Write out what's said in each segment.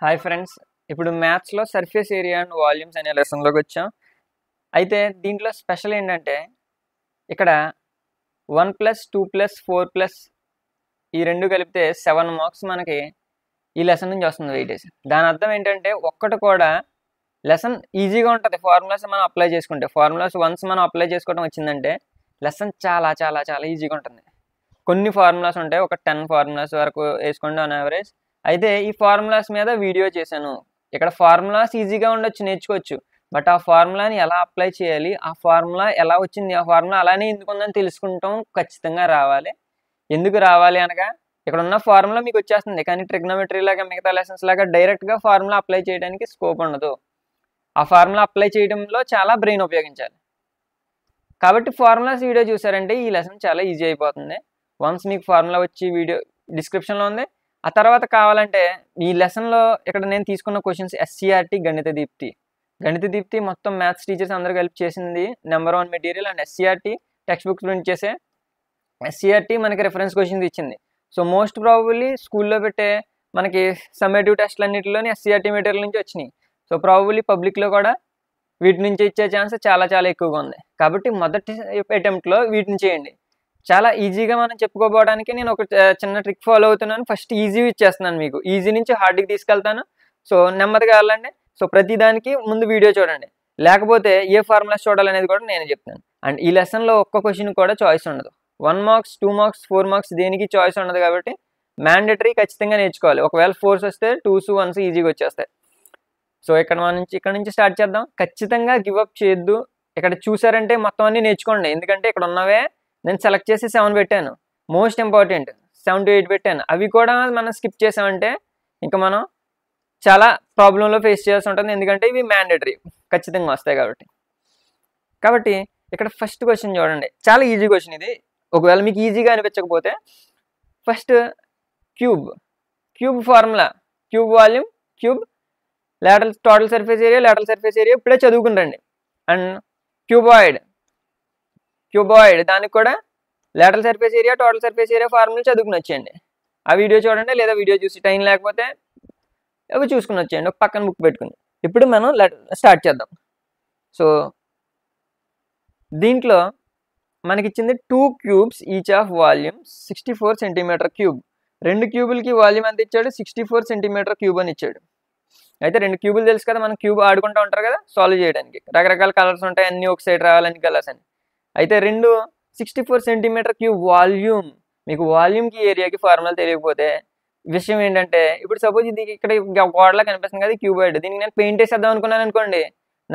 Hi friends, ఇప్పుడు మ్యాథ్స్లో surface area and volumes అనే లెసన్లోకి వచ్చాం. అయితే దీంట్లో స్పెషల్ ఏంటంటే ఇక్కడ 1+2+4+ ఈ రెండు కలిపితే 7 మార్క్స్ మనకి ఈ లెసన్ నుంచి వస్తుంది వెయిటేజ్. దాని అర్థం ఏంటంటే ఒక్కటి కూడా లెసన్ ఈజీగా ఉంటుంది. ఫార్ములాస్ మనం అప్లై చేసుకుంటే ఫార్ములాస్ వన్స్ మనం అప్లై చేసుకోవడం వచ్చిందంటే లెసన్ చాలా చాలా చాలా ఈజీగా ఉంటుంది. కొన్ని ఫార్ములాస్ ఉంటాయి, ఒక 10 ఫార్ములాస్ వరకు వేసుకోండి ఆన్ యావరేజ్. అయితే ఈ ఫార్ములాస్ మీద వీడియో చేశాను. ఇక్కడ ఫార్ములాస్ ఈజీగా ఉండొచ్చు, నేర్చుకోవచ్చు. బట్ ఆ ఫార్ములాని ఎలా అప్లై చేయాలి, ఆ ఫార్ములా ఎలా వచ్చింది, ఆ ఫార్ములా అలానే ఎందుకుందని తెలుసుకుంటాం ఖచ్చితంగా రావాలి. ఎందుకు రావాలి అనగా ఇక్కడ ఉన్న ఫార్ములా మీకు వచ్చేస్తుంది, కానీ ట్రిగ్నోమెట్రీ లాగా మిగతా లెసన్స్ లాగా డైరెక్ట్గా ఫార్ములా అప్లై చేయడానికి స్కోప్ ఉండదు. ఆ ఫార్ములా అప్లై చేయడంలో చాలా బ్రెయిన్ ఉపయోగించాలి. కాబట్టి ఫార్ములాస్ వీడియో చూసారంటే ఈ లెసన్ చాలా ఈజీ అయిపోతుంది. వన్స్ మీకు ఫార్ములా వచ్చి వీడియో డిస్క్రిప్షన్లో ఉంది. ఆ తర్వాత కావాలంటే ఈ లెసన్లో ఇక్కడ నేను తీసుకున్న క్వశ్చన్స్ SCRT గణిత దీప్తి మొత్తం మ్యాథ్స్ టీచర్స్ అందరూ కలిపి చేసింది number 1 material. And SCRT text books print చేసే SCRT మనకి రిఫరెన్స్ క్వశ్చన్స్ ఇచ్చింది. సో మోస్ట్ ప్రాబబుల్లీ స్కూల్లో పెట్టే మనకి సమ్మేటివ్ టెస్ట్లు అన్నింటిలోని SCRT మెటీరియల్ నుంచి వచ్చినాయి. సో ప్రాబబుల్లీ పబ్లిక్లో కూడా వీటి నుంచి ఇచ్చే ఛాన్స్ చాలా చాలా ఎక్కువగా ఉంది. కాబట్టి మొదటి అటెంప్ట్లో వీటిని చేయండి. చాలా ఈజీగా మనం చెప్పుకోపోవడానికి నేను ఒక చిన్న ట్రిక్ ఫాలో అవుతున్నాను. ఫస్ట్ ఈజీ ఇచ్చేస్తున్నాను, మీకు ఈజీ నుంచి హార్డ్కి తీసుకెళ్తాను. సో నెమ్మదిగా వెళ్ళండి. సో ప్రతి దానికి ముందు వీడియో చూడండి, లేకపోతే ఏ ఫార్ములాస్ చూడాలనేది కూడా నేను చెప్తాను. అండ్ ఈ లెసన్లో ఒక్క క్వశ్చన్ కూడా చాయిస్ ఉండదు. 1 మార్క్స్ 2 మార్క్స్ 4 మార్క్స్ దేనికి చాయిస్ ఉండదు. కాబట్టి మ్యాండేటరీ ఖచ్చితంగా నేర్చుకోవాలి. ఒకవేళ 4s వస్తే 2s 1s ఈజీగా వచ్చేస్తాయి. సో ఇక్కడ నుంచి స్టార్ట్ చేద్దాం. ఖచ్చితంగా గివ్ అప్ చేయొద్దు. ఇక్కడ చూసారంటే మొత్తం అన్నీ నేర్చుకోండి. ఎందుకంటే ఇక్కడ ఉన్నవే నేను సెలెక్ట్ చేసి 7 పెట్టాను. మోస్ట్ ఇంపార్టెంట్ 7 to 8 పెట్టాను. అవి కూడా మనం స్కిప్ చేసామంటే ఇంకా మనం చాలా ప్రాబ్లంలో ఫేస్ చేయాల్సి ఉంటుంది. ఎందుకంటే ఇవి మ్యాండేటరీ ఖచ్చితంగా వస్తాయి కాబట్టి ఇక్కడ ఫస్ట్ క్వశ్చన్ చూడండి. చాలా ఈజీ క్వశ్చన్ ఇది. ఒకవేళ మీకు ఈజీగా అనిపించకపోతే first cube formula, cube volume, cube total surface area ఇప్పుడే చదువుకుని రండి. అండ్ క్యూబాయిడ్ దానికి కూడా lateral surface area, total surface area formula చదువుకుని వచ్చేయండి. ఆ వీడియో చూడండి, లేదా వీడియో చూసి టైం లేకపోతే అవి చూసుకుని వచ్చేయండి, ఒక పక్కన బుక్ పెట్టుకుని. ఇప్పుడు మనం స్టార్ట్ చేద్దాం. సో దీంట్లో మనకిచ్చింది 2 cubes each of volume 64 centimetre cube. 2 క్యూబులకి వాల్యూమ్ ఎంత ఇచ్చాడు? 64 సెంటీమీటర్ క్యూబ్ అని ఇచ్చాడు. అయితే 2 క్యూబులు తెలుసు కదా, మనం క్యూబ్ ఆడుకుంటూ ఉంటారు కదా సాల్వ్ చేయడానికి. రకరకాల కలర్స్ ఉంటాయి, అన్నీ ఒక సైడ్ రావాలని కలర్స్ అని. అయితే 64 సెంటీమీటర్ క్యూబ్ వాల్యూమ్. మీకు వాల్యూమ్కి ఏరియాకి ఫార్ములా తెలియకపోతే విషయం ఏంటంటే, ఇప్పుడు సపోజ్ ఇది ఇక్కడ గోడలా కనిపిస్తుంది కదా క్యూబాయిడ్, దీనికి నేను పెయింట్ వేసేద్దాం అనుకున్నాను అనుకోండి.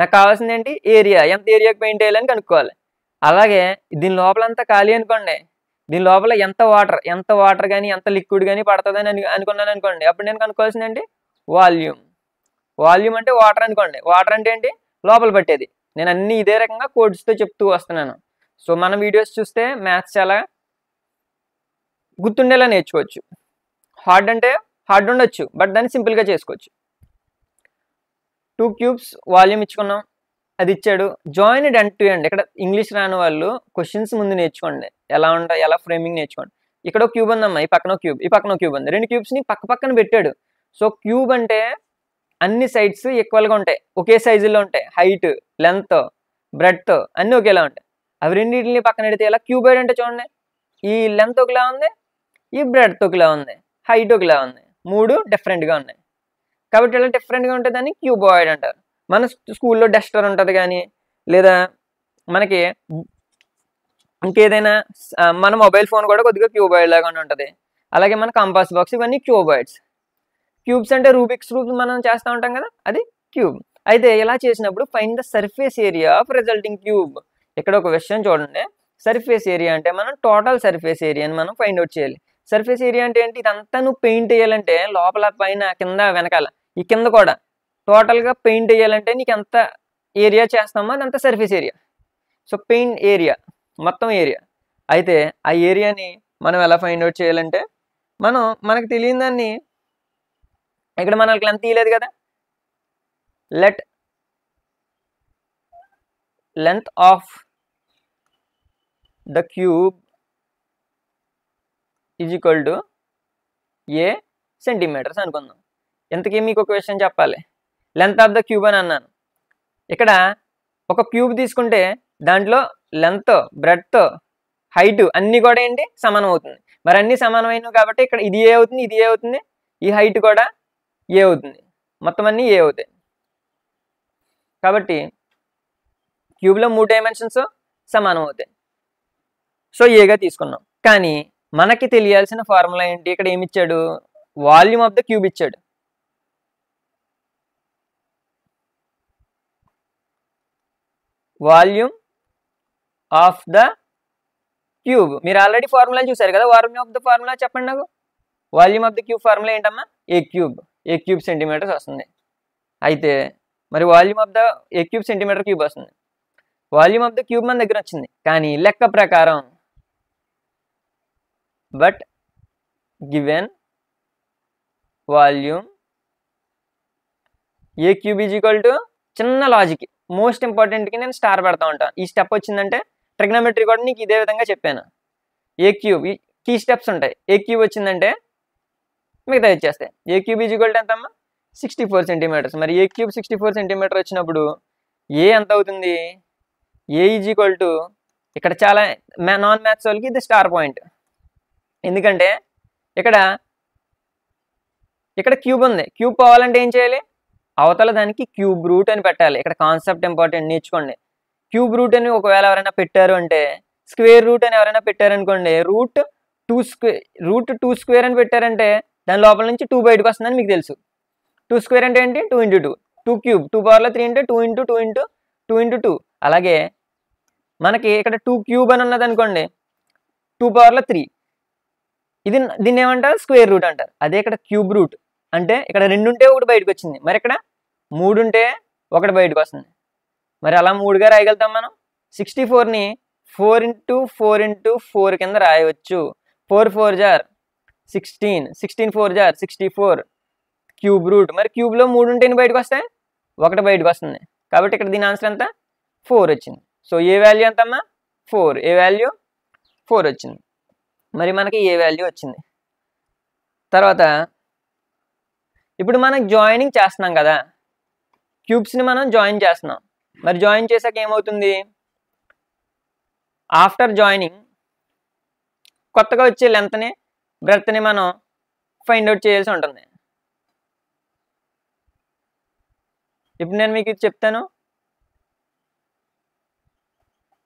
నాకు కావాల్సింది ఏంటి? ఏరియా. ఎంత ఏరియాకి పెయింట్ వేయాలని కనుక్కోవాలి. అలాగే దీని లోపలంతా ఖాళీ అనుకోండి, దీని లోపల ఎంత వాటర్ కానీ ఎంత లిక్విడ్ కానీ పడుతుందని అనుకున్నాను అనుకోండి. అప్పుడు నేను కనుక్కోవాల్సింది ఏంటి? వాల్యూమ్ అంటే వాటర్ అనుకోండి. వాటర్ అంటే ఏంటి? లోపల పట్టేది. నేను అన్ని ఇదే రకంగా కోడ్స్తో చెప్తూ వస్తున్నాను. సో మన వీడియోస్ చూస్తే మ్యాథ్స్ చాలా గుర్తుండేలా నేర్చుకోవచ్చు. హార్డ్ అంటే హార్డ్ ఉండొచ్చు, బట్ దాన్ని సింపుల్గా చేసుకోవచ్చు. 2 cubes వాల్యూమ్ ఇచ్చుకున్నాం, అది ఇచ్చాడు. Join end to end. ఇక్కడ ఇంగ్లీష్ రాని వాళ్ళు క్వశ్చన్స్ ముందు నేర్చుకోండి, ఎలా ఫ్రేమింగ్ నేర్చుకోండి. ఇక్కడ ఒక క్యూబ్ ఉందమ్మా, ఈ పక్కన క్యూబ్ ఉంది. 2 క్యూబ్స్ని పక్కన పెట్టాడు. సో క్యూబ్ అంటే అన్ని సైడ్స్ ఈక్వల్గా ఉంటాయి, ఒకే సైజులో ఉంటాయి. హైట్, లెంత్, బ్రెడ్త్ అన్నీ ఒకేలా ఉంటాయి. అవి రెండింటిని పక్కన పెడితే ఎలా? క్యూబాయిడ్ అంటే చూడండి, ఈ లెంత్ ఒకలా ఉంది, ఈ బ్రెడ్త్ ఒకలా ఉంది, హైట్ ఒకలా ఉంది, 3 డిఫరెంట్గా ఉన్నాయి. కాబట్టి ఇలా డిఫరెంట్గా ఉంటే దాన్ని క్యూబాయిడ్ అంటారు. మన స్కూల్లో డస్టర్ ఉంటుంది కానీ, లేదా మనకి ఇంకేదైనా మన మొబైల్ ఫోన్ కూడా కొద్దిగా క్యూబాయిడ్ లాగానే ఉంటుంది. అలాగే మన కంపాస్ బాక్స్, ఇవన్నీ క్యూబాయిడ్స్. క్యూబ్స్ అంటే రూబిక్స్ క్యూబ్ మనం చేస్తూ ఉంటాం కదా, అది క్యూబ్. అయితే ఇలా చేసినప్పుడు find the surface area of resulting cube. ఇక్కడ ఒక విషయం చూడండి, సర్ఫేస్ ఏరియా అంటే మనం టోటల్ సర్ఫేస్ ఏరియాని మనం ఫైండ్ అవుట్ చేయాలి. సర్ఫేస్ ఏరియా అంటే ఏంటి? ఇదంతా నువ్వు పెయింట్ వేయాలంటే లోపల, పైన, కింద, వెనకాల, ఈ కింద కూడా టోటల్గా పెయింట్ వేయాలంటే నీకు ఎంత ఏరియా చేస్తామో అదంతా surface area. So paint area, మొత్తం ఏరియా. అయితే ఆ ఏరియాని మనం ఎలా ఫైండ్ అవుట్ చేయాలంటే, మనకు తెలియని దాన్ని ఇక్కడ మనకి లెంత్ తీయలేదు కదా, length of the cube is equal to A centimetres అనుకుందాం. ఇంతకీ మీకు ఒక విషయం చెప్పాలి. లెంత్ ఆఫ్ ద క్యూబ్ అని అన్నాను. ఇక్కడ ఒక క్యూబ్ తీసుకుంటే దాంట్లో లెంత్, బ్రెడ్త్, హైట్ అన్నీ కూడా ఏంటి సమానం అవుతుంది. మరి అన్నీ సమానమైనవి కాబట్టి ఇక్కడ ఇది ఏ అవుతుంది, ఇది ఏ అవుతుంది, ఈ హైట్ కూడా ఏ అవుతుంది, మొత్తం అన్నీ ఏ అవుతాయి. కాబట్టి క్యూబ్లో 3 డైమెన్షన్స్ సమానం అవుతాయి. సో ఏగా తీసుకున్నాం. కానీ మనకి తెలియాల్సిన ఫార్ములా ఏంటి? ఇక్కడ ఏమి ఇచ్చాడు? వాల్యూమ్ ఆఫ్ ద క్యూబ్ ఇచ్చాడు. Volume of the cube. మీరు ఆల్రెడీ ఫార్ములా చూసారు కదా. వాల్యూమ్ ఆఫ్ ద ఫార్ములా చెప్పండి నాకు. Volume of the cube formula ఏంటమ్మా? ఏ క్యూబ్ సెంటీమీటర్స్ వస్తుంది. అయితే మరి volume of the A cube centimetre cube వస్తుంది. వాల్యూమ్ ఆఫ్ ద క్యూబ్ మన దగ్గర వచ్చింది. కానీ లెక్క ప్రకారం but given volume A cube is equal to, చిన్న లాజిక్, మోస్ట్ ఇంపార్టెంట్కి నేను స్టార్ పెడతా ఉంటాను. ఈ స్టెప్ వచ్చిందంటే ట్రిగ్నోమెట్రీ కూడా నీకు ఇదే విధంగా చెప్పాను. ఏ క్యూబ్ కీ స్టెప్స్ ఉంటాయి. ఏ క్యూబ్ వచ్చిందంటే మిగతా వచ్చేస్తాయి. ఏ క్యూబ్ ఈజ్ ఈక్వల్ టు ఎంత అమ్మా? 64 సెంటీమీటర్స్. మరి ఏ క్యూబ్ 64 సెంటీమీటర్ వచ్చినప్పుడు ఏ ఎంత అవుతుంది? ఏ ఈజ్ ఈక్వల్ టు, ఇక్కడ చాలా నాన్ మ్యాథ్స్ వాళ్ళకి ఇది స్టార్ పాయింట్. ఎందుకంటే ఇక్కడ క్యూబ్ ఉంది. క్యూబ్ పోవాలంటే ఏం చేయాలి? అవతల దానికి క్యూబ్ రూట్ అని పెట్టాలి. ఇక్కడ కాన్సెప్ట్ ఇంపార్టెంట్, నేర్చుకోండి. క్యూబ్ రూట్ అని ఒకవేళ ఎవరైనా పెట్టారు అంటే, స్క్వేర్ రూట్ అని ఎవరైనా పెట్టారనుకోండి, రూట్ టూ స్క్వేర్ అని పెట్టారంటే దాని లోపల నుంచి 2 బయటకు వస్తుందని మీకు తెలుసు. 2 స్క్వేర్ అంటే ఏంటి? 2 × 2. 2 క్యూబ్ 2 పవర్లో 3 అంటే 2 × 2 × 2 × 2. అలాగే మనకి ఇక్కడ 2 క్యూబ్ అని ఉన్నది అనుకోండి, 2 పవర్లో 3. దీన్ని ఏమంటారు? స్క్వేర్ రూట్ అంటారు. అదే ఇక్కడ క్యూబ్ రూట్ అంటే ఇక్కడ 2 ఉంటే 1 బయటకు వచ్చింది. మరి ఇక్కడ 3 ఉంటే 1 బయటకు వస్తుంది. మరి అలా 3గా రాయగలుగుతాం మనం. 64ని 4 × 4 × 4 కింద రాయవచ్చు. 4 4 జార్ 16, 16 4 జార్ 64 క్యూబ్ రూట్. మరి క్యూబ్లో 3 ఉంటే బయటకు వస్తాయి, 1 బయటకు వస్తుంది. కాబట్టి ఇక్కడ దీని ఆన్సర్ ఎంత? 4 వచ్చింది. సో ఏ వాల్యూ ఎంత అమ్మా? 4. ఏ వాల్యూ 4 వచ్చింది. మరి మనకి ఏ వాల్యూ వచ్చింది. తర్వాత ఇప్పుడు మనం జాయినింగ్ చేస్తున్నాం కదా, క్యూబ్స్ని మనం జాయిన్ చేస్తున్నాం. మరి జాయిన్ చేశాక ఏమవుతుంది? ఆఫ్టర్ జాయినింగ్ కొత్తగా వచ్చే లెంత్ని, బ్రెడ్త్ని మనం ఫైండ్ అవుట్ చేయాల్సి ఉంటుంది. ఇప్పుడు నేను మీకు ఇది చెప్తాను.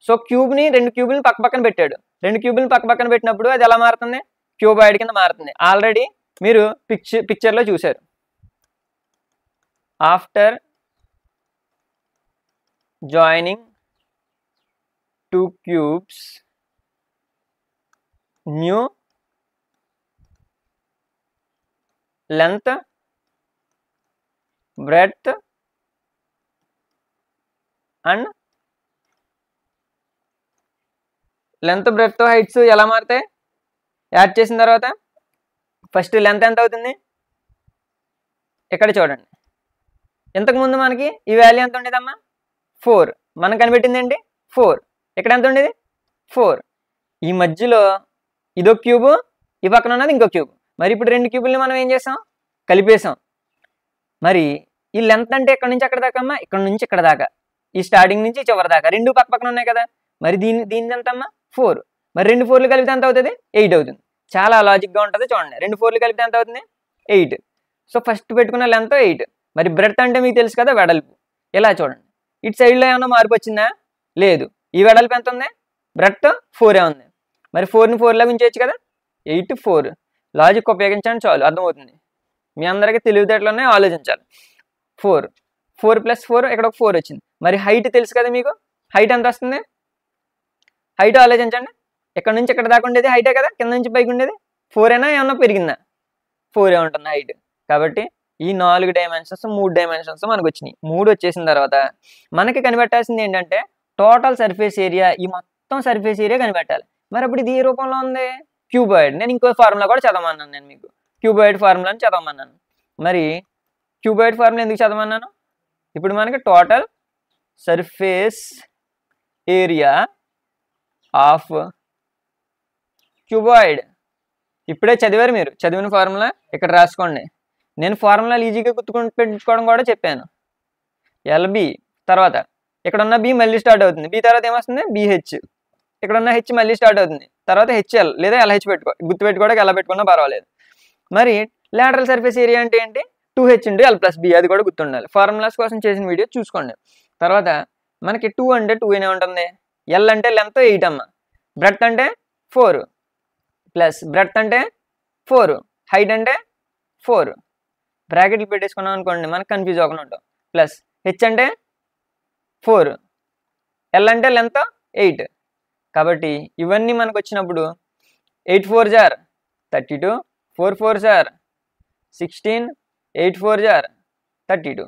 సో క్యూబ్ని, 2 క్యూబుల్ని పక్క పక్కన పెట్టాడు. 2 క్యూబుల్ని పక్క పక్కన పెట్టినప్పుడు అది ఎలా మారుతుంది? క్యూబాయిడ్ కింద మారుతుంది. ఆల్రెడీ మీరు పిక్చర్లో చూశారు. After joining 2 cubes, new length, breadth and length, breadth, heights ఎలా మారుతాయి? యాడ్ చేసిన తర్వాత ఫస్ట్ లెంత్ ఎంత అవుతుంది? ఇక్కడ చూడండి. ఇంతకుముందు మనకి ఈ వాల్యూ ఎంత ఉండేదమ్మా? 4. మనం కనిపెట్టింది ఏంటి? 4. ఇక్కడ ఎంత ఉండేది? 4. ఈ మధ్యలో ఇదొక క్యూబు, ఈ పక్కన ఉన్నది ఇంకో క్యూబ్. మరి ఇప్పుడు 2 క్యూబుల్ని మనం ఏం చేసాం? కలిపేసాం. మరి ఈ లెంత్ అంటే ఎక్కడి నుంచి అక్కడ దాకా అమ్మా? ఇక్కడ నుంచి ఇక్కడ దాకా, ఈ స్టార్టింగ్ నుంచి చివరి దాకా 2 పక్క పక్కన ఉన్నాయి కదా. మరి దీని ఎంత అమ్మా? 4. మరి 2 4లు కలిపితే ఎంత అవుతుంది? 8 అవుతుంది. చాలా లాజిక్గా ఉంటుంది చూడండి. 2 4లు కలిపితే ఎంత అవుతుంది? 8. సో ఫస్ట్ పెట్టుకున్న లెంత్ 8. మరి బ్రెడ్త్ అంటే మీకు తెలుసు కదా, వెడల్పు. ఇలా చూడండి. ఇటు సైడ్లో ఏమైనా మార్పు వచ్చిందా? లేదు. ఈ వెడల్పు ఎంత ఉంది? బ్రెడ్త్ 4 ఉంది. మరి 4ని 4లాగా ఉంచేయచ్చు కదా. 8 4. లాజిక్ ఉపయోగించండి చాలు, అర్థమవుతుంది. మీ అందరికీ తెలివితేటలోనే ఆలోచించాలి. 4 + 4 ఇక్కడ ఒక 4 వచ్చింది. మరి హైట్ తెలుసు కదా మీకు. హైట్ ఎంత వస్తుంది? హైట్ ఆలోచించండి. ఇక్కడ నుంచి ఇక్కడ దాకా ఉండేది హైటే కదా, కింద నుంచి పైకి ఉండేది 4 అయినా ఏమన్నా పెరిగిందా? 4 ఉంటుంది హైట్. కాబట్టి ఈ 4 డైమెన్షన్స్, 3 డైమెన్షన్స్ మనకు వచ్చినాయి. 3 వచ్చేసిన తర్వాత మనకి కనిపెట్టాల్సింది ఏంటంటే టోటల్ సర్ఫేస్ ఏరియా. ఈ మొత్తం సర్ఫేస్ ఏరియా కనిపెట్టాలి. మరి అప్పుడు ఇది ఏ రూపంలో ఉంది? క్యూబాయిడ్. నేను ఇంకో ఫార్ములా కూడా చదవమన్నాను. నేను మీకు క్యూబాయిడ్ ఫార్ములాని చదవమన్నాను. మరి క్యూబాయిడ్ ఫార్ములా ఎందుకు చదవమన్నాను? ఇప్పుడు మనకి total surface area of cuboid ఇప్పుడే చదివారు. మీరు చదివిన ఫార్ములా ఇక్కడ రాసుకోండి. నేను ఫార్ములాలు ఈజీగా పెట్టుకోవడం కూడా చెప్పాను. ఎల్బి తర్వాత ఇక్కడ ఉన్న బి మళ్ళీ స్టార్ట్ అవుతుంది, బి తర్వాత ఏమొస్తుంది బిహెచ్, ఇక్కడ ఉన్న హెచ్ మళ్ళీ స్టార్ట్ అవుతుంది, తర్వాత హెచ్ఎల్ లేదా ఎల్హెచ్ గుర్తుపెట్టుకోవడానికి ఎలా పెట్టుకున్నా పర్వాలేదు. మరి లాటరల్ సర్ఫేస్ ఏరియా అంటే ఏంటి? 2h × l + b, అది కూడా గుర్తుండాలి. ఫార్ములాస్ కోసం చేసిన వీడియో చూసుకోండి. తర్వాత మనకి 2 అంటే 2 అనే ఉంటుంది, ఎల్ అంటే లెంత్ 8 అమ్మ, బ్రెడ్త్ అంటే 4 ప్లస్ బ్రెడ్త్ అంటే 4, హైట్ అంటే 4, బ్రాకెట్లు పెట్టేసుకున్నాం అనుకోండి మనకు కన్ఫ్యూజ్ అవ్వకుండా ఉంటాం. ప్లస్ హెచ్ అంటే 4, ఎల్ అంటే లెంత్ 8. కాబట్టి ఇవన్నీ మనకు వచ్చినప్పుడు 8 4 జార్ 32, 4 4 జార్ 16, 8 4 జార్ 32,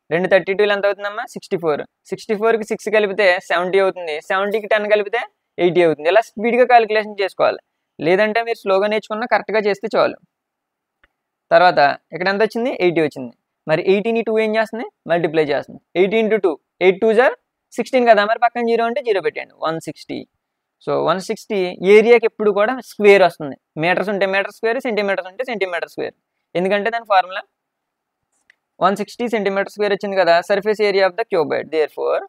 2 32 ఎంత అవుతుందమ్మా 64, 64కి 6 కలిపితే 70 అవుతుంది, 70కి 10 కలిపితే 80 అవుతుంది. ఇలా స్పీడ్గా క్యాలిక్యులేషన్ చేసుకోవాలి, లేదంటే మీరు స్లోగా నేర్చుకున్నా కరెక్ట్గా చేస్తే చాలు. తర్వాత ఇక్కడ ఎంత వచ్చింది? 80 వచ్చింది. మరి 80ని 2 ఏం చేస్తుంది? మల్టిప్లై చేస్తుంది. 80 × 2, 8 2 జార్ 16 కదా, మరి పక్కన 0 అంటే 0 పెట్టండి, 160. సో 160 ఏరియాకి ఎప్పుడు కూడా స్క్వేర్ వస్తుంది. మీటర్స్ ఉంటే మీటర్ స్క్వేర్, సెంటీమీటర్స్ ఉంటే సెంటీమీటర్ స్క్వేర్. ఎందుకంటే దాని ఫార్ములా 160 సెంటీమీటర్ స్క్వేర్ వచ్చింది కదా, surface area of the cuboid. Therefore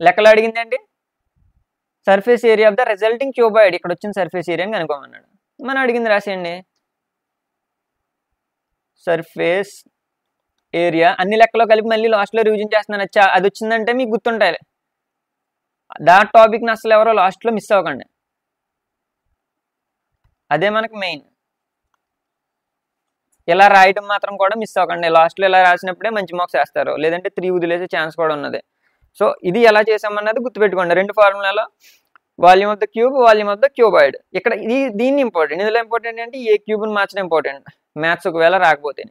లెక్కలు అడిగింది ఏంటి? Surface area of the resulting cuboid. ఇక్కడ వచ్చిన సర్ఫేస్ ఏరియాని కనుక్కోమన్నాడు. మనం అడిగింది రాసేయండి. సర్ఫేస్ ఏరియా అన్ని లెక్కలో కలిపి మళ్ళీ లాస్ట్లో రివిజన్ చేస్తున్నాను. అది వచ్చిందంటే మీకు గుర్తుంటాయి. దా టాపిక్ని అసలు ఎవరో లాస్ట్లో మిస్ అవ్వకండి, అదే మనకు మెయిన్. ఇలా రాయటం మాత్రం కూడా మిస్ అవ్వకండి, లాస్ట్లో ఇలా రాసినప్పుడే మంచి మార్క్స్ వేస్తారు, లేదంటే 3 వదిలేసే ఛాన్స్ కూడా ఉన్నది. సో ఇది ఎలా చేసామన్నది గుర్తుపెట్టుకోండి. 2 ఫార్ములాలో volume of the cube, volume of the cuboid. ఇక్కడ దీన్ని ఇంపార్టెంట్, ఇందులో ఇంపార్టెంట్ అంటే ఏ క్యూబ్ని మార్చడం ఇంపార్టెంట్, మ్యాథ్స్ ఒకవేళ రాకపోతే.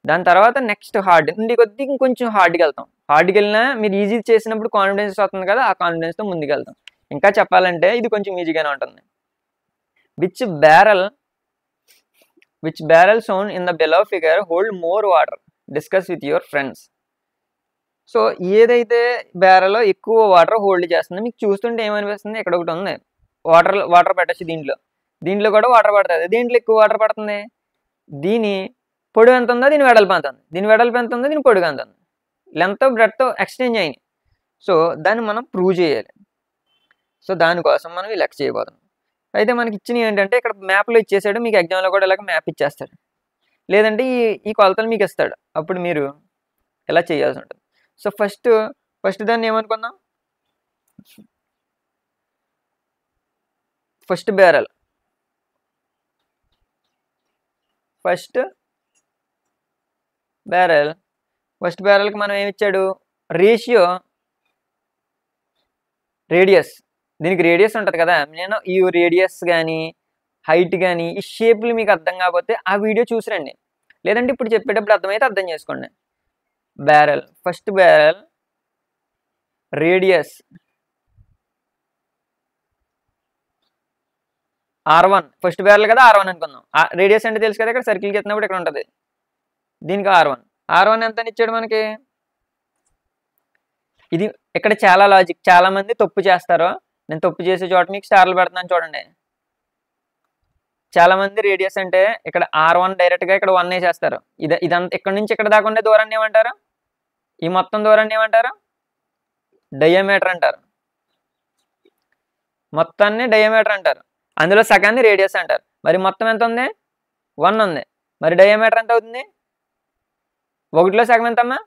దాని తర్వాత నెక్స్ట్ హార్డ్, కొద్దిగా ఇంకొంచెం హార్డ్కి వెళ్తాం. హార్డ్కి వెళ్ళినా మీరు ఈజీ చేసినప్పుడు కాన్ఫిడెన్స్ వస్తుంది కదా, ఆ కాన్ఫిడెన్స్తో ముందుకు వెళ్తాం. ఇంకా చెప్పాలంటే ఇది కొంచెం ఈజీగానే ఉంటుంది. Which barrel shown in the below figure hold more water? Discuss with your friends. So ఏదైతే బ్యారెల్లో ఎక్కువ వాటర్ హోల్డ్ చేస్తుందో మీకు చూస్తుంటే ఏమనిపిస్తుంది? ఇక్కడ ఒకటి ఉంది, వాటర్ పెట్టచ్చు, దీంట్లో కూడా వాటర్ పడుతుంది. దీంట్లో ఎక్కువ వాటర్ పడుతుంది. దీని పొడవు ఎంత ఉందో దీని వెడల్పు ఎంత ఉంది, దీని వెడల్పు ఎంత ఉందో దీని పొడుగు ఎంత ఉంది, లెంత్ బ్రెడ్త్ ఎక్స్చేంజ్ అయినాయి. సో దాన్ని మనం ప్రూవ్ చేయాలి. సో దానికోసం మనం ఈ లెక్క చేయబోతున్నాం. అయితే మనకి ఇచ్చినవి ఏంటంటే ఇక్కడ మ్యాప్లో ఇచ్చేసాడు, మీకు ఎగ్జామ్లో కూడా ఇలాగ మ్యాప్ ఇచ్చేస్తాడు, లేదంటే ఈ కొలతలు మీకు ఇస్తాడు, అప్పుడు మీరు ఇలా చేయాల్సి ఉంటుంది. సో ఫస్ట్ దాన్ని ఏమనుకుందాం? ఫస్ట్ బ్యారెల్ బ్యారెల్కి మనం ఏమి ఇచ్చాడు? రేడియస్, దీనికి రేడియస్ ఉంటుంది కదా. నేను ఈ రేడియస్ కానీ హైట్ కానీ ఈ షేప్లు మీకు అర్థం కాకపోతే ఆ వీడియో చూసిరండి, లేదంటే ఇప్పుడు చెప్పేటప్పుడు అర్థమైతే అర్థం చేసుకోండి. First barrel radius R1, first barrel కదా R1 అనుకుందాం. రేడియస్ అంటే తెలుసు కదా, ఇక్కడ సర్కిల్కి ఎత్తినప్పుడు ఇక్కడ ఉంటుంది, దీనికి R1 ఎంత అని ఇచ్చాడు మనకి? ఇది ఇక్కడ చాలా లాజిక్, చాలా మంది తప్పు చేస్తారు. నేను తప్పు చేసే చోట మీకు స్టార్లు పెడుతున్నాను చూడండి. చాలా మంది రేడియస్ అంటే ఇక్కడ R1 డైరెక్ట్గా ఇక్కడ 1 వేసేస్తారు. ఇదంతా ఇక్కడ నుంచి ఇక్కడ దాకా ఉండే దూరాన్ని ఏమంటారు? ఈ మొత్తం దూరాన్ని ఏమంటారు? డయామీటర్ అంటారు. మొత్తాన్ని డయామీటర్ అంటారు, అందులో సగాన్ని రేడియస్ అంటారు. మరి మొత్తం ఎంత ఉంది? 1 ఉంది. మరి డయామీటర్ ఎంత అవుతుంది? 1లో సగం ఎంతమ్మా?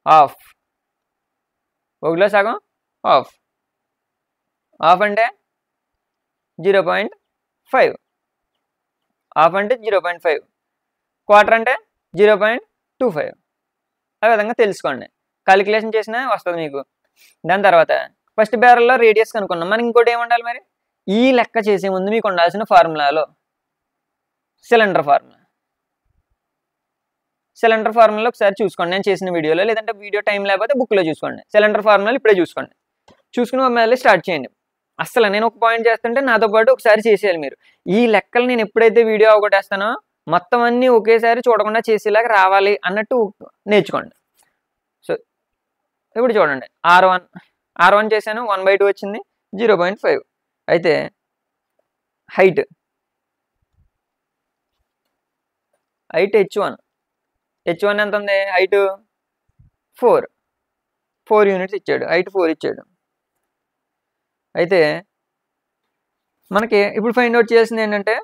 హాఫ్. 1లో సగం హాఫ్. హాఫ్ అంటే 0.5. హాఫ్ అంటే 0.5. క్వార్టర్ అంటే 0.25. ఆ విధంగా తెలుసుకోండి, క్యాలిక్యులేషన్ చేసినా వస్తుంది మీకు. దాని తర్వాత ఫస్ట్ బ్యారెల్లో రేడియస్ కనుక్కున్నాం. మనకి ఇంకోటి ఏముండాలి? మరి ఈ లెక్క చేసే ముందు మీకు ఉండాల్సిన ఫార్ములాలో సిలిండర్ ఫార్ములా ఒకసారి చూసుకోండి, నేను చేసిన వీడియోలో, లేదంటే వీడియో టైం లేకపోతే బుక్లో చూసుకోండి. సిలిండర్ ఫార్ములాలు ఇప్పుడే చూసుకుని మళ్ళీ స్టార్ట్ చేయండి. అసలు నేను ఒక పాయింట్ చేస్తుంటే నాతో పాటు ఒకసారి చేసేయాలి మీరు. ఈ లెక్కలు నేను ఎప్పుడైతే వీడియో అవగొట్టేస్తానో మొత్తం అన్నీ ఒకేసారి చూడకుండా చేసేలాగా రావాలి అన్నట్టు నేర్చుకోండి. సో ఇప్పుడు చూడండి, R1 చేశాను, 1/2 వచ్చింది, 0.5. అయితే హైట్ హైట్ హెచ్1 ఎంత ఉంది? హైట్ 4 యూనిట్స్ ఇచ్చాడు, హైట్ 4 ఇచ్చాడు. అయితే మనకి ఇప్పుడు ఫైండ్ అవుట్ చేయాల్సింది ఏంటంటే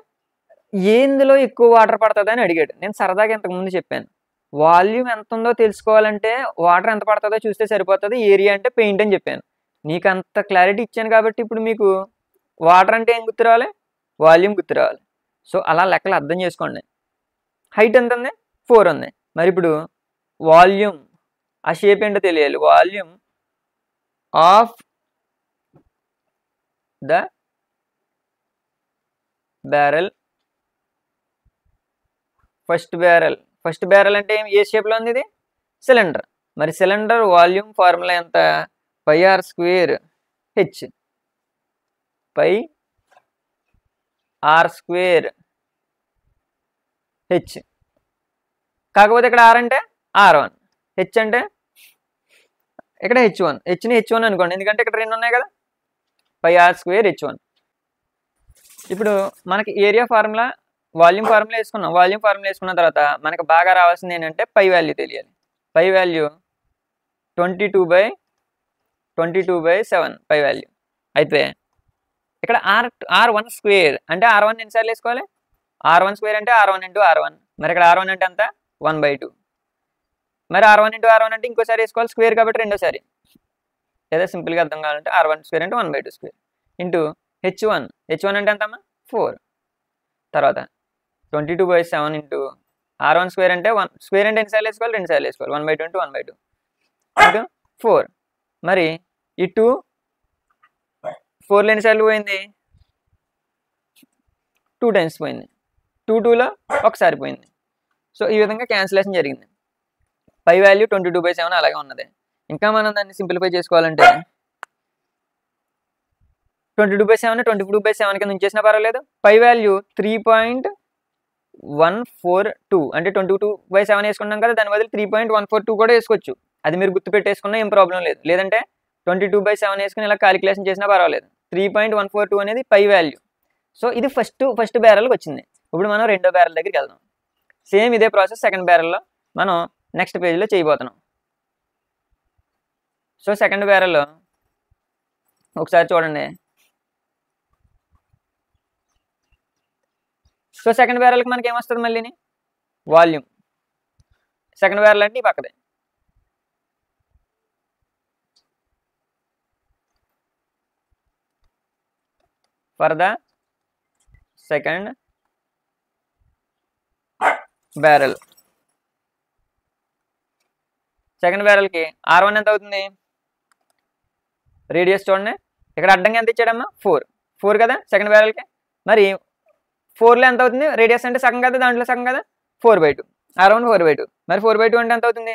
ఏందులో ఎక్కువ వాటర్ పడుతుంది అని అడిగాడు. నేను సరదాగా ఇంతకుముందు చెప్పాను, వాల్యూమ్ ఎంత ఉందో తెలుసుకోవాలంటే వాటర్ ఎంత పడుతుందో చూస్తే సరిపోతుంది, ఏరియా అంటే పెయింట్ అని చెప్పాను. నీకు అంత క్లారిటీ ఇచ్చాను కాబట్టి ఇప్పుడు మీకు వాటర్ అంటే ఏం గుర్తు రావాలి? వాల్యూమ్ గుర్తు రావాలి. సో అలా లెక్కలు అర్థం చేసుకోండి. హైట్ ఎంత ఉంది? 4 ఉంది. మరి ఇప్పుడు వాల్యూమ్, ఆ షేప్ ఏంటో తెలియాలి. Volume of the barrel, first barrel అంటే ఏ షేప్లో ఉంది? ఇది సిలిండర్. మరి సిలిండర్ వాల్యూమ్ ఫార్ములా ఎంత? Pi are square h, pi are square h. కాకపోతే ఇక్కడ ఆర్ అంటే R1, హెచ్ అంటే ఇక్కడ హెచ్1. హెచ్1 అనుకోండి, ఎందుకంటే ఇక్కడ రెండు ఉన్నాయి కదా. Pi are square H one. ఇప్పుడు మనకి ఏరియా ఫార్ములా, వాల్యూమ్ ఫార్ములా వేసుకున్నాం. వాల్యూమ్ ఫార్ములా వేసుకున్న తర్వాత మనకు బాగా రావాల్సింది ఏంటంటే పై వాల్యూ తెలియాలి. Pi value 22/7 pi value. అయితే ఇక్కడ R1 స్క్వేర్ అంటే R1 ఎన్నిసార్లు వేసుకోవాలి? R1 స్క్వేర్ అంటే R1 ఇంటూ R1. మరి ఇక్కడ R1 అంటే ఎంత? 1/2. మరి R1 ఇంటూ R1 అంటే ఇంకోసారి వేసుకోవాలి స్క్వేర్ కాబట్టి రెండోసారి. లేదా సింపుల్గా అర్థం కావాలంటే R1 స్క్వేర్ అంటే 1/2 స్క్వేర్ ఇంటూ హెచ్1 అంటే ఎంతమ్మా? 4. తర్వాత 22/7 ఇంటూ R1 స్క్వేర్ అంటే 1 స్క్వేర్ అంటే ఎన్నిసార్లు వేసుకోవాలి? 2 సార్లు వేసుకోవాలి. 1/2 ఇంటూ 1/2 ఇంటూ 4. మరి ఈ 2 4లో ఎన్నిసార్లు పోయింది? 2 టైమ్స్ పోయింది. 2లో ఒకసారి పోయింది. సో ఈ విధంగా క్యాన్సిలేషన్ జరిగింది. పై వాల్యూ 22/7 అలాగే ఉన్నది. ఇంకా మనం దాన్ని సింప్లిఫై చేసుకోవాలంటే 22/7 22/7 కింద ఉంచేసినా పర్వాలేదు. పై వాల్యూ 3.142 అంటే 22/7 వేసుకున్నాం కదా, దాని బదులు 3.142 కూడా వేసుకోవచ్చు. అది మీరు గుర్తుపెట్టేసుకున్నా ఏం ప్రాబ్లం లేదు. లేదంటే 22/7 వేసుకుని ఇలా క్యాలిక్యులేషన్ చేసినా పర్వాలేదు. 3.142 అనేది పై వాల్యూ. సో ఇది ఫస్ట్ బ్యారెల్కి వచ్చింది. ఇప్పుడు మనం రెండో బ్యారెల్ దగ్గరికి వెళ్దాం. సేమ్ ఇదే ప్రాసెస్ సెకండ్ బ్యారెల్లో మనం నెక్స్ట్ పేజ్లో చేయబోతున్నాం. సో సెకండ్ బ్యారెల్ ఒకసారి చూడండి. సో సెకండ్ బ్యారెల్కి మనకి ఏమొస్తుంది? మళ్ళీని వాల్యూమ్. సెకండ్ బ్యారెల్ అంటే ఈ పక్కదే. For the second barrel, second బ్యారెల్కి R1 ఎంత అవుతుంది? రేడియస్ చూడండి, ఇక్కడ అడ్డంగా ఎంత ఇచ్చాడమ్మా? 4 కదా సెకండ్ బ్యారెల్కి. మరి 4లో ఎంత అవుతుంది? రేడియస్ అంటే సగం కదా, దాంట్లో సగం కదా, 4/2. R1 4/2. మరి 4/2 అంటే ఎంత అవుతుంది?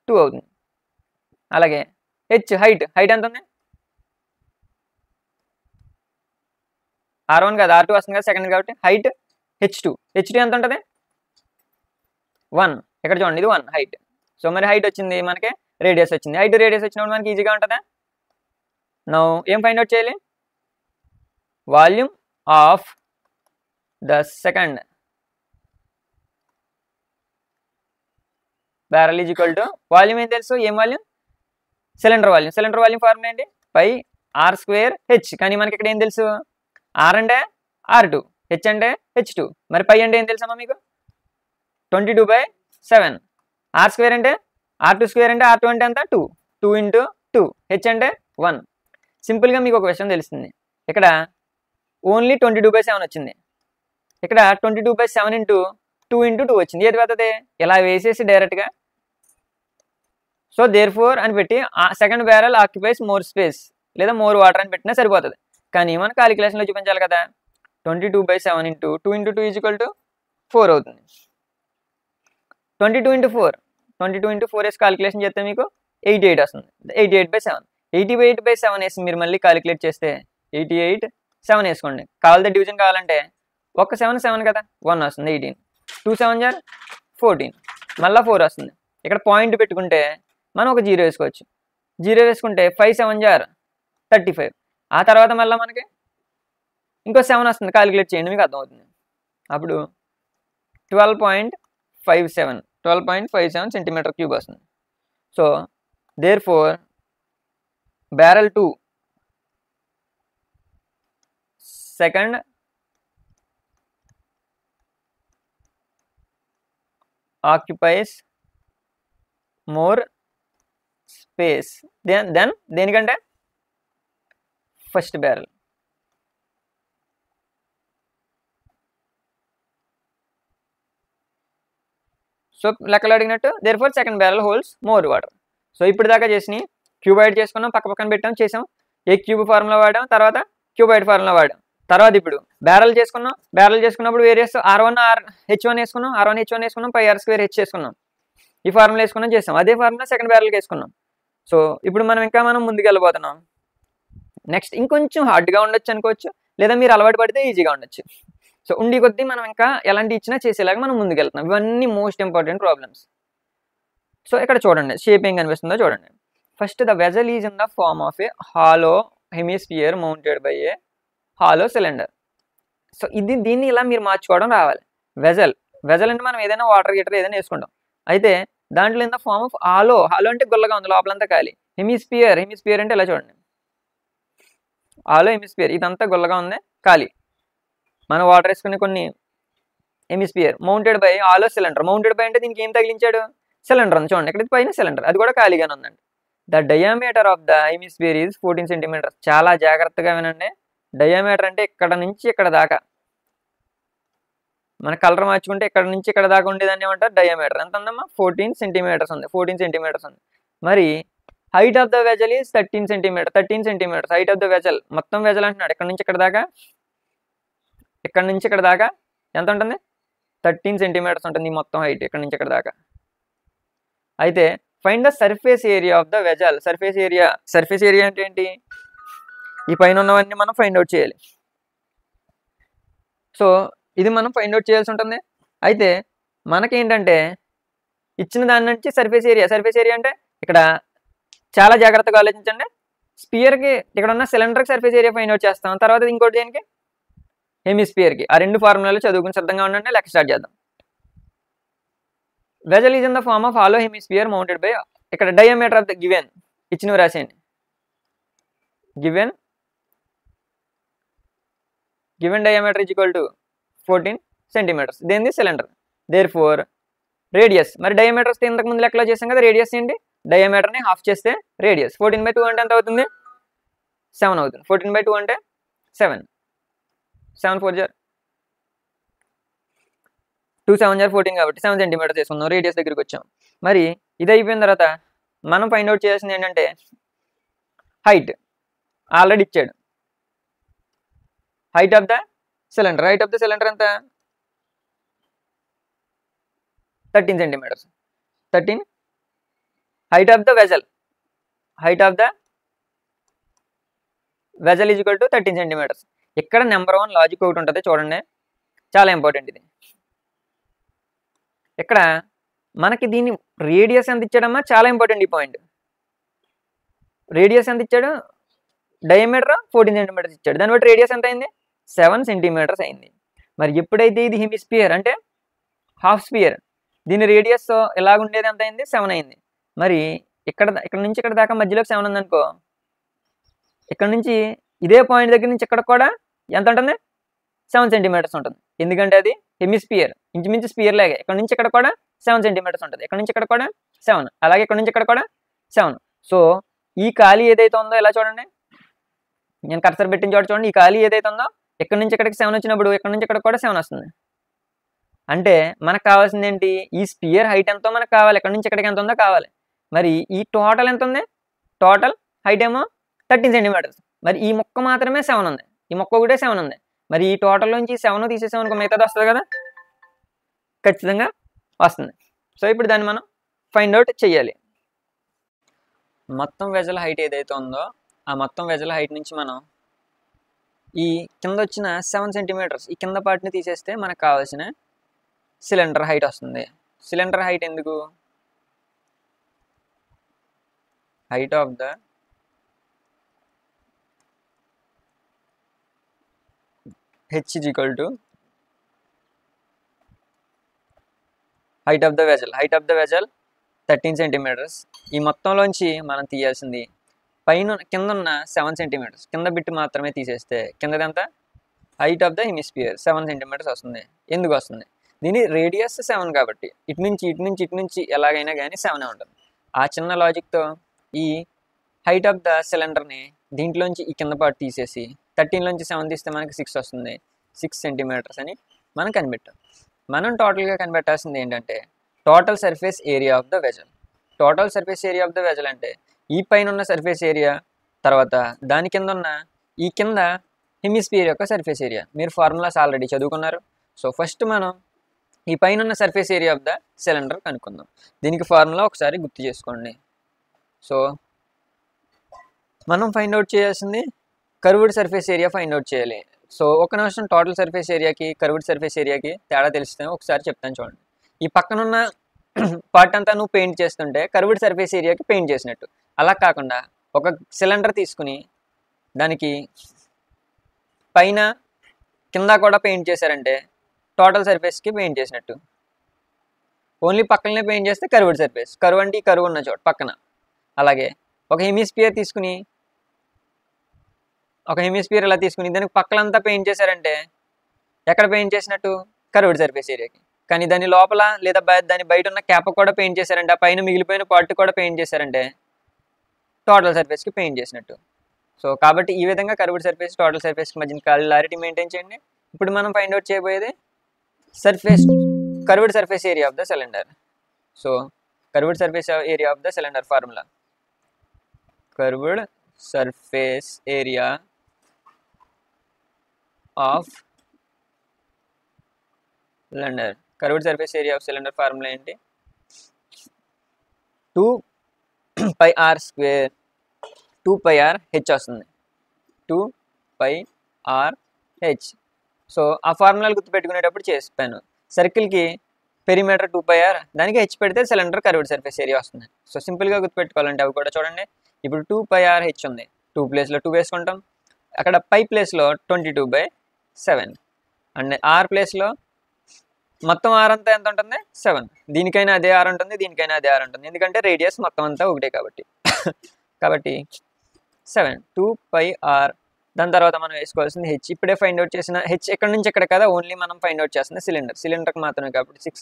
2 అవుతుంది. అలాగే హైట్ ఎంత ఉంది? R1 కదా, R2 వస్తుంది కదా సెకండ్ కాబట్టి హైట్ హెచ్2 ఎంత ఉంటుంది? 1. ఇక్కడ చూడండి, ఇది 1 హైట్. సో మరి హైట్ వచ్చింది, మనకి రేడియస్ వచ్చింది. రేడియస్ వచ్చినప్పుడు మనకి ఈజీగా ఉంటుందా? నౌ ఏం ఫైండ్ అవుట్ చేయాలి? Volume of the second barrel is equal to volume ఏం తెలుసు? ఏం వాల్యూమ్? సిలిండర్ వాల్యూమ్ ఫార్ములా ఏంటి? పై ఆర్ స్క్వేర్ హెచ్. కానీ మనకి ఇక్కడ ఏం తెలుసు? ఆర్ అంటే R2, హెచ్ అంటే హెచ్2. మరి పై అంటే ఏం తెలుసమ్మా మీకు? 22/7. ఆర్ స్క్వేర్ అంటే R2 స్క్వేర్ అంటే R2 అంటే ఎంత? 2 ఇంటూ 2. హెచ్ అంటే 1. సింపుల్గా మీకు ఒక విషయం తెలుస్తుంది. ఇక్కడ ఓన్లీ 22/7 వచ్చింది. ఇక్కడ 22/7 ఇంటూ 2 ఇంటూ 2 వచ్చింది. ఏది పెద్దది? ఇలా వేసేసి డైరెక్ట్గా సో దేర్ ఫోర్ అని పెట్టి second barrel occupies more space లేదా మోర్ వాటర్ అని పెట్టినా సరిపోతుంది. కానీ మనం క్యాలిక్యులేషన్లో చూపించాలి కదా. 22/7 into 2 into 2 is equal to 4 అవుతుంది. 22 ఇంటూ 4 వేసి క్యాలిక్యులేషన్ చేస్తే మీకు 88 వస్తుంది. 88/7. 88/7 వేసి మీరు మళ్ళీ క్యాలిక్యులేట్ చేస్తే 88/7 వేసుకోండి. కావాలంటే డివిజన్ కావాలంటే ఒక 7 కదా, 1 వస్తుంది. 18. 2 7 = 14. మళ్ళీ 4 వస్తుంది. ఇక్కడ పాయింట్ పెట్టుకుంటే మనం ఒక 0 వేసుకోవచ్చు. 0 వేసుకుంటే 5 7 = 35. ఆ తర్వాత మళ్ళీ మనకి ఇంకో 7 వస్తుంది. క్యాలిక్యులేట్ చేయండి, మీకు అర్థమవుతుంది. అప్పుడు 12.5 12.57 సెంటీమీటర్ క్యూబ్ వస్తుంది. So therefore barrel 2 second occupies more space than దేనికంటే ఫస్ట్ బ్యారల్. సో లెక్కలు అడిగినట్టు therefore second barrel holds more water. So ఇప్పుడు దాకా చేసి క్యూబాయిడ్ చేసుకున్నాం, పక్క పక్కన పెట్టాం, చేసాం, ఏ క్యూబ్ ఫార్ములా వాడాం, తర్వాత క్యూబాయిడ్ ఫార్ములా వాడాం. తర్వాత ఇప్పుడు బ్యారల్ చేసుకున్నాం, బ్యారల్ చేసుకున్నప్పుడు వేరియస్ R1 H1 వేసుకున్నాం, R1 H1 వేసుకున్నాం, పై R² H చేసుకున్నాం, ఈ ఫార్ములా వేసుకున్నాం, చేసాం. అదే ఫార్ములా సెకండ్ బ్యారల్కి వేసుకున్నాం. సో ఇప్పుడు మనం ముందుకు వెళ్ళిపోతున్నాం. నెక్స్ట్ ఇంకొంచెం హార్డ్గా ఉండొచ్చు అనుకోవచ్చు, లేదా మీరు అలవాటు పడితే ఈజీగా ఉండొచ్చు. సో ఉండి కొద్దీ మనం ఇంకా ఎలాంటి ఇచ్చినా చేసేలాగా మనం ముందుకు వెళ్తున్నాం. ఇవన్నీ మోస్ట్ ఇంపార్టెంట్ ప్రాబ్లమ్స్. సో ఇక్కడ చూడండి షేప్ ఏం కనిపిస్తుందో చూడండి. First the vessel is in the form of a hollow hemisphere mounted by a hollow cylinder. So దీన్ని ఇలా మీరు మార్చుకోవడం రావాలి. వెజల్ అంటే మనం ఏదైనా వాటర్ హీటర్ ఏదైనా వేసుకుంటాం, అయితే దాంట్లో in the form of hollow అంటే గుల్లగా ఉంది, లోపలంతా ఖాళీ. హెమిస్ఫియర్ అంటే ఇలా చూడండి, హాలో హెమిస్ఫియర్ ఇదంతా గుల్లగా ఉంది, ఖాళీ. మనం వాటర్ వేసుకునే కొన్ని hemisphere mounted by hollow cylinder. Mounted by అంటే దీనికి ఏం తగిలించాడు, సిలిండర్ ఉంది చూడండి, ఇక్కడ పైన సిలిండర్, అది కూడా ఖాళీగానే ఉందండి. The diameter of the hemisphere is 14 centimetres. చాలా జాగ్రత్తగా వినండి. డయామీటర్ అంటే ఇక్కడ నుంచి ఇక్కడ దాకా, మన కలర్ మార్చుకుంటే ఇక్కడ నుంచి ఇక్కడ దాకా ఉండేదాన్ని ఏమంటారు, డయామీటర్. ఎంత ఉందమ్మా, 14 సెంటీమీటర్స్ ఉంది. 14 సెంటీమీటర్స్ ఉంది. మరి height of the vessel is 13 centimetres. Height of the vessel, మొత్తం వెజల్ అంటున్నాడు, ఇక్కడ నుంచి ఇక్కడ దాకా, ఇక్కడ నుంచి ఇక్కడ దాకా ఎంత ఉంటుంది, 13 సెంటీమీటర్స్ ఉంటుంది ఈ మొత్తం హైట్, ఇక్కడ నుంచి ఇక్కడ దాకా. అయితే find the surface area of the vessel. Surface area అంటే ఏంటి, ఈ పైన ఉన్నవన్నీ మనం ఫైండ్ అవుట్ చేయాలి. సో ఇది మనం ఫైండ్ అవుట్ చేయాల్సి ఉంటుంది. అయితే మనకేంటంటే ఇచ్చిన దాని నుంచి సర్ఫేస్ ఏరియా అంటే ఇక్కడ చాలా జాగ్రత్తగా ఆలోచించండి. స్పియర్కి ఇక్కడ ఉన్న సిలిండర్కి సర్ఫేస్ ఏరియా ఫైండ్ అవుట్ చేస్తాం, తర్వాత ఇంకోటి దేనికి, హెమిస్ఫియర్కి. ఆ రెండు ఫార్ములాలు చదువుకుని సిద్ధంగా ఉండండి. లెక్క స్టార్ట్ చేద్దాం. Vessel is in the form of hollow hemisphere mounted by, ఇక్కడ డయామీటర్ ఆఫ్ ద గివెన్ ఇచ్చినవి రాసేయండి. Given diameter is equal to 14 centimetres. దేనిది, సిలిండర్. దేర్ ఫోర్ రేడియస్, మరి డయామీటర్ వస్తే ఇంతకు ముందు లెక్కలో చేసాం కదా, రేడియస్ ఏంటి, డయామీటర్ని హాఫ్ చేస్తే రేడియస్. 14/2 అంటే ఎంత అవుతుంది, 7 అవుతుంది. 14/2 అంటే 7, 7 4 జర్ 2 7 జర్ 14 కాబట్టి 7 సెంటీమీటర్స్ చేసుకుందాం. రేడియస్ దగ్గరికి వచ్చాం. మరి ఇది అయిపోయిన తర్వాత మనం ఫైండ్ అవుట్ చేయాల్సింది ఏంటంటే హైట్. ఆల్రెడీ ఇచ్చాడు, హైట్ ఆఫ్ ద సిలిండర్. ఎంత, 13 centimetres. 13 height of the vessel is equal to 13 centimetres. ఇక్కడ నెంబర్ 1 లాజిక్ ఒకటి ఉంటుంది చూడండి, చాలా ఇంపార్టెంట్ ఇది. ఇక్కడ మనకి దీని రేడియస్ ఎంత ఇచ్చాడమ్మా, చాలా ఇంపార్టెంట్ ఈ పాయింట్. రేడియస్ ఎంత ఇచ్చాడు, డయామీటర్ 14 సెంటీమీటర్స్ ఇచ్చాడు, దాన్ని బట్టి రేడియస్ ఎంత అయింది, 7 సెంటీమీటర్స్ అయింది. మరి ఎప్పుడైతే ఇది హెమిస్ఫియర్ అంటే హాఫ్ స్పియర్, దీని రేడియస్ ఎలాగ ఉండేది ఎంత అయింది, 7 అయింది. మరి ఇక్కడ నుంచి ఇక్కడ దాకా మధ్యలోకి 7 ఉందనుకో, ఇక్కడ నుంచి ఇదే పాయింట్ దగ్గర నుంచి ఇక్కడ కూడా ఎంత ఉంటుంది, 7 సెంటీమీటర్స్ ఉంటుంది. ఎందుకంటే అది హెమిస్ఫియర్, ఇంచుమించు స్పియర్ లాగే. ఇక్కడ నుంచి ఇక్కడ కూడా 7 సెంటీమీటర్స్ ఉంటుంది, ఇక్కడ నుంచి ఇక్కడ కూడా 7, అలాగే ఇక్కడ నుంచి ఇక్కడ కూడా 7. సో ఈ ఖాళీ ఏదైతే ఉందో ఇలా చూడండి, నేను కర్సర్ పెట్టిన చోట చూడండి, ఈ ఖాళీ ఏదైతే ఉందో ఇక్కడ నుంచి ఇక్కడికి 7 వచ్చినప్పుడు ఇక్కడ నుంచి ఇక్కడ కూడా 7 వస్తుంది. అంటే మనకు కావాల్సింది ఏంటి, ఈ స్పియర్ హైట్ ఎంతో మనకు కావాలి, ఇక్కడ నుంచి ఇక్కడికి ఎంత ఉందో కావాలి. మరి ఈ టోటల్ ఎంత ఉంది, టోటల్ హైట్ ఏమో 13 సెంటీమీటర్స్. మరి ఈ మొక్క మాత్రమే 7 ఉంది, ఈ మొక్క ఒకటే 7 ఉంది. మరి ఈ టోటల్ నుంచి 7 తీసేసామనుకో మిగతాది వస్తుంది కదా, ఖచ్చితంగా వస్తుంది. సో ఇప్పుడు దాన్ని మనం ఫైండ్ అవుట్ చేయాలి. మొత్తం వెజల్ హైట్ ఏదైతే ఉందో ఆ మొత్తం వెజల్ హైట్ నుంచి మనం ఈ కింద వచ్చిన 7 సెంటీమీటర్స్ ఈ కింద పార్ట్ని తీసేస్తే మనకు కావాల్సిన సిలిండర్ హైట్ వస్తుంది. సిలిండర్ హైట్ ఎందుకు, height of the H is equal to height of the vessel 13 centimetres. ఈ మొత్తంలోంచి మనం తీయాల్సింది కింద ఉన్న 7 సెంటీమీటర్స్, కింద బిట్ మాత్రమే తీసేస్తే కిందదంతా height of the hemisphere 7 centimetres వస్తుంది. ఎందుకు వస్తుంది? దీని రేడియస్ 7 కాబట్టి ఇటు నుంచి ఎలాగైనా కానీ 7 ఉంటుంది. ఆ చిన్న లాజిక్తో ఈ హైట్ ఆఫ్ ద సిలిండర్ని దీంట్లోంచి ఈ కింద పార్ట్ తీసేసి 13లోంచి 7 తీస్తే మనకి 6 వస్తుంది. 6 సెంటీమీటర్స్ అని మనం కనిపెట్టాం. మనం టోటల్గా కనిపెట్టాల్సింది ఏంటంటే total surface area of the vessel. Total surface area of the vessel అంటే ఈ పైన ఉన్న సర్ఫేస్ ఏరియా, తర్వాత దాని కింద ఉన్న ఈ కింద హెమిస్ఫియర్ యొక్క సర్ఫేస్ ఏరియా. మీరు ఫార్ములాస్ ఆల్రెడీ చదువుకున్నారు. సో ఫస్ట్ మనం ఈ పైన ఉన్న surface area of the cylinder కనుక్కుందాం. దీనికి ఫార్ములా ఒకసారి గుర్తు చేసుకోండి. సో మనం ఫైండ్ అవుట్ చేయాల్సింది curved surface area find out చేయాలి. సో ఒక నిమిషం టోటల్ సర్ఫేస్ ఏరియాకి కర్వ్డ్ సర్ఫేస్ ఏరియాకి తేడా తెలిస్తే ఒకసారి చెప్తాను చూడండి. ఈ పక్కనున్న పార్ట్ అంతా నువ్వు పెయింట్ చేస్తుంటే కర్వ్డ్ సర్ఫేస్ ఏరియాకి పెయింట్ చేసినట్టు. అలా కాకుండా ఒక సిలిండర్ తీసుకుని దానికి పైన కింద కూడా పెయింట్ చేశారంటే టోటల్ సర్ఫేస్కి పెయింట్ చేసినట్టు. ఓన్లీ పక్కనే పెయింట్ చేస్తే కర్వ్డ్ సర్ఫేస్. కర్వ్ అంటే ఈ కర్వ్ ఉన్న చోట పక్కన. అలాగే ఒక హెమిస్ఫియర్ ఇలా తీసుకుని దానికి పక్కలంతా పెయింట్ చేశారంటే ఎక్కడ పెయింట్ చేసినట్టు? కర్వ్డ్ సర్ఫేస్ ఏరియాకి. కానీ దాని లోపల లేదా దాని బయట ఉన్న క్యాప్ కూడా పెయింట్ చేశారంటే, ఆ పైన మిగిలిపోయిన పార్ట్ కూడా పెయింట్ చేశారంటే టోటల్ సర్ఫేస్కి పెయింట్ చేసినట్టు. సో కాబట్టి ఈ విధంగా కర్వ్డ్ సర్ఫేస్ టోటల్ సర్ఫేస్కి మధ్య క్లారిటీ మెయింటైన్ చేయండి. ఇప్పుడు మనం ఫైండ్ అవుట్ చేయబోయేది curved surface area of the cylinder. So curved surface area of the cylinder formula curved surface area of cylinder. Curved surface area of cylinder formula ఏంటి? 2πr², 2πrh వస్తుంది. 2πrh. So ఆ ఫార్ములాలు గుర్తుపెట్టుకునేటప్పుడు చెప్పాను. సర్కిల్కి perimeter 2πr, దానికి h పెడితే cylinder curved surface area వస్తుంది. So సింపుల్గా గుర్తుపెట్టుకోవాలంటే అవి కూడా చూడండి. ఇప్పుడు 2πrh ఉంది. 2 ప్లేస్లో 2 వేసుకుంటాం. అక్కడ పై ప్లేస్లో 22/7 అండ్ ఆర్ ప్లేస్లో మొత్తం ఆర్ అంతా ఎంత ఉంటుంది? 7. దీనికైనా అదే ఆర్ ఉంటుంది, దీనికైనా అదే ఆర్ ఉంటుంది. ఎందుకంటే రేడియస్ మొత్తం అంతా ఒకటే కాబట్టి. కాబట్టి 7 2πr. దాని తర్వాత మనం వేసుకోవాల్సింది హెచ్. ఇప్పుడే ఫైండ్ అవుట్ చేసిన హెచ్ ఎక్కడి నుంచి ఎక్కడ కదా, ఓన్లీ మనం ఫైండ్ అవుట్ చేస్తుంది సిలిండర్కి మాత్రమే కాబట్టి 6.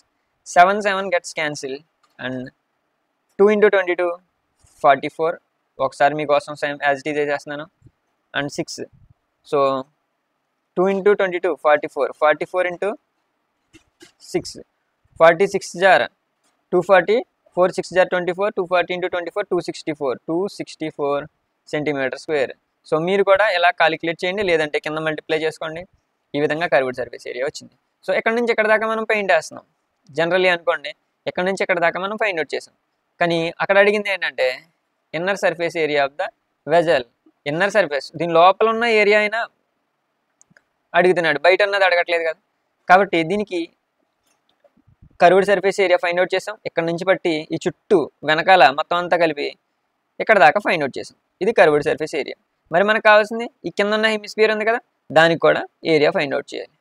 7 గెట్స్ క్యాన్సిల్ అండ్ 2 × 22 44. ఒకసారి మీకోసం సేమ్ యాజ్ ఇట్ ఈజ్ చేస్తున్నాను. And 6. So 2 × 22 44. 44 × 6 46 jar 240. 4 6 jar 24. 240 × 24 264 centimetre square. So మీరు కూడా ఎలా కాలిక్యులేట్ చేయండి, లేదంటే కింద మల్టిప్లై చేసుకోండి. ఈ విధంగా కర్వ్డ్ సర్ఫేస్ ఏరియా వచ్చింది. సో ఎక్కడి నుంచి ఎక్కడ దాకా మనం పెయింట్ వేస్తున్నాం జనరల్లీ అనుకోండి. ఎక్కడి నుంచి ఎక్కడ దాకా మనం ఫైండ్ అవుట్ చేసాం. కానీ అక్కడ అడిగింది ఏంటంటే inner surface area of the vessel. Inner surface, దీని లోపల ఉన్న ఏరియా అయినా అడుగుతున్నాడు, బయట అన్నది అడగట్లేదు కదా. కాబట్టి దీనికి curved surface area find out చేసాం. ఇక్కడ నుంచి బట్టి ఈ చుట్టూ వెనకాల మొత్తం అంతా కలిపి ఇక్కడ దాకా ఫైండ్ అవుట్ చేసాం. ఇది కర్వ్డ్ సర్ఫేస్ ఏరియా. మరి మనకు కావాల్సింది ఈ కింద ఉన్న హెమిస్ఫియర్ ఉంది కదా, దానికి కూడా ఏరియా ఫైండ్ అవుట్ చేయాలి.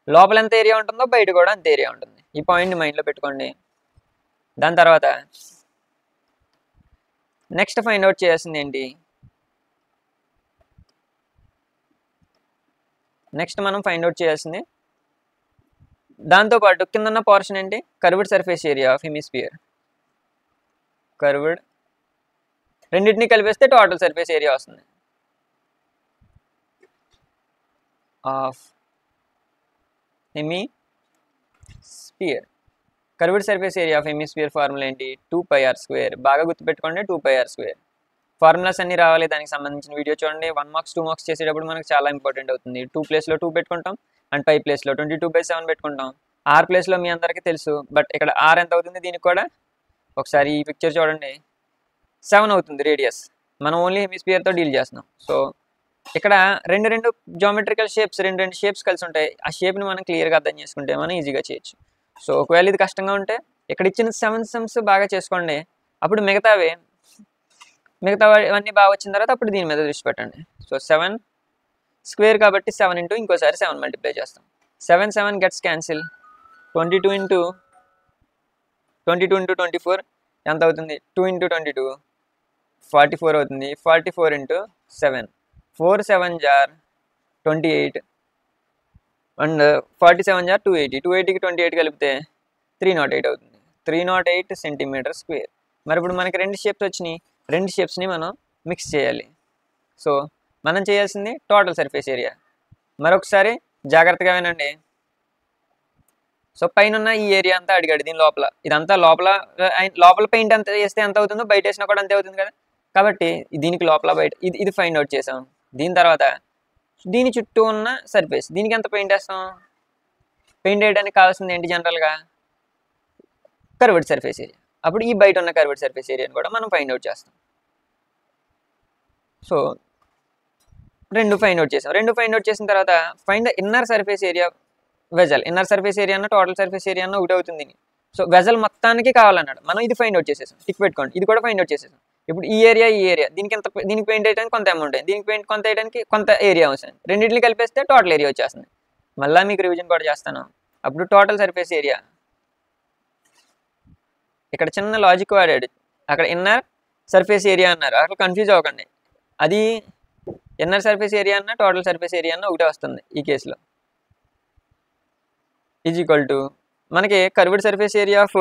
లోపల ఎంత ఏరియా ఉంటుందో బయట కూడా అంత ఏరియా ఉంటుంది. ఈ పాయింట్ని మైండ్లో పెట్టుకోండి. దాని తర్వాత నెక్స్ట్ ఫైండ్ అవుట్ చేయాల్సింది ఏంటి? నెక్స్ట్ మనం ఫైండ్ అవుట్ చేయాల్సింది దాంతోపాటు కింద ఉన్న పోర్షన్ ఏంటి? Curved surface area of hemisphere. Curved రెండింటిని కలిపేస్తే టోటల్ సర్ఫేస్ ఏరియా వస్తుంది of hemisphere. Curved surface area of hemisphere formula ఏంటి? 2πr². బాగా గుర్తుపెట్టుకోండి, 2πr². ఫార్ములాస్ అన్ని రావాలి, దానికి సంబంధించిన వీడియో చూడండి. 1 మార్క్స్ 2 మార్క్స్ చేసేటప్పుడు మనకు చాలా ఇంపార్టెంట్ అవుతుంది. 2 ప్లేస్లో 2 పెట్టుకుంటాం అండ్ 5 ప్లేస్లో 22/7 పెట్టుకుంటాం. ఆర్ ప్లేస్లో మీ అందరికీ తెలుసు, బట్ ఇక్కడ ఆర్ ఎంత అవుతుంది దీనికి కూడా ఒకసారి ఈ పిక్చర్ చూడండి. 7 అవుతుంది రేడియస్. మనం ఓన్లీ హెమిస్ఫియర్తో డీల్ చేస్తున్నాం. సో ఇక్కడ రెండు జామెట్రికల్ షేప్స్, రెండు షేప్స్ కలిసి ఉంటాయి. ఆ షేప్ని మనం క్లియర్గా అర్థం చేసుకుంటే మనం ఈజీగా చేయొచ్చు. సో ఒకవేళ ఇది కష్టంగా ఉంటే ఇక్కడ ఇచ్చిన 7 సమ్స్ బాగా చేసుకోండి. అప్పుడు మిగతావన్నీ బాగా వచ్చిన తర్వాత అప్పుడు దీని మీద దృష్టి పెట్టండి. సో 7 స్క్వేర్ కాబట్టి 7 ఇంటూ ఇంకోసారి 7 మల్టిప్లై చేస్తాం. 7 గెట్స్ క్యాన్సిల్. 22 × 22 ఇంటూ 24 ఎంత అవుతుంది? 2 ఇంటూ 22 44 అవుతుంది. 44 ఇంటూ 7 4 7 జార్ 28 అండ్ 47 జార్ 280. 280కి 28 కలిపితే 308 అవుతుంది. 308 సెంటీమీటర్ స్క్వేర్. మరి ఇప్పుడు మనకి రెండు షేప్స్ వచ్చినాయి. రెండు షేప్స్ని మనం మిక్స్ చేయాలి. సో మనం చేయాల్సింది టోటల్ సర్ఫేస్ ఏరియా. మరొకసారి జాగ్రత్తగా వినండి. సో పైన ఉన్న ఈ ఏరియా అంతా అడిగాడు. దీని లోపల ఇదంతా లోపల పెయింట్ అంతా వేస్తే ఎంత అవుతుందో బయట వేసినా కూడా అంతే అవుతుంది కదా. కాబట్టి దీనికి లోపల బయట ఇది ఫైండ్ అవుట్ చేసాం. దీని తర్వాత దీని చుట్టూ ఉన్న సర్ఫేస్, దీనికి ఎంత పెయింట్ వేస్తాం? పెయింట్ వేయడానికి కావాల్సింది ఏంటి? జనరల్గా కర్వ్డ్ సర్ఫేస్ ఏరియా. అప్పుడు ఈ బయట ఉన్న కర్వ్డ్ సర్ఫేస్ ఏరియాని కూడా మనం ఫైండ్ అవుట్ చేస్తాం. సో రెండు ఫైండ్ అవుట్ చేసాం. రెండు ఫైండ్ అవుట్ చేసిన తర్వాత find the inner surface area vessel. Inner surface area అన్న టోటల్ సర్ఫేస్ ఏరియా అన్న ఒకటి అవుతుంది. సో వెజల్ మొత్తానికి కావాలన్నాడు. మనం ఇది ఫైండ్ అవుట్ చేసేసాం. టిక్ పెట్టుకోండి. ఇది కూడా ఫైండ్ అవుట్ చేసేసాం. ఇప్పుడు ఈ ఏరియా దీనికి పెయింట్ వేయడానికి కొంత అమౌంట్ అయింది, దీనికి పెయింట్ కొంత వేయడానికి కొంత ఏరియా అవసరం. రెండింటిని కలిపేస్తే టోటల్ ఏరియా వచ్చేస్తుంది. మళ్ళీ మీకు రివిజన్ కూడా చేస్తాను. అప్పుడు టోటల్ సర్ఫేస్ ఏరియా, ఇక్కడ చిన్న లాజిక్ వాడాడు. అక్కడ ఇన్నర్ సర్ఫేస్ ఏరియా అన్నారు, అక్కడ కన్ఫ్యూజ్ అవ్వకండి. అది ఇన్నర్ సర్ఫేస్ ఏరియా అన్న టోటల్ సర్ఫేస్ ఏరియా అన్న ఒకటే వస్తుంది ఈ కేసులో. ఈజ్ ఈక్వల్ టు మనకి curved surface area of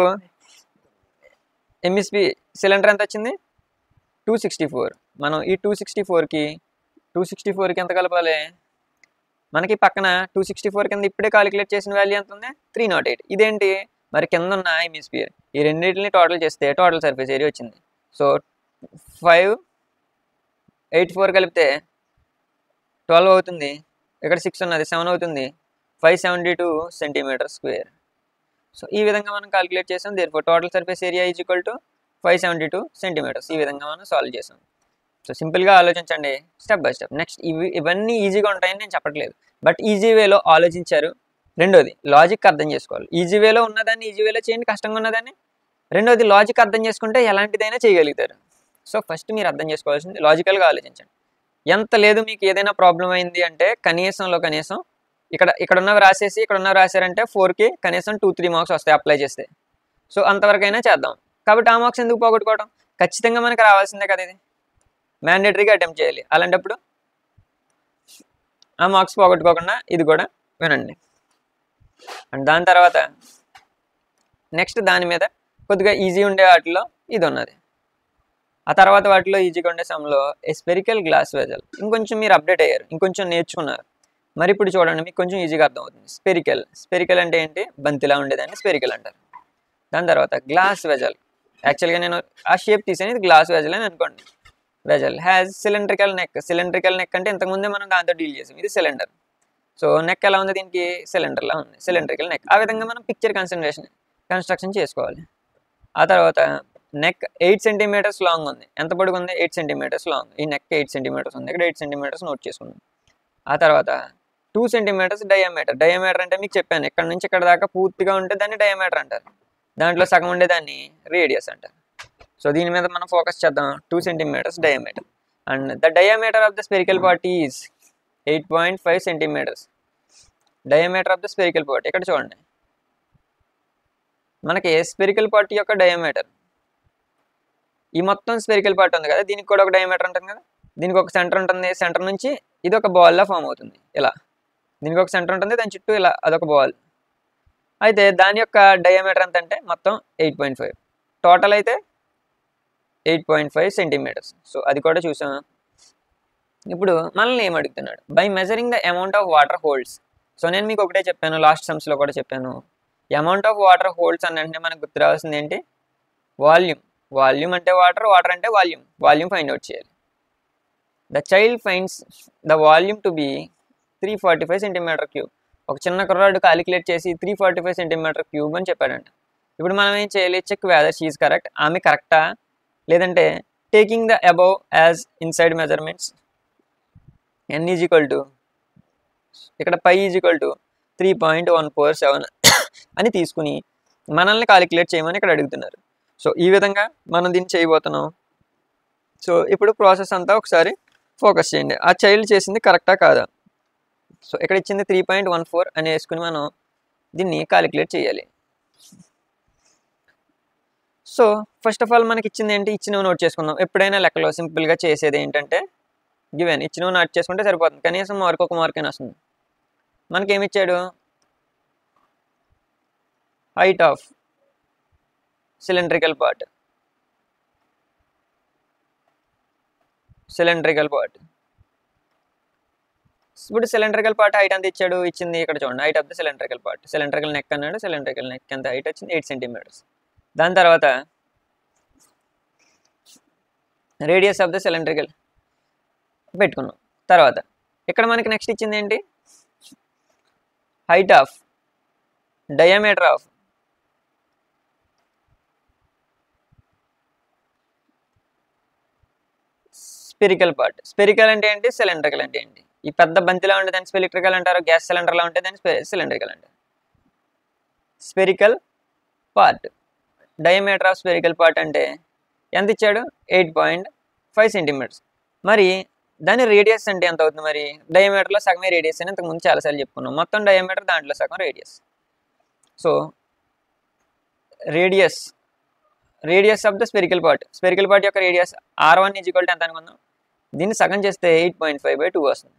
MSP cylinder ఎంత వచ్చింది? 264. మనం ఈ 264కి ఎంత కలపాలి? మనకి పక్కన 264 కింద ఇప్పుడే కాలిక్యులేట్ చేసిన వాల్యూ ఎంత ఉంది? 308. ఇదేంటి? మరి కింద ఉన్న హెమిస్ఫియర్. ఈ రెండింటిని టోటల్ చేస్తే టోటల్ సర్ఫేస్ ఏరియా వచ్చింది. సో 584 కలిపితే 12 అవుతుంది. ఇక్కడ 6 ఉన్నది, 7 అవుతుంది. 572 సెంటీమీటర్ స్క్వేర్. సో ఈ విధంగా మనం కాలిక్యులేట్ చేసాం. Therefore total surface area is equal to 572 centimetres. ఈ విధంగా మనం సాల్వ్ చేసాం. సో సింపుల్గా ఆలోచించండి స్టెప్ బై స్టెప్. నెక్స్ట్ ఇవన్నీ ఈజీగా ఉంటాయని నేను చెప్పట్లేదు, బట్ ఈజీ వేలో ఆలోచించారు. రెండోది లాజిక్ అర్థం చేసుకోవాలి. ఈజీ వేలో ఉన్నదాన్ని ఈజీ వేలో చేయండి, కష్టంగా ఉన్నదాన్ని. రెండోది లాజిక్ అర్థం చేసుకుంటే ఎలాంటిదైనా చేయగలుగుతారు. సో ఫస్ట్ మీరు అర్థం చేసుకోవాల్సింది లాజికల్గా ఆలోచించండి. ఎంత లేదు మీకు ఏదైనా ప్రాబ్లం అయింది అంటే కనీసం ఇక్కడ ఉన్నవి రాసేసి ఇక్కడ ఉన్నవి రాశారంటే 4కి కనీసం 2-3 మార్క్స్ వస్తాయి అప్లై చేస్తే. సో అంతవరకైనా చేద్దాం. కాబట్టి ఆ మార్క్స్ ఎందుకు పోగొట్టుకోవడం? ఖచ్చితంగా మనకు రావాల్సిందే కదా, ఇది మ్యాండేటరీగా అటెంప్ట్ చేయాలి. అలాంటప్పుడు ఆ మార్క్స్ పోగొట్టుకోకుండా ఇది కూడా వినండి. అండ్ దాని తర్వాత నెక్స్ట్ దాని మీద కొద్దిగా ఈజీ ఉండే వాటిలో ఇది ఉన్నది. ఆ తర్వాత వాటిలో ఈజీగా ఉండే సమ్లో స్పెరికల్ గ్లాస్ వెజల్. ఇంకొంచెం మీరు అప్డేట్ అయ్యారు, ఇంకొంచెం నేర్చుకున్నారు. మరి ఇప్పుడు చూడండి, మీకు కొంచెం ఈజీగా అర్థమవుతుంది. స్పెరికల్ అంటే ఏంటి? బంతిలా ఉండేదాన్ని స్పెరికల్ అంటారు. దాని తర్వాత గ్లాస్ వెజల్. యాక్చువల్గా నేను ఆ షేప్ తీసాను, ఇది గ్లాస్ వెజల్ అని అనుకోండి. Vessel has cylindrical neck. Cylindrical neck అంటే ఇంతకుముందే మనం దాంతో డీల్ చేసాం. ఇది సిలిండర్. సో నెక్ ఎలా ఉంది? దీనికి సిలిండర్లా ఉంది, సిలిండ్రికల్ నెక్. ఆ విధంగా మనం పిక్చర్ కన్స్ట్రక్షన్ చేసుకోవాలి. ఆ తర్వాత నెక్ 8 సెంటీమీటర్స్ లాంగ్ ఉంది. ఎంత పొడుగు ఉంది? 8 సెంటీమీటర్స్ లాంగ్. ఈ నెక్ 8 సెంటీమీటర్స్ ఉంది. ఇక్కడ 8 సెంటీమీటర్స్ నోట్ చేసుకుందాం. ఆ తర్వాత 2 సెంటీమీటర్స్ డయామీటర్. డయామీటర్ అంటే మీకు చెప్పాను, ఇక్కడ నుంచి ఇక్కడ దాకా పూర్తిగా ఉంటే దాన్ని డయామీటర్ అంటారు. దాంట్లో సగం ఉండేదాన్ని రేడియస్ అంటారు. సో దీని మీద మనం ఫోకస్ చేద్దాం. 2 centimetres diameter. And the diameter of the spherical part is 8.5 centimetres. Diameter of the spherical part ఇక్కడ చూడండి. మనకి స్పెరికల్ పార్ట్ యొక్క డయామీటర్, ఈ మొత్తం స్పెరికల్ పార్ట్ ఉంది కదా, దీనికి కూడా ఒక డయామీటర్ ఉంటుంది కదా. దీనికి ఒక సెంటర్ ఉంటుంది. సెంటర్ నుంచి ఇది ఒక బాల్లా ఫామ్ అవుతుంది ఇలా. దీనికి ఒక సెంటర్ ఉంటుంది, దాని చుట్టూ ఇలా అదొక బాల్. అయితే దాని యొక్క డయామీటర్ ఎంత అంటే మొత్తం 8.5. టోటల్ అయితే 8.5 సెంటీమీటర్స్. సో అది కూడా చూసాం. ఇప్పుడు మనల్ని ఏం అడుగుతున్నాడు? By measuring the amount of water holds. So నేను మీకు ఒకటే చెప్పాను, లాస్ట్ సమ్స్లో కూడా చెప్పాను. అమౌంట్ ఆఫ్ వాటర్ హోల్డ్స్ అని అంటే మనకు గుర్తు రావాల్సింది ఏంటి? వాల్యూమ్. వాల్యూమ్ అంటే వాటర్, వాటర్ అంటే వాల్యూమ్. వాల్యూమ్ ఫైండ్ అవుట్ చేయాలి. The child finds the volume to be 345 centimetre cube. ఒక చిన్న కుర్రాడు కాలిక్యులేట్ చేసి 345 సెంటీమీటర్ క్యూబ్ అని చెప్పాడంట. ఇప్పుడు మనం ఏం చేయాలి? Check whether she is correct. ఆమె కరెక్టా లేదంటే taking the above as inside measurements n is equal to ఇక్కడ పై ఈజ్ ఈక్వల్ టు 3.147 అని తీసుకుని మనల్ని కాలిక్యులేట్ చేయమని ఇక్కడ అడుగుతున్నారు. సో ఈ విధంగా మనం దీన్ని చేయబోతున్నాం. సో ఇప్పుడు ప్రాసెస్ అంతా ఒకసారి ఫోకస్ చేయండి. ఆ చైల్డ్ చేసింది కరెక్టా కాదా? సో ఇక్కడ ఇచ్చింది 3.14 అని వేసుకుని మనం దీన్ని కాలిక్యులేట్ చేయాలి. సో ఫస్ట్ ఆఫ్ ఆల్ మనకి ఇచ్చింది ఏంటి, ఇచ్చినవి నోట్ చేసుకుందాం. ఎప్పుడైనా లెక్కలో సింపుల్గా చేసేది ఏంటంటే గివెన్ ఇచ్చినవి నోట్ చేసుకుంటే సరిపోతుంది, కనీసం మార్క్ ఒక మార్క్ అయినా వస్తుంది. మనకి ఏమి ఇచ్చాడు, హైట్ ఆఫ్ సిలిండ్రికల్ పార్ట్, ఇప్పుడు సిలిండ్రికల్ పార్ట్ హైట్ ఎంత ఇచ్చాడు, ఇచ్చింది ఇక్కడ చూడండి, height of the cylindrical part, cylindrical neck అన్నాడు, సిలిండ్రికల్ నెక్ ఎంత హైట్ వచ్చింది 8 సెంటీమీటర్స్. దాని తర్వాత రేడియస్ ఆఫ్ ద సిలిండ్రికల్ పెట్టుకున్నాం. తర్వాత ఇక్కడ మనకి నెక్స్ట్ ఇచ్చింది ఏంటి, height of diameter of spherical part. Spherical అంటే ఏంటి, సిలిండ్రికల్ అంటే ఏంటి. ఈ పెద్ద బంతిలా ఉంటే దాన్ని స్పెరికల్ అంటారు, గ్యాస్ సిలిండర్లా ఉంటే దాన్ని సిలిండ్రికల్ అంటారు. Spherical part, diameter of spherical part అంటే ఎంత ఇచ్చాడు, 8.5 సెంటీమీటర్స్. మరి దాని రేడియస్ అంటే ఎంత అవుతుంది, మరి డయామీటర్లో సగమే రేడియస్ అని ఇంతకుముందు చాలాసార్లు చెప్పుకున్నాం. మొత్తం డయామీటర్ దాంట్లో సగం radius. So radius of the spherical part యొక్క రేడియస్ R1 = ఎంత అనుకుందాం, దీన్ని సగం చేస్తే 8.5/2 వస్తుంది.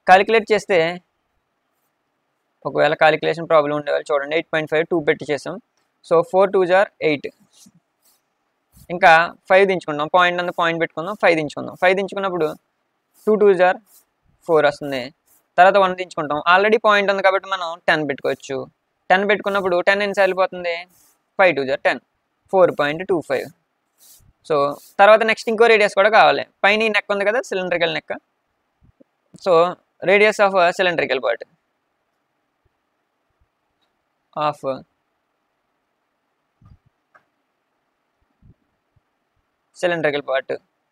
క్యాలిక్యులేట్ చేస్తే ఒకవేళ క్యాలిక్యులేషన్ ప్రాబ్లం ఉండేవాళ్ళు చూడండి, 8.5 2 పెట్టి చేసాం. సో 4 2s are 8, ఇంకా 5 దించుకుందాం, పాయింట్ అంతా పాయింట్ పెట్టుకుందాం, 5 దించుకుందాం. 5 దించుకున్నప్పుడు 2 2s are 4 వస్తుంది. తర్వాత 1 దించుకుంటాం, ఆల్రెడీ పాయింట్ ఉంది కాబట్టి మనం 10 పెట్టుకోవచ్చు. 10 పెట్టుకున్నప్పుడు 10 ఎన్నిసార్లు పోతుంది, 5 2s are 10, 4.25. సో తర్వాత నెక్స్ట్ ఇంకో రేడియస్ కూడా కావాలి. పైన ఈ నెక్ ఉంది కదా, cylindrical neck. So radius of cylindrical part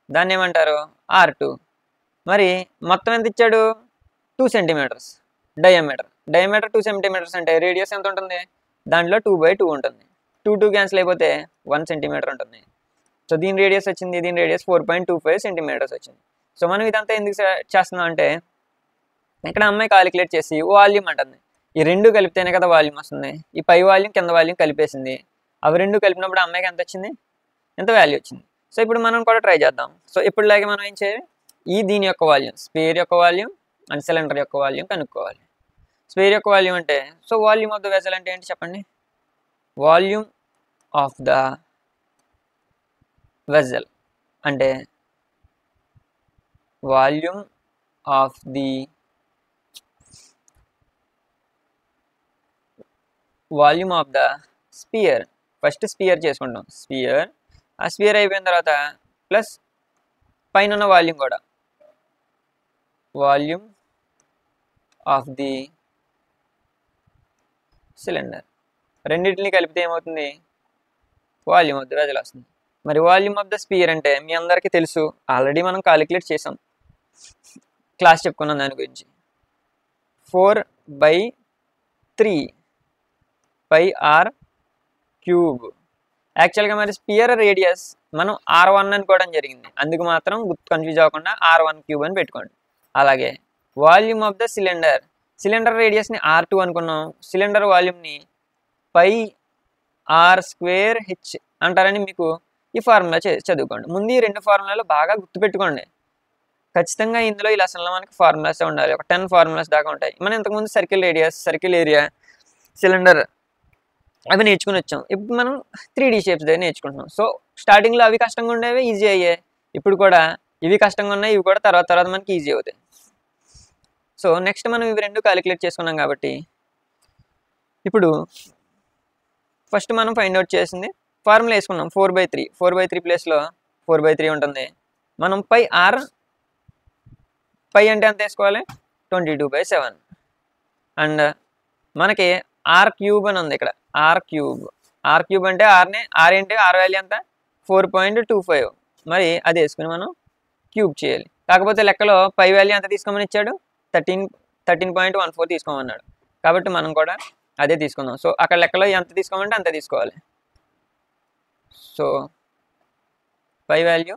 దాన్ని ఏమంటారు, R2. మరి మొత్తం ఎంత ఇచ్చాడు, 2 సెంటీమీటర్స్ డయామీటర్ 2 సెంటీమీటర్స్ అంటే రేడియస్ ఎంత ఉంటుంది, దాంట్లో 2/2 ఉంటుంది. 2 క్యాన్సిల్ అయిపోతే 1 సెంటీమీటర్ ఉంటుంది. సో దీని రేడియస్ వచ్చింది, దీని రేడియస్ 4.25 సెంటీమీటర్స్ వచ్చింది. సో మనం ఇదంతా ఎందుకు చేస్తున్నాం అంటే, ఇక్కడ అమ్మాయి కాలిక్యులేట్ చేసి వాల్యూమ్ అంటుంది. ఈ రెండు కలిపితేనే కదా వాల్యూమ్ వస్తుంది. ఈ పై వాల్యూమ్ కింద వాల్యూమ్ కలిపేసింది. అవి రెండు కలిపినప్పుడు అమ్మాయికి ఎంత వచ్చింది, ఎంత వాల్యూ వచ్చింది. సో ఇప్పుడు మనం కూడా ట్రై చేద్దాం. సో ఇప్పుడులాగే మనం ఏం చేయాలి, దీని యొక్క వాల్యూమ్, స్పేర్ యొక్క వాల్యూమ్ అండ్ సిలిండర్ యొక్క వాల్యూమ్ కనుక్కోవాలి. స్పేర్ యొక్క వాల్యూమ్ అంటే, so volume of the vessel అంటే ఏంటి చెప్పండి, వాల్యూమ్ ఆఫ్ ద వెజల్ అంటే volume of the sphere. First sphere చేసుకుంటాం, స్పియర్. ఆ స్పియర్ అయిపోయిన తర్వాత ప్లస్ పైన ఉన్న వాల్యూమ్ కూడా, వాల్యూమ్ ఆఫ్ ది సిలిండర్. రెండింటిని కలిపితే ఏమవుతుంది, వాల్యూమ్ ఆఫ్ ది వెజల్ వస్తుంది. మరి వాల్యూమ్ ఆఫ్ ద స్పియర్ అంటే మీ అందరికీ తెలుసు, ఆల్రెడీ మనం కాలిక్యులేట్ చేసాం, క్లాస్ చెప్పుకున్నాం దాని గురించి. 4/3πr³ యాక్చువల్గా. మరి స్పియర్ రేడియస్ మనం R1 అనుకోవడం జరిగింది, అందుకు మాత్రం కన్ఫ్యూజ్ అవ్వకుండా R1³ అని పెట్టుకోండి. అలాగే వాల్యూమ్ ఆఫ్ ద సిలిండర్ రేడియస్ని R2 అనుకున్నాం, సిలిండర్ వాల్యూమ్ని πr² అంటారని మీకు ఈ ఫార్ములా చదువుకోండి. ముందు ఈ రెండు ఫార్ములాలు బాగా గుర్తుపెట్టుకోండి. ఖచ్చితంగా ఇందులో ఈ లెసన్లో మనకి ఫార్ములాస్ ఉండాలి, ఒక 10 ఫార్ములాస్ దాకా ఉంటాయి. మనం ఇంతకుముందు circle radius, circle area, cylinder అవి నేర్చుకుని వచ్చాం. ఇప్పుడు మనం 3D షేప్స్ దగ్గర నేర్చుకుంటున్నాం. సో స్టార్టింగ్లో అవి కష్టంగా ఉండేవి, ఈజీ అయ్యాయి. ఇప్పుడు కూడా ఇవి కష్టంగా ఉన్నాయి, ఇవి కూడా తర్వాత మనకి ఈజీ అవుతాయి. సో నెక్స్ట్ మనం ఇవి రెండు క్యాలిక్యులేట్ చేసుకున్నాం కాబట్టి ఇప్పుడు ఫస్ట్ మనం ఫైండ్ అవుట్ చేసింది ఫార్ములా వేసుకున్నాం, 4/3. 4/3 ప్లేస్లో 4/3 ఉంటుంది. మనం పై అంటే ఎంత వేసుకోవాలి, 22/7. అండ్ మనకి R³ అని ఉంది ఇక్కడ, R³ అంటే R ఏంటి, R వాల్యూ ఎంత 4.25. మరి అది వేసుకుని మనం క్యూబ్ చేయాలి. కాకపోతే లెక్కలో పై వాల్యూ ఎంత తీసుకోమని ఇచ్చాడు, 13.14 తీసుకోమన్నాడు. కాబట్టి మనం కూడా అదే తీసుకుందాం. సో అక్కడ లెక్కలో ఎంత తీసుకోమంటే అంత తీసుకోవాలి. So pi value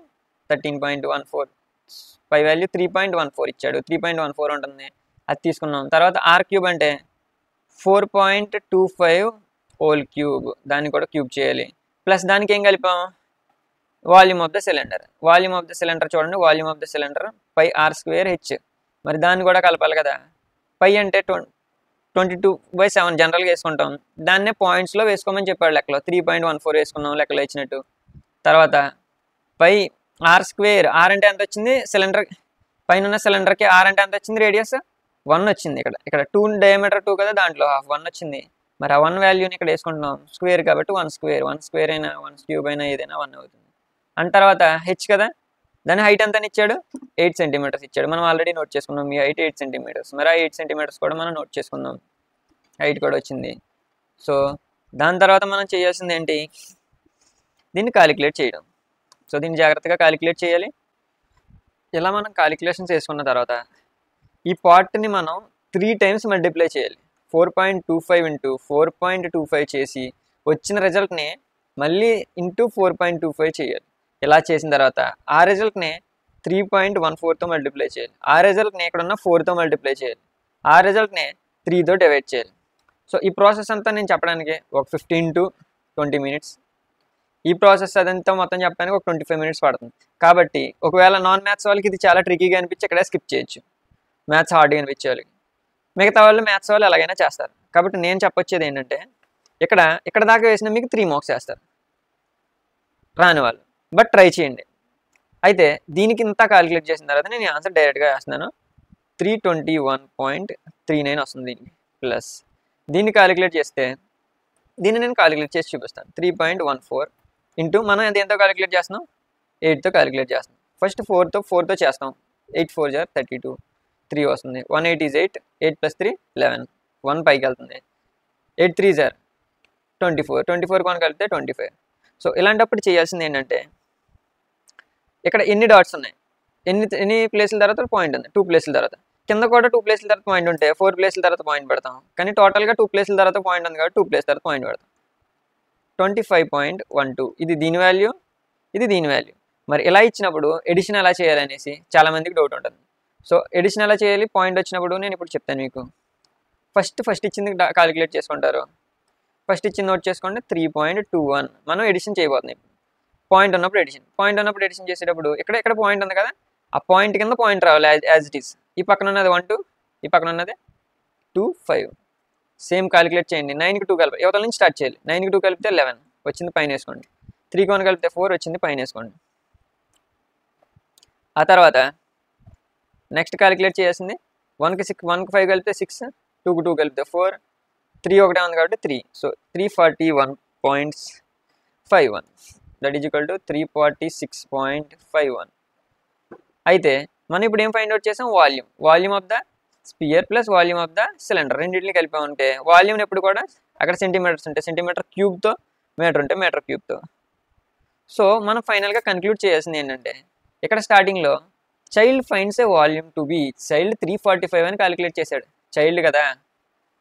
13.14, pi value 3.14 ఇచ్చాడు, 3.14 ఉంటుంది, అది తీసుకున్నాం. తర్వాత R³ అంటే 4.25 హోల్ క్యూబ్, దాన్ని కూడా క్యూబ్ చేయాలి. ప్లస్ దానికి ఏం కలిపాం, volume of the cylinder. Volume of the cylinder చూడండి, volume of the cylinder pi r²h. మరి దాన్ని కూడా కలపాలి కదా. పై అంటే 22/7 జనరల్గా వేసుకుంటాం, దాన్నే పాయింట్స్లో వేసుకోమని చెప్పాడు లెక్కలో. 3.14 వేసుకున్నాం లెక్కలో ఇచ్చినట్టు. తర్వాత పై r², r అంటే ఎంత వచ్చింది, సిలిండర్ పైన ఉన్న సిలిండర్కి r అంటే ఎంత వచ్చింది, రేడియస్ 1 వచ్చింది. ఇక్కడ 2 డయామీటర్ 2 కదా, దాంట్లో 1 వచ్చింది. మరి ఆ 1 వాల్యూని ఇక్కడ వేసుకుంటున్నాం, స్క్వేర్ కాబట్టి 1² అయినా 1³ అయినా ఏదైనా 1 అవుతుంది. అండ్ తర్వాత హెచ్ కదా, దాని హైట్ ఎంత ఇచ్చాడు, 8 సెంటీమీటర్స్ ఇచ్చాడు. మనం ఆల్రెడీ నోట్ చేసుకున్నాం, మీ హైట్ 8 సెంటీమీటర్స్. మరి ఆ 8 సెంటీమీటర్స్ కూడా మనం నోట్ చేసుకుందాం, హైట్ కూడా వచ్చింది. సో దాని తర్వాత మనం చేయాల్సింది ఏంటి, దీన్ని క్యాలిక్యులేట్ చేయడం. సో దీన్ని జాగ్రత్తగా క్యాలిక్యులేట్ చేయాలి. ఇలా మనం క్యాలిక్యులేషన్స్ వేసుకున్న తర్వాత ఈ పార్ట్ని మనం 3 టైమ్స్ మల్టిప్లై చేయాలి. 4.25 ఇంటూ 4.25 చేసి వచ్చిన రిజల్ట్ని మళ్ళీ ఇంటూ 4.25 చేయాలి. ఇలా చేసిన తర్వాత ఆ రిజల్ట్ని 3.14తో మల్టిప్లై చేయాలి. ఆ రిజల్ట్ని ఇక్కడ ఉన్న 4తో మల్టిప్లై చేయాలి. ఆ రిజల్ట్ని 3తో డివైడ్ చేయాలి. సో ఈ ప్రాసెస్ అంతా నేను చెప్పడానికి ఒక 15 to 20 minutes. ఈ ప్రాసెస్ అదంతా మొత్తం చెప్పడానికి ఒక 25 minutes పడుతుంది. కాబట్టి ఒకవేళ నాన్ మ్యాథ్స్ వాళ్ళకి ఇది చాలా ట్రికీగా అనిపించి ఇక్కడే స్కిప్ చేయొచ్చు, మ్యాథ్స్ హార్డ్గా అనిపించే వాళ్ళకి. మిగతా వాళ్ళు మ్యాథ్స్ వాళ్ళు ఎలాగైనా చేస్తారు. కాబట్టి నేను చెప్పొచ్చేది ఏంటంటే ఇక్కడ దాకా వేసిన మీకు 3 marks వేస్తారు రాని వాళ్ళు, బట్ ట్రై చేయండి. అయితే దీనికి ఇంత క్యాలిక్యులేట్ చేసిన తర్వాత నేను ఆన్సర్ డైరెక్ట్గా వేస్తున్నాను. 321.39 వస్తుంది దీనికి. ప్లస్ దీన్ని క్యాలిక్యులేట్ చేస్తే దీన్ని నేను క్యాలిక్యులేట్ చేసి చూపిస్తాను. 3.14 ఇంటూ మనం దేంతో క్యాలిక్యులేట్ చేస్తున్నాం, 8తో క్యాలిక్యులేట్ చేస్తాం. ఫస్ట్ 4తో చేస్తాం. 8 4 = 32, 3 వస్తుంది. 1 8 is 8, 8 + 3 11, 1 పైకి వెళ్తుంది. 8 3 = 24, 24 1 కలిపితే 25. సో ఇలాంటప్పుడు చేయాల్సింది ఏంటంటే ఇక్కడ ఎన్ని డాట్స్ ఉన్నాయి, ఎన్ని ప్లేసుల తర్వాత పాయింట్ ఉంది, 2 ప్లేసుల తర్వాత. కింద కూడా 2 ప్లేసుల తర్వాత పాయింట్ ఉంటే 4 ప్లేసుల తర్వాత పాయింట్ పెడతాం. కానీ టోటల్గా 2 ప్లేసుల తర్వాత పాయింట్ ఉంది కాబట్టి 2 ప్లేస్ తర్వాత పాయింట్ పెడతాం. 25.12 ఇది దీని వాల్యూ, ఇది దీని వాల్యూ. మరి ఇలా ఇచ్చినప్పుడు ఎడిషన్ ఎలా చేయాలనేసి చాలామందికి డౌట్ ఉంటుంది. సో ఎడిషన్ ఎలా చేయాలి పాయింట్ వచ్చినప్పుడు నేను ఇప్పుడు చెప్తాను మీకు. ఫస్ట్ ఇచ్చింది క్యాలిక్యులేట్ చేసుకుంటారు. ఫస్ట్ ఇచ్చింది నోట్ చేసుకోండి, 3.21. మనం ఎడిషన్ చేయబోతున్నాం. పాయింట్ ఉన్నప్పుడు ఎడిషన్ చేసేటప్పుడు ఇక్కడ పాయింట్ ఉంది కదా, ఆ పాయింట్ కింద పాయింట్ రావాలి యాజ్ ఇట్ ఈస్. ఈ పక్కన ఉన్నది 1 2, ఈ పక్కన ఉన్నది 2 5. సేమ్ క్యాలిక్యులేట్ చేయండి. 9కి 2 కలిపి యువతల నుంచి స్టార్ట్ చేయాలి. 9కి 2 కలిపితే 11 వచ్చింది, పైన వేసుకోండి. 3కి 1 కలిపితే 4 వచ్చింది, పైన వేసుకోండి. ఆ తర్వాత నెక్స్ట్ క్యాలిక్యులేట్ చేయాల్సింది 1కి 5 కలిపితే 6, 2కి 2 కలిపితే 4, 3 ఒకటే ఉంది కాబట్టి 3. So 341.51, that is equal to 346.51. అయితే మనం ఇప్పుడు ఏం ఫైండ్ అవుట్ చేసాం, volume of the spear plus volume of the cylinder రెండింటిని కలిపామంటే వాల్యూమ్ ఎప్పుడు కూడా అక్కడ సెంటీమీటర్స్ ఉంటే సెంటీమీటర్ క్యూబ్తో, మీటర్ ఉంటే మీటర్ క్యూబ్తో. సో మనం ఫైనల్గా కన్క్లూడ్ చేయాల్సింది ఏంటంటే ఇక్కడ స్టార్టింగ్లో child finds a volume to B, child 345 అని క్యాలిక్యులేట్ చేశాడు. చైల్డ్ కదా,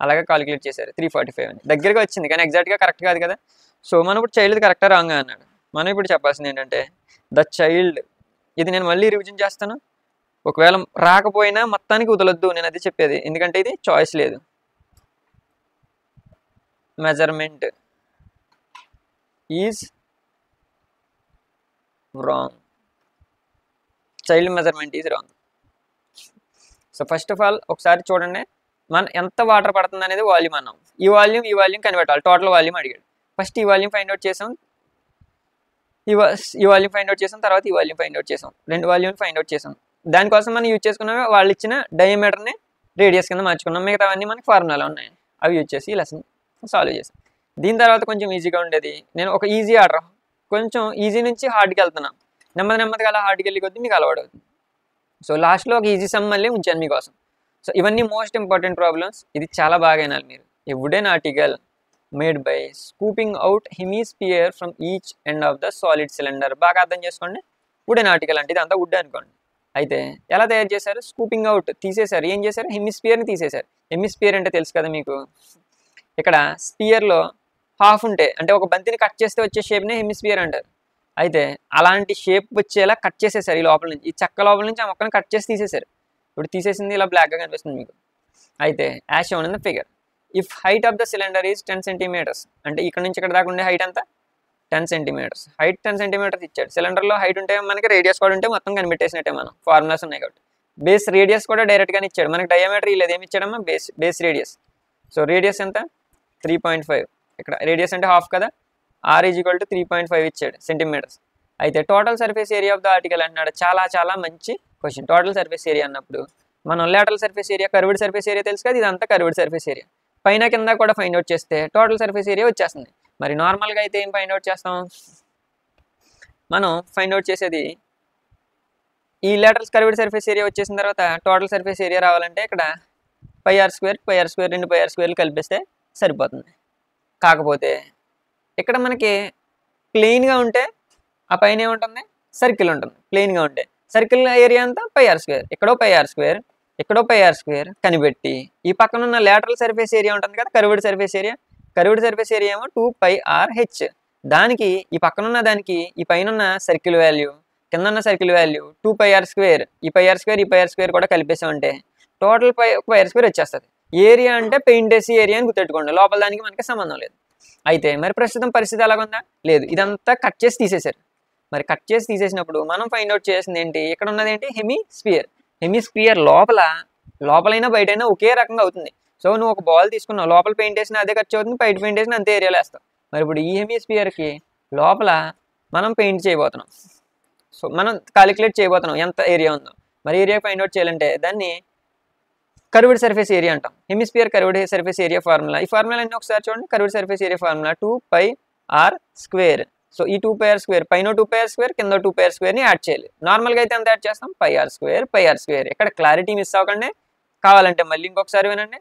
అలాగే క్యాలిక్యులేట్ చేశారు 345 అని. దగ్గరగా వచ్చింది కానీ ఎగ్జాక్ట్గా కరెక్ట్ కాదు కదా. సో మనం ఇప్పుడు చైల్డ్ కరెక్టా రాంగా అన్నాడు. మనం ఇప్పుడు చెప్పాల్సింది ఏంటంటే ద చైల్డ్, ఇది నేను మళ్ళీ రివిజన్ చేస్తాను. ఒకవేళ రాకపోయినా మొత్తానికి వదలొద్దు, నేను అది చెప్పేది, ఎందుకంటే ఇది చాయిస్ లేదు. Measurement is wrong, child measurement is wrong. So first of all ఒకసారి చూడండి, మనం ఎంత వాటర్ పడుతుంది అనేది వాల్యూమ్ అన్నాం. ఈ వాల్యూమ్ కనిపెట్టాలి. టోటల్ వాల్యూమ్ అడిగాడు. ఫస్ట్ ఈ వాల్యూమ్ ఫైండ్ అవుట్ చేసాం, ఈ వాల్యూమ్ ఫైండ్ అవుట్ చేసాం, తర్వాత ఈ వాల్యూమ్ ఫైండ్ అవుట్ చేసాం. 2 వాల్యూమ్ ఫైండ్ అవుట్ చేసాం. దానికోసం మనం యూజ్ చేసుకున్నవి వాళ్ళు ఇచ్చిన డయామీటర్ని రేడియస్ కింద మార్చుకున్నాం. మిగతావన్నీ మనకి ఫార్ములాలో ఉన్నాయి, అవి యూజ్ చేసి ఈ లెసన్ సాల్వ్ చేసాం. దీని తర్వాత కొంచెం ఈజీగా ఉండేది, నేను ఒక ఈజీ ఆర్డర్, కొంచెం ఈజీ నుంచి హార్డ్కి వెళ్తున్నాను. నెమ్మదిగా అలా హార్డ్కి వెళ్ళి కొద్దీ మీకు అలవాటు అవుతుంది. సో లాస్ట్లో ఒక ఈజీ సమ్ మళ్ళీ ఉంచాను మీకోసం. సో ఇవన్నీ మోస్ట్ ఇంపార్టెంట్ ప్రాబ్లమ్స్. ఇది చాలా బాగా వినాలి మీరు. ఏ wooden article made by scooping out hemisphere from each end of the solid cylinder. బాగా అర్థం చేసుకోండి. వుడెన్ ఆర్టికల్ అంటే ఇదంతా వుడ్ అనుకోండి. అయితే ఎలా తయారు చేశారు, స్కూపింగ్ అవుట్ తీసేశారు. ఏం చేశారు, హెమిస్పియర్ని తీసేశారు. హెమిస్పియర్ అంటే తెలుసు కదా మీకు, ఇక్కడ స్పియర్లో హాఫ్ ఉంటే అంటే ఒక బంతిని కట్ చేస్తే వచ్చే షేప్నే హెమిస్పియర్ అంటారు. అయితే అలాంటి షేప్ వచ్చేలా కట్ చేసేసారు. ఈ లోపల నుంచి, ఈ చెక్క లోపల నుంచి ఆ మొక్కను కట్ చేసి తీసేశారు. ఇప్పుడు తీసేసింది ఇలా బ్లాక్గా కనిపిస్తుంది మీకు. అయితే as shown in the figure, if height of the cylinder is 10 centimeters, అంటే ఇక్కడ నుంచి ఇక్కడ దాకా ఉండే హైట్ అంతా 10 సెంటీమీటర్స్, హైట్ 10 సెంటీమీటర్స్ ఇచ్చాడు. సిలిండర్లో హైట్ ఉంటే మనకి రేడియస్ కూడా ఉంటే మొత్తం కనిపెట్టేసినట్టే మనం, ఫార్ములాస్ ఉన్నాయి కాబట్టి. బేస్ రేడియస్ కూడా డైరెక్ట్గానే ఇచ్చాడు మనకి, డయామీటర్ లేదు, ఏమి ఇచ్చాడమ్మా బేస్ రేడియస్. సో రేడియస్ ఎంత 3.5, ఇక్కడ రేడియస్ అంటే హాఫ్ కదా, ఆర్ ఈజ్ ఈక్వల్ టు 3.5 ఇచ్చాడు సెంటీమీటర్స్. అయితే total surface area of the article అంటున్నాడు. చాలా చాలా మంచి క్వశ్చన్. టోటల్ సర్ఫేస్ ఏరియా అన్నప్పుడు మనం lateral surface area, curved surface area తెలుసు కదా, ఇదంతా కర్వ్డ్ సర్ఫేస్ ఏరియా. పైన కింద కూడా ఫైండ్ అవుట్ చేస్తే టోటల్ సర్ఫేస్ ఏరియా వచ్చేస్తుంది. మరి నార్మల్గా అయితే ఏం ఫైండ్ అవుట్ చేస్తాం మనం, ఫైండ్ అవుట్ చేసేది ఈ లేటరల్ కర్వ్డ్ సర్ఫేస్ ఏరియా వచ్చేసిన తర్వాత టోటల్ సర్ఫేస్ ఏరియా రావాలంటే ఇక్కడ πr² రెండు πr² కలిపిస్తే సరిపోతుంది. కాకపోతే ఇక్కడ మనకి ప్లెయిన్గా ఉంటే ఆ పైన ఏముంటుంది, సర్కిల్ ఉంటుంది. ప్లెయిన్గా ఉంటే సర్కిల్ ఏరియా అంతా πr², ఎక్కడో πr², ఎక్కడో πr² కనిపెట్టి ఈ పక్కన ఉన్న లేటరల్ సర్ఫేస్ ఏరియా ఉంటుంది కదా, curved surface area, curved surface area ఏమో 2πrh. దానికి ఈ పక్కన ఉన్న దానికి ఈ పైన ఉన్న సర్కిల్ వాల్యూ, కింద ఉన్న సర్కిల్ వాల్యూ 2πr², ఈ πr² కూడా కలిపేసామంటే టోటల్ πr² వచ్చేస్తుంది. ఏరియా అంటే పెయింట్ వేసి ఏరియా అని గుర్తెట్టుకోండి, లోపల దానికి మనకి సంబంధం లేదు. అయితే మరి ప్రస్తుతం పరిస్థితి ఎలాగుందా, లేదు, ఇదంతా కట్ చేసి తీసేశారు. మరి కట్ చేసి తీసేసినప్పుడు మనం ఫైండ్ అవుట్ చేసింది ఏంటి, ఇక్కడ ఉన్నది ఏంటి, హెమిస్పియర్. హెమిస్పియర్ లోపలైనా బయటైనా ఒకే రకంగా అవుతుంది. సో నువ్వు ఒక బాల్ తీసుకున్నావు, లోపల పెయింట్ వేసినా అదే ఖర్చు అవుతుంది, బయట పెయింట్ వేసినా అంతే ఏరియాలో వేస్తావు. మరి ఇప్పుడు ఈ హెమిస్పియర్కి లోపల మనం పెయింట్ చేయబోతున్నాం. సో మనం కాలిక్యులేట్ చేయబోతున్నాం ఎంత ఏరియా ఉందో. మరి ఏరియా ఫైండ్ అవుట్ చేయాలంటే దాన్ని కర్వ్డ్ సర్ఫేస్ ఏరియా అంటాం. Hemisphere curved surface area formula, ఈ ఫార్ములా అన్ని ఒకసారి చూడండి. Curved surface area formula 2πr². So ఈ 2πr², పైన 2πr², కింద 2πr²ని యాడ్ చేయాలి. నార్మల్గా అయితే ఎంత యాడ్ చేస్తాం, πr². ఇక్కడ క్లారిటీ మిస్ అవ్వకండి, కావాలంటే మళ్ళీ ఇంకొకసారి వినండి.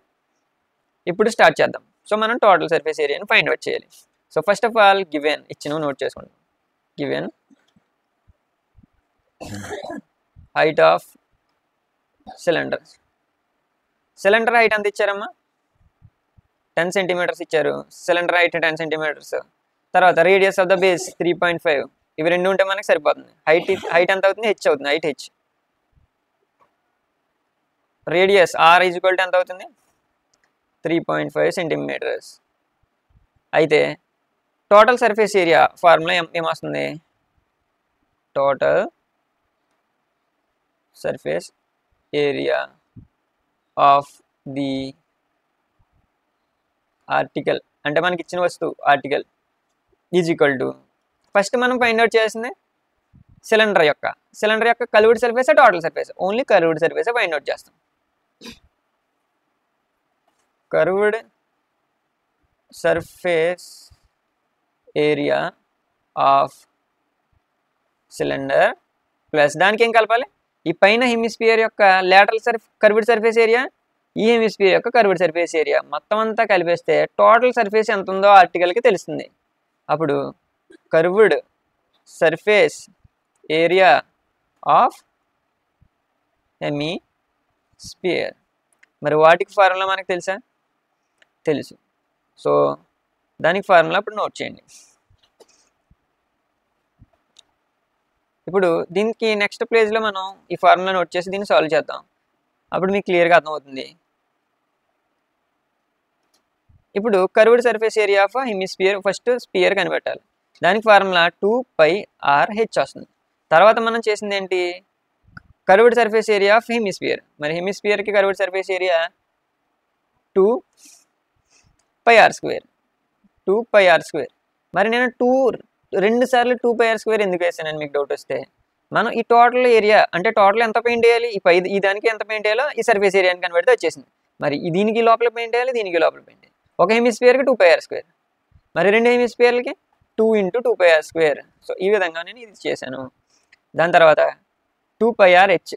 ఇప్పుడు స్టార్ట్ చేద్దాం. సో మనం టోటల్ సర్ఫేస్ ఏరియాని ఫైండ్ అవుట్ చేయాలి. So first of all given ఇచ్చిన నోట్ చేసుకోండి. Given height of cylinder. Cylinder height ఎంత ఇచ్చారమ్మా, 10 సెంటీమీటర్స్ ఇచ్చారు. Cylinder height 10 centimetres. తర్వాత రేడియస్ ఆఫ్ ద బేస్ 3.5. ఇవి రెండు ఉంటే మనకి సరిపోతుంది. హైట్ ఎంత అవుతుంది, హెచ్ అవుతుంది, height h. Radius r is equal to ఎంత అవుతుంది, 3.5 సెంటీమీటర్స్. అయితే టోటల్ సర్ఫేస్ ఏరియా ఫార్ములా ఏమొస్తుంది, total surface area of the article, అంటే మనకి ఇచ్చిన వస్తువు article, is equal to, first మనం ఫైండ్ అవుట్ చేసింది సిలిండర్ యొక్క curved surface, total surface, only curved surface find out చేస్తాం. Curved surface area of cylinder plus దానికి ఏం కలపాలి, ఈ పైన హెమిస్పియర్ యొక్క లేటరల్ కర్వ్డ్ సర్ఫేస్ ఏరియా, ఈ హెమిస్పియర్ యొక్క కర్వ్డ్ సర్ఫేస్ ఏరియా మొత్తం అంతా కలిపేస్తే టోటల్ సర్ఫేస్ ఎంత ఉందో ఆర్టికల్కి తెలుస్తుంది. అప్పుడు curved surface area of hemisphere. మరి వాటికి ఫార్ములా మనకు తెలుసా, తెలుసు. సో దానికి ఫార్ములా ఇప్పుడు నోట్ చేయండి. ఇప్పుడు దీనికి నెక్స్ట్ పేజ్లో మనం ఈ ఫార్ములా నోట్ చేసి దీన్ని సాల్వ్ చేద్దాం. అప్పుడు మీకు క్లియర్గా అర్థమవుతుంది. ఇప్పుడు curved surface area of hemisphere, first sphere కనిపెట్టాలి. దానికి ఫార్ములా 2πrh వస్తుంది. తర్వాత మనం చేసింది ఏంటి, curved surface area of hemisphere. మరి హెమిస్పియర్కి కర్వ్డ్ సర్ఫేస్ ఏరియా 2πr². మరి నేను రెండు సార్లు 2πr² ఎందుకు వేసానని మీకు డౌట్ వస్తే, మనం ఈ టోటల్ ఏరియా అంటే టోటల్ ఎంత పెయింట్ వేయాలి, ఈ దానికి ఎంత పెయింట్ వేయాలో ఈ సర్ఫేస్ ఏరియాని కనిపెడితే వచ్చేసింది. మరి దీనికి లోపల పెయింట్ వేయాలి, దీనికి లోపల పెయింట్ వేయాలి. ఒక హెమిస్పియర్కి 2πr², మరి రెండు హెమిస్పియర్లకి 2 × 2πr². సో ఈ విధంగా నేను ఇది చేశాను. దాని తర్వాత 2πrh.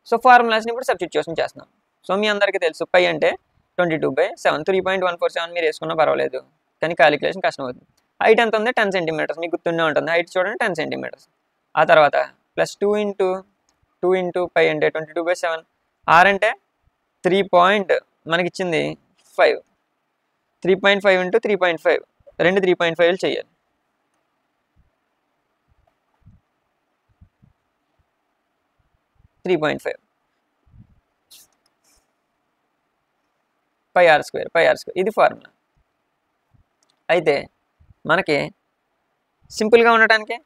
సో ఫార్ములాస్ని ఇప్పుడు సబ్స్టిట్యూషన్ చేస్తున్నాం. సో మీ అందరికీ తెలుసు పై అంటే 22/7, 3.147 మీరు వేసుకున్నా పర్వాలేదు, కానీ క్యాలిక్యులేషన్ కష్టం అవుతుంది. హైట్ ఎంత ఉంది, 10 సెంటీమీటర్స్, మీకు గుర్తుండే ఉంటుంది. హైట్ చూడండి 10 సెంటీమీటర్స్. ఆ తర్వాత ప్లస్ 2 × పై అంటే 22/7. ఆర్ అంటే 3. మనకి ఇచ్చింది 5. 3.5 × 3.5, రెండు 3.5 చేయాలి. πr². ఇది ఫార్ములా. అయితే మనకి సింపుల్గా ఉండటానికి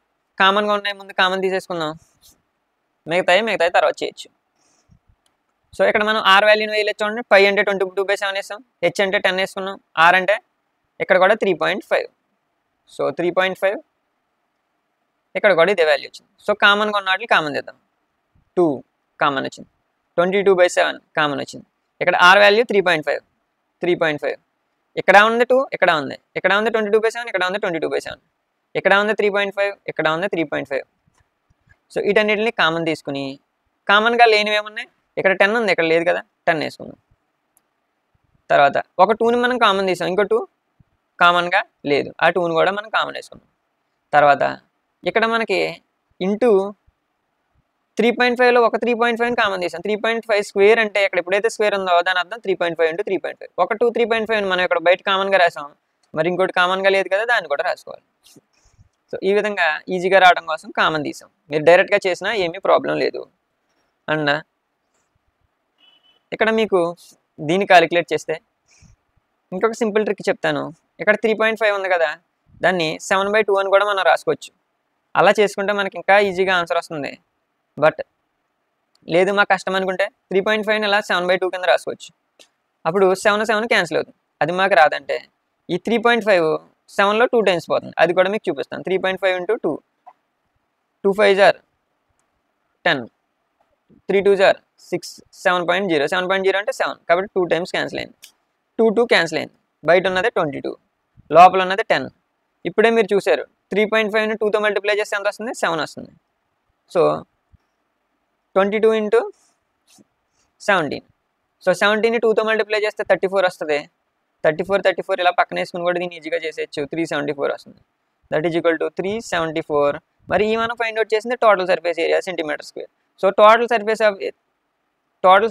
కామన్గా ఉన్నాయి, ముందు కామన్ తీసేసుకుందాం, మిగతాయి తర్వాత చేయొచ్చు. సో ఇక్కడ మనం ఆర్ వాల్యూని వేయలేదు చూడండి. 5 అంటే 22/7 వేసాం, హెచ్ అంటే 10 వేసుకున్నాం, ఆర్ అంటే ఇక్కడ కూడా 3.5. సో 3.5 ఇక్కడ కూడా ఇదే వాల్యూ వచ్చింది. సో కామన్గా ఉన్న వాటిని కామన్ చేద్దాం. 2 కామన్ వచ్చింది, 22/7 కామన్ వచ్చింది. ఇక్కడ ఆర్ వాల్యూ 3.5. ఇక్కడ ఉంది 2, ఇక్కడ ఉంది 22/7, ఇక్కడ ఉంది 22/7, ఇక్కడ ఉంది 3.5, ఇక్కడ ఉంది 3.5. సో వీటన్నిటిని కామన్ తీసుకుని కామన్గా లేనివి ఏమున్నాయి, ఇక్కడ 10 ఉంది, ఇక్కడ లేదు కదా, 10 వేసుకుందాం. తర్వాత ఒక 2ని మనం కామన్ తీసాం, ఇంకో 2 కామన్గా లేదు, ఆ 2ని కూడా మనం కామన్ వేసుకున్నాం. తర్వాత ఇక్కడ మనకి ఇంటూ 3.5లో ఒక 3.5 కామన్ తీసాం. 3.5 స్క్వేర్ అంటే ఇక్కడ ఎప్పుడైతే స్క్వేర్ ఉందో దాని అర్థం 3.5 ఇంటూ 3.5. ఒక 3.5 మనం ఇక్కడ బయట కామన్గా రాసాం, మరి ఇంకోటి కామన్గా లేదు కదా, దాన్ని కూడా రాసుకోవాలి. సో ఈ విధంగా ఈజీగా రావడం కోసం కామన్ తీసాం. మీరు డైరెక్ట్గా చేసినా ఏమీ ప్రాబ్లం లేదు. అండ్ ఇక్కడ మీకు దీన్ని క్యాలిక్యులేట్ చేస్తే ఇంకొక సింపుల్ ట్రిక్ చెప్తాను. ఇక్కడ 3.5 ఉంది కదా, దాన్ని 7/2 అని కూడా మనం రాసుకోవచ్చు. అలా చేసుకుంటే మనకి ఇంకా ఈజీగా ఆన్సర్ వస్తుంది. బట్ లేదు మా కష్టం అనుకుంటే 3.5ని ఇలా 7/2 కింద రాసుకోవచ్చు. అప్పుడు 7 క్యాన్సిల్ అవుతుంది. అది మాకు రాదంటే ఈ 3.5 7లో 2 టైమ్స్ పోతుంది, అది కూడా మీకు చూపిస్తాను. 3.5 into 2, 2 5s are 10, 3 2s are 6, 7.0 అంటే 7, కాబట్టి 2 టైమ్స్ క్యాన్సిల్ అయింది. 2 క్యాన్సిల్ అయింది, బయట ఉన్నది 22, లోపల ఉన్నది 10. ఇప్పుడే మీరు చూసారు 3.5ని 2తో మల్టిప్లై చేస్తే ఎంత వస్తుంది, 7 వస్తుంది. So 22 into 17. సో 17ని 2తో మల్టిప్లై చేస్తే 34 వస్తుంది. 34 ఇలా పక్కన వేసుకుని కూడా దీన్ని ఈజీగా చేసేయచ్చు. 374 వస్తుంది. That is equal to 374. మరి ఈ మనం ఫైండ్ అవుట్ చేసింది total surface area centimetre square. So total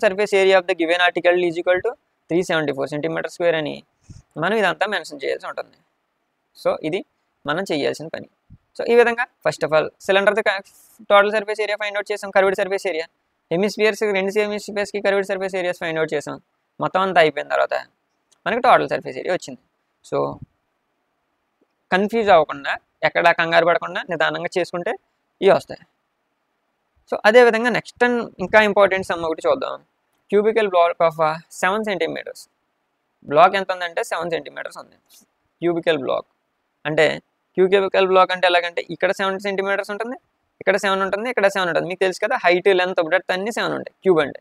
surface area of the given article is equal to 374 centimetre square అని మనం ఇదంతా మెన్షన్ చేయాల్సి ఉంటుంది. సో ఇది మనం చేయాల్సిన పని. సో ఈ విధంగా ఫస్ట్ ఆఫ్ ఆల్ సిలిండర్ది total surface area find out చేసాం, కర్వ్డ్ సర్ఫేస్ ఏరియా, హెమిస్ఫియర్స్ 2 హెమిస్ఫియర్స్కి curved surface areas find out చేసాం. మొత్తం అంతా అయిపోయిన తర్వాత మనకి టోటల్ సర్ఫేస్ ఏరియా వచ్చింది. సో కన్ఫ్యూజ్ అవ్వకుండా, ఎక్కడ కంగారు పడకుండా నిదానంగా చేసుకుంటే ఇవి వస్తాయి. సో అదేవిధంగా నెక్స్ట్ అండ్ ఇంకా ఇంపార్టెంట్ సమ్ ఒకటి చూద్దాం. Cubical block of 7 centimetres. Block ఎంత ఉందంటే 7 సెంటీమీటర్స్ ఉంది. క్యూబికల్ బ్లాక్ అంటే ఎలాగంటే ఇక్కడ 7 సెంటీమీటర్స్ ఉంటుంది, ఇక్కడ 7 ఉంటుంది, ఇక్కడ 7 ఉంటుంది. మీకు తెలుసు కదా, హైట్ లెంత్ బ్రెడ్త్ అన్ని 7 ఉంటాయి క్యూబ్ అంటే.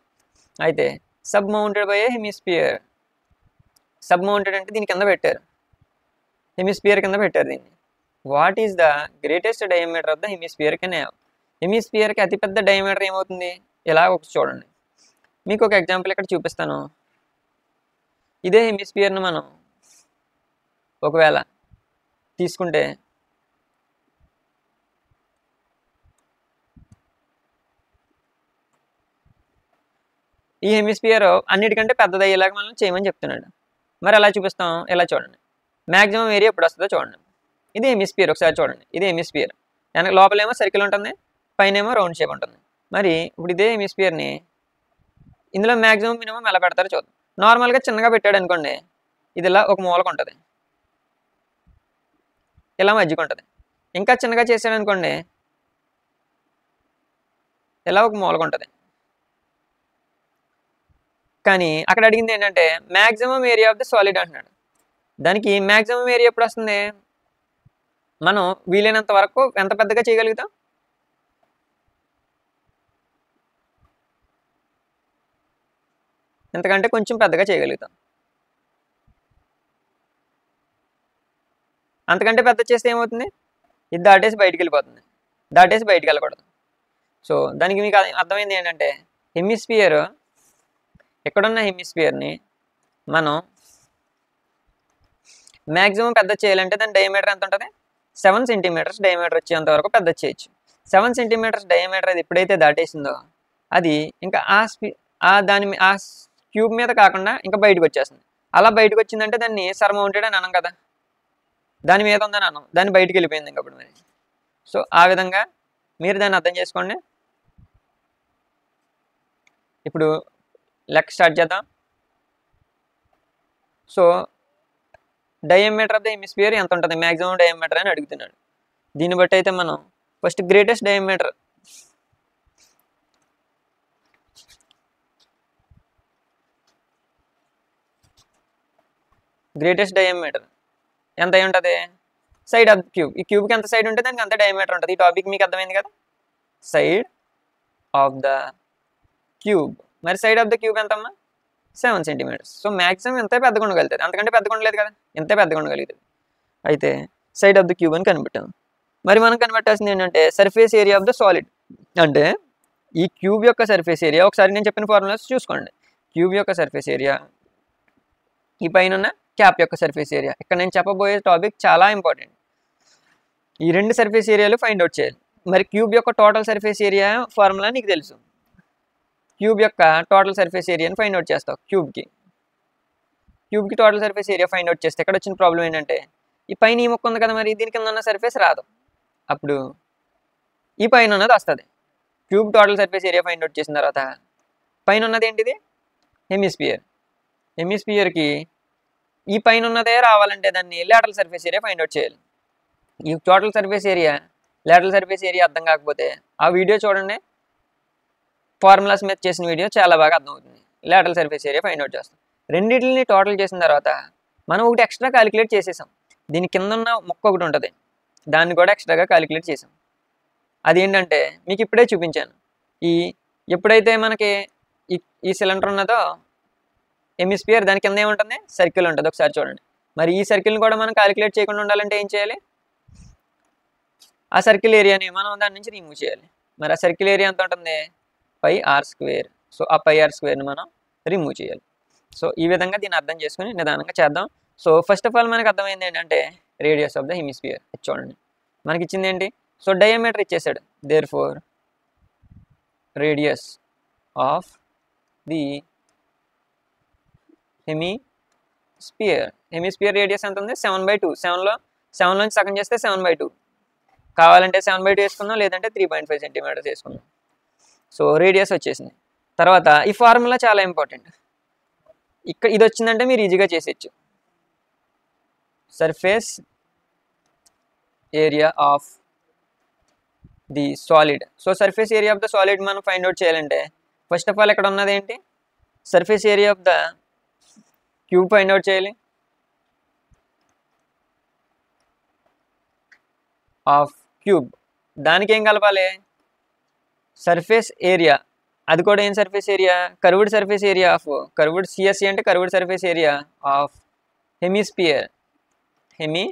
అయితే sub mounted by a hemisphere. Sub mounted అంటే దీని కింద పెట్టారు, హెమిస్ఫియర్ కింద పెట్టారు దీన్ని. What is the greatest diameter of the hemisphere can have. హెమిస్ఫియర్కి అతిపెద్ద డయామీటర్ ఏమవుతుంది, ఇలా ఒకటి చూడండి. మీకు ఒక ఎగ్జాంపుల్ ఇక్కడ చూపిస్తాను. ఇదే హెమిస్ఫియర్ను మనం ఒకవేళ తీసుకుంటే ఈ హెమిస్ఫియర్ అన్నిటికంటే పెద్దదయ్యేలాగా మనం చేయమని చెప్తున్నాడు. మరి ఎలా చూపిస్తాం, ఎలా చూడండి. మ్యాక్సిమం ఏరియా ఎప్పుడు వస్తుందో చూడండి. ఇది హెమిస్ఫియర్, ఒకసారి చూడండి. ఇది హెమిస్ఫియర్, వెనక లోపలేమో సర్కిల్ ఉంటుంది, పైన ఏమో రౌండ్ షేప్ ఉంటుంది. మరి ఇప్పుడు ఇదే హెమిస్ఫియర్ని ఇందులో మ్యాక్సిమం మినిమం ఎలా పెడతారో చూద్దాం. నార్మల్గా చిన్నగా పెట్టాడు అనుకోండి, ఇది ఇలా ఒక మూలకు ఉంటుంది, ఇలా మధ్యకు ఉంటుంది. ఇంకా చిన్నగా చేసాడు అనుకోండి, ఇలా ఒక మూలకు ఉంటుంది. కానీ అక్కడ అడిగింది ఏంటంటే maximum area of the solid అంటున్నాడు. దానికి మ్యాక్సిమం ఏరియా ఎప్పుడు వస్తుంది, మనం వీలైనంత వరకు ఎంత పెద్దగా చేయగలుగుతాం, ఎంతకంటే కొంచెం పెద్దగా చేయగలుగుతాం. అంతకంటే పెద్ద చేస్తే ఏమవుతుంది, ఇది దాటేసి బయటికి వెళ్ళిపోతుంది, దాటేసి బయటికి వెళ్ళకూడదు. సో దానికి మీకు అర్థమైంది ఏంటంటే హెమిస్ఫియర్, ఎక్కడున్న హెమిస్ఫియర్ని మనం మ్యాక్సిమం పెద్ద చేయాలంటే దాని డయామీటర్ ఎంత ఉంటుంది, 7 సెంటీమీటర్స్ డయామీటర్ వచ్చేంత వరకు పెద్ద చేయొచ్చు. 7 సెంటీమీటర్స్ డయామీటర్ అది ఎప్పుడైతే దాటేసిందో అది ఇంకా ఆ క్యూబ్ మీద కాకుండా ఇంకా బయటకు వచ్చేస్తుంది. అలా బయటకు వచ్చిందంటే దాన్ని సర్మౌంటెడ్ అని అనం కదా, దాని మీద ఉందని అనం, దాన్ని బయటికి వెళ్ళిపోయింది ఇంకప్పుడు మరి. సో ఆ విధంగా మీరు దాన్ని అర్థం చేసుకోండి. ఇప్పుడు లెక్క స్టార్ట్ చేద్దాం. So diameter of the hemisphere ఎంత ఉంటుంది, మ్యాక్సిమం డయామీటర్ అని అడుగుతున్నాడు. దీన్ని బట్టి అయితే మనం ఫస్ట్ గ్రేటెస్ట్ డయామీటర్ ఎంత అయి ఉంటుంది? Side of cube. ఈ క్యూబ్కి ఎంత సైడ్ ఉంటే దానికి అంత డయామీటర్ ఉంటుంది. ఈ టాపిక్ మీకు అర్థమైంది కదా. Side of the cube. మరి సైడ్ ఆఫ్ ద క్యూబ్ ఎంతమ్మా? 7 సెంటీమీటర్స్. సో మ్యాక్సిమం ఎంత పెద్దగా ఉండగలుగుతుంది, అంతకంటే పెద్దగా ఉండలేదు కదా, ఎంత పెద్దగా ఉండగలుగుతుంది. అయితే సైడ్ ఆఫ్ ద క్యూబ్ అని కనిపెట్టాం. మరి మనం కనిపెట్టాల్సింది ఏంటంటే surface area of the solid. అంటే ఈ క్యూబ్ యొక్క సర్ఫేస్ ఏరియా, ఒకసారి నేను చెప్పిన ఫార్ములాస్ చూసుకోండి. క్యూబ్ యొక్క సర్ఫేస్ ఏరియా, ఈ పైన ఉన్న క్యాప్ యొక్క సర్ఫేస్ ఏరియా. ఇక్కడ నేను చెప్పబోయే టాపిక్ చాలా ఇంపార్టెంట్. ఈ రెండు సర్ఫేస్ ఏరియాలు ఫైండ్ అవుట్ చేయాలి. మరి క్యూబ్ యొక్క టోటల్ సర్ఫేస్ ఏరియా ఫార్ములా నీకు తెలుసు. క్యూబ్ యొక్క టోటల్ సర్ఫేస్ ఏరియాని ఫైండ్ అవుట్ చేస్తావు. క్యూబ్కి total surface area find out చేస్తే ఇక్కడ వచ్చిన ప్రాబ్లం ఏంటంటే ఈ పైన ఈ ముక్క ఉంది కదా, మరి దీని కింద ఉన్న సర్ఫేస్ రాదు. అప్పుడు ఈ పైన ఉన్నది వస్తుంది. Cube total surface area find out చేసిన తర్వాత పైన ఉన్నది ఏంటిది? హెమిస్పియర్కి ఈ పైన ఉన్నదే రావాలంటే దాన్ని lateral surface area find out చేయాలి. ఈ total surface area, lateral surface area అర్థం కాకపోతే ఆ వీడియో చూడండి. ఫార్ములాస్ మీద చేసిన వీడియో చాలా బాగా అర్థమవుతుంది. Lateral surface area find out చేస్తాం. రెండింటిని టోటల్ చేసిన తర్వాత మనం ఒకటి ఎక్స్ట్రా క్యాలిక్యులేట్ చేసేసాం. దీని కింద ఉన్న ముక్క ఒకటి ఉంటుంది, దాన్ని కూడా ఎక్స్ట్రాగా క్యాలిక్యులేట్ చేసాం. అదేంటంటే మీకు ఇప్పుడే చూపించాను. ఎప్పుడైతే మనకి ఈ సిలిండర్ ఉన్నదో హెమిస్పియర్, దాని కింద ఏముంటుంది? సర్కిల్ ఉంటుంది. ఒకసారి చూడండి. మరి ఈ సర్కిల్ని కూడా మనం క్యాలిక్యులేట్ చేయకుండా ఉండాలంటే ఏం చేయాలి? ఆ సర్కిల్ ఏరియాని మనం దాని నుంచి రిమూవ్ చేయాలి. మరి ఆ సర్కిల్ ఏరియా ఎంత ఉంటుంది? πr². సో ఆ πr² మనం రిమూవ్ చేయాలి. సో ఈ విధంగా దీన్ని అర్థం చేసుకుని నిదానంగా చేద్దాం. సో ఫస్ట్ ఆఫ్ ఆల్ మనకు అర్థమైంది ఏంటంటే రేడియస్ ఆఫ్ ద హెమిస్పియర్. చూడండి మనకి ఇచ్చింది ఏంటి? సో డయామీటర్ ఇచ్చేసాడు. Therefore radius of the hemisphere radius ఎంత ఉంది? 7/2. 7లోంచి సగం చేస్తే 7/2. కావాలంటే 7/2 వేసుకుందాం, లేదంటే 3.5 సెంటీమీటర్స్ వేసుకుందాం. సో రేడియస్ వచ్చేసింది. తర్వాత ఈ ఫార్ములా చాలా ఇంపార్టెంట్. ఇక్కడ ఇది వచ్చిందంటే మీరు ఈజీగా చేసేయచ్చు. Surface area of the solid. So surface area of the solid మనం ఫైండ్ అవుట్ చేయాలంటే ఫస్ట్ ఆఫ్ ఆల్ ఇక్కడ ఉన్నది ఏంటి? Surface area of the cube find out చేయాలి. ఆఫ్ క్యూబ్ దానికి ఏం కలపాలి? Surface area. అది కూడా ఏం surface area? Curved surface area of curved CSC అంటే కర్వ్డ్ సర్ఫేస్ ఏరియా ఆఫ్ హెమిస్పియర్ని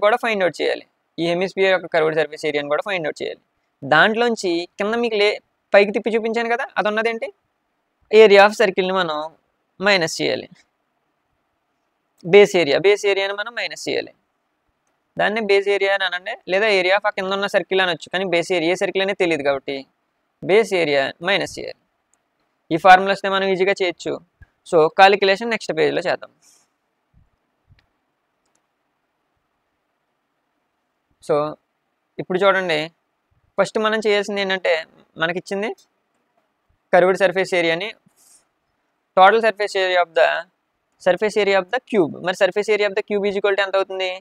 కూడా ఫైండ్ అవుట్ చేయాలి. ఈ హెమిస్పియర్ యొక్క కర్వ్డ్ సర్ఫేస్ ఏరియాని కూడా ఫైండ్ అవుట్ చేయాలి. దాంట్లోంచి కింద మీకు పైకి తిప్పి చూపించాను కదా, అది ఉన్నదేంటి? ఏరియా ఆఫ్ సర్కిల్ని మనం మైనస్ చేయాలి. బేస్ ఏరియాని మనం మైనస్ చేయాలి. దాన్ని బేస్ ఏరియా అని అనండి, లేదా ఏరియా ఆఫ్ ఆ కింద ఉన్న సర్కిల్ అనొచ్చు. కానీ బేస్ ఏరియా సర్కిల్ అనేది తెలియదు కాబట్టి బేస్ ఏరియా మైనస్ చేయాలి. ఈ ఫార్ములాస్ని మనం ఈజీగా చేయొచ్చు. సో కాలిక్యులేషన్ నెక్స్ట్ పేజ్లో చేద్దాం. సో ఇప్పుడు చూడండి, ఫస్ట్ మనం చేయాల్సింది ఏంటంటే మనకిచ్చింది కర్వ్డ్ సర్ఫేస్ ఏరియాని, total surface area of the cube. మరి surface area of the cube is equal to ఎంత అవుతుంది?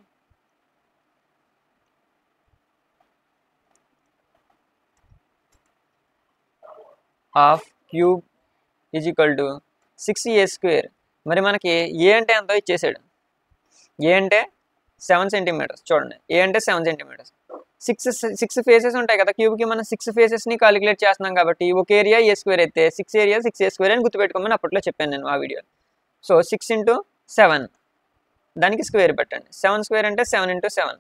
Of cube is equal to 6a². మరి మనకి ఏ అంటే ఎంతో ఇచ్చేసాడు. ఏ అంటే 7 సెంటీమీటర్స్. చూడండి, ఏ అంటే 7 సెంటీమీటర్స్. సిక్స్ ఫేసెస్ ఉంటాయి కదా క్యూబ్కి. మనం 6 ఫేసెస్ని క్యాలిక్యులేట్ చేస్తున్నాం కాబట్టి ఒక ఏరియా a² అయితే 6 ఏరియా 6a² అని గుర్తుపెట్టుకోమని అప్పట్లో చెప్పాను నేను ఆ వీడియో. సో 6 × 7 దానికి స్క్వేర్ పెట్టండి. 7² అంటే 7 × 7.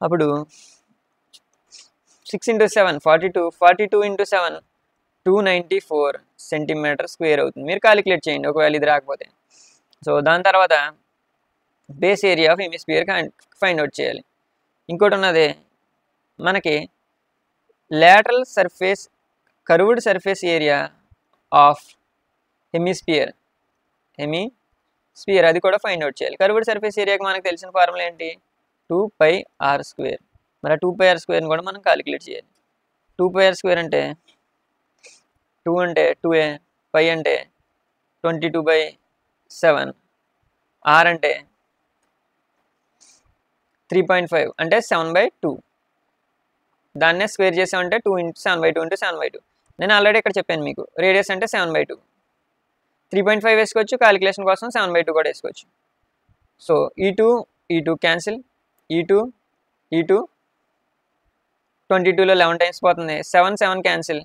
అప్పుడు 6 × 7 42. 42 × 7 294 సెంటీమీటర్ స్క్వేర్ అవుతుంది. మీరు క్యాలిక్యులేట్ చేయండి ఒకవేళ ఇది రాకపోతే. సో దాని తర్వాత base area of hemisphere find out చేయాలి. ఇంకోటి ఉన్నది మనకి lateral surface curved surface area of hemisphere అది కూడా ఫైండ్ అవుట్ చేయాలి. కర్వ్డ్ సర్ఫేస్ ఏరియాకి మనకు తెలిసిన ఫార్ములా ఏంటి? 2πr². మరి ఆ 2πr² కూడా మనం క్యాలిక్యులేట్ చేయాలి. 2πr² అంటే 2 అంటే 2a, π అంటే 22/7, r అంటే 3.5 అంటే 7/2. దాన్నే స్క్వేర్ చేసామంటే 2 × 7/2 × 7/2. నేను ఆల్రెడీ ఇక్కడ చెప్పాను మీకు రేడియస్ అంటే 7/2. 3.5 వేసుకోవచ్చు, క్యాలిక్యులేషన్ కోసం 7/2 కూడా వేసుకోవచ్చు. సో ఈ టూ క్యాన్సిల్, ఈ టూ 22లో 11 టైమ్స్ పోతుంది. 7 క్యాన్సిల్.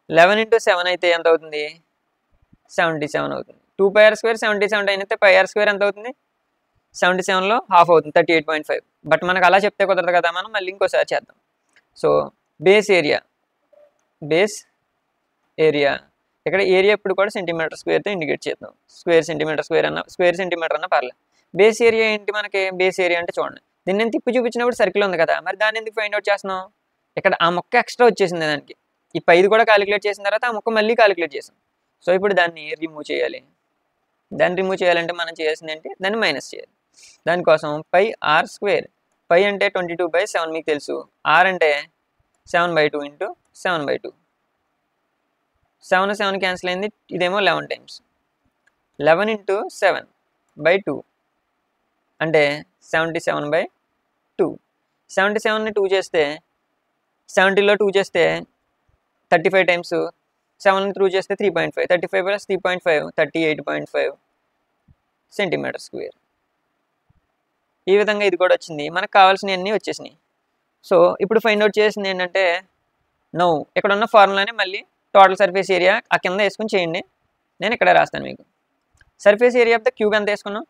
11 × 7 అయితే ఎంత అవుతుంది? 77 అవుతుంది. 2πr² 77 అయితే πr² ఎంత అవుతుంది? 77లో హాఫ్ అవుతుంది, 38.5. బట్ మనకు అలా చెప్తే కుదరదు కదా, మనం మళ్ళీ ఇంకోసారి చేద్దాం. సో బేస్ ఏరియా ఇక్కడ ఏరియా ఇప్పుడు కూడా సెంటీమీటర్²తో ఇండికేట్ చేద్దాం. స్క్వేర్ సెంటీమీటర్ అన్న పర్లేదు. బేస్ ఏరియా ఏంటి మనకి? బేస్ ఏరియా అంటే చూడండి, దీన్ని నేను తిప్పి చూపించినప్పుడు సర్కిల్ ఉంది కదా, మరి దాన్ని ఎందుకు ఫైండ్ అవుట్ చేస్తున్నాం? ఇక్కడ ఆ మొక్క ఎక్స్ట్రా వచ్చేసింది దానికి. ఈ 5 కూడా క్యాలిక్యులేట్ చేసిన తర్వాత ఆ మొక్క మళ్ళీ క్యాలిక్యులేట్ చేసాం. సో ఇప్పుడు దాన్ని రిమూవ్ చేయాలి. దాన్ని రిమూవ్ చేయాలంటే మనం చేయాల్సింది ఏంటి? దాన్ని మైనస్ చేయాలి. దానికోసం πr². π అంటే 22/7 మీకు తెలుసు. r అంటే 7/2 × 7/2. 7 క్యాన్సిల్ అయింది. ఇదేమో 11 టైమ్స్. 11 × 7/2 అంటే 77/2. 77ని 2 చేస్తే 70లో 2 చేస్తే 35 టైమ్స్. 7ని 3 చేస్తే 3.5. 35 + 3.5 38.5 సెంటీమీటర్². ఈ విధంగా ఇది కూడా వచ్చింది. మనకు కావాల్సినవన్నీ వచ్చేసినాయి. సో ఇప్పుడు ఫైండ్ అవుట్ చేసింది ఏంటంటే, ఇక్కడ ఉన్న ఫార్ములాని మళ్ళీ టోటల్ సర్ఫేస్ ఏరియా ఆ కింద వేసుకుని చేయండి. నేను ఇక్కడ రాస్తాను మీకు. Surface area of the cube ఎంత వేసుకున్నాం?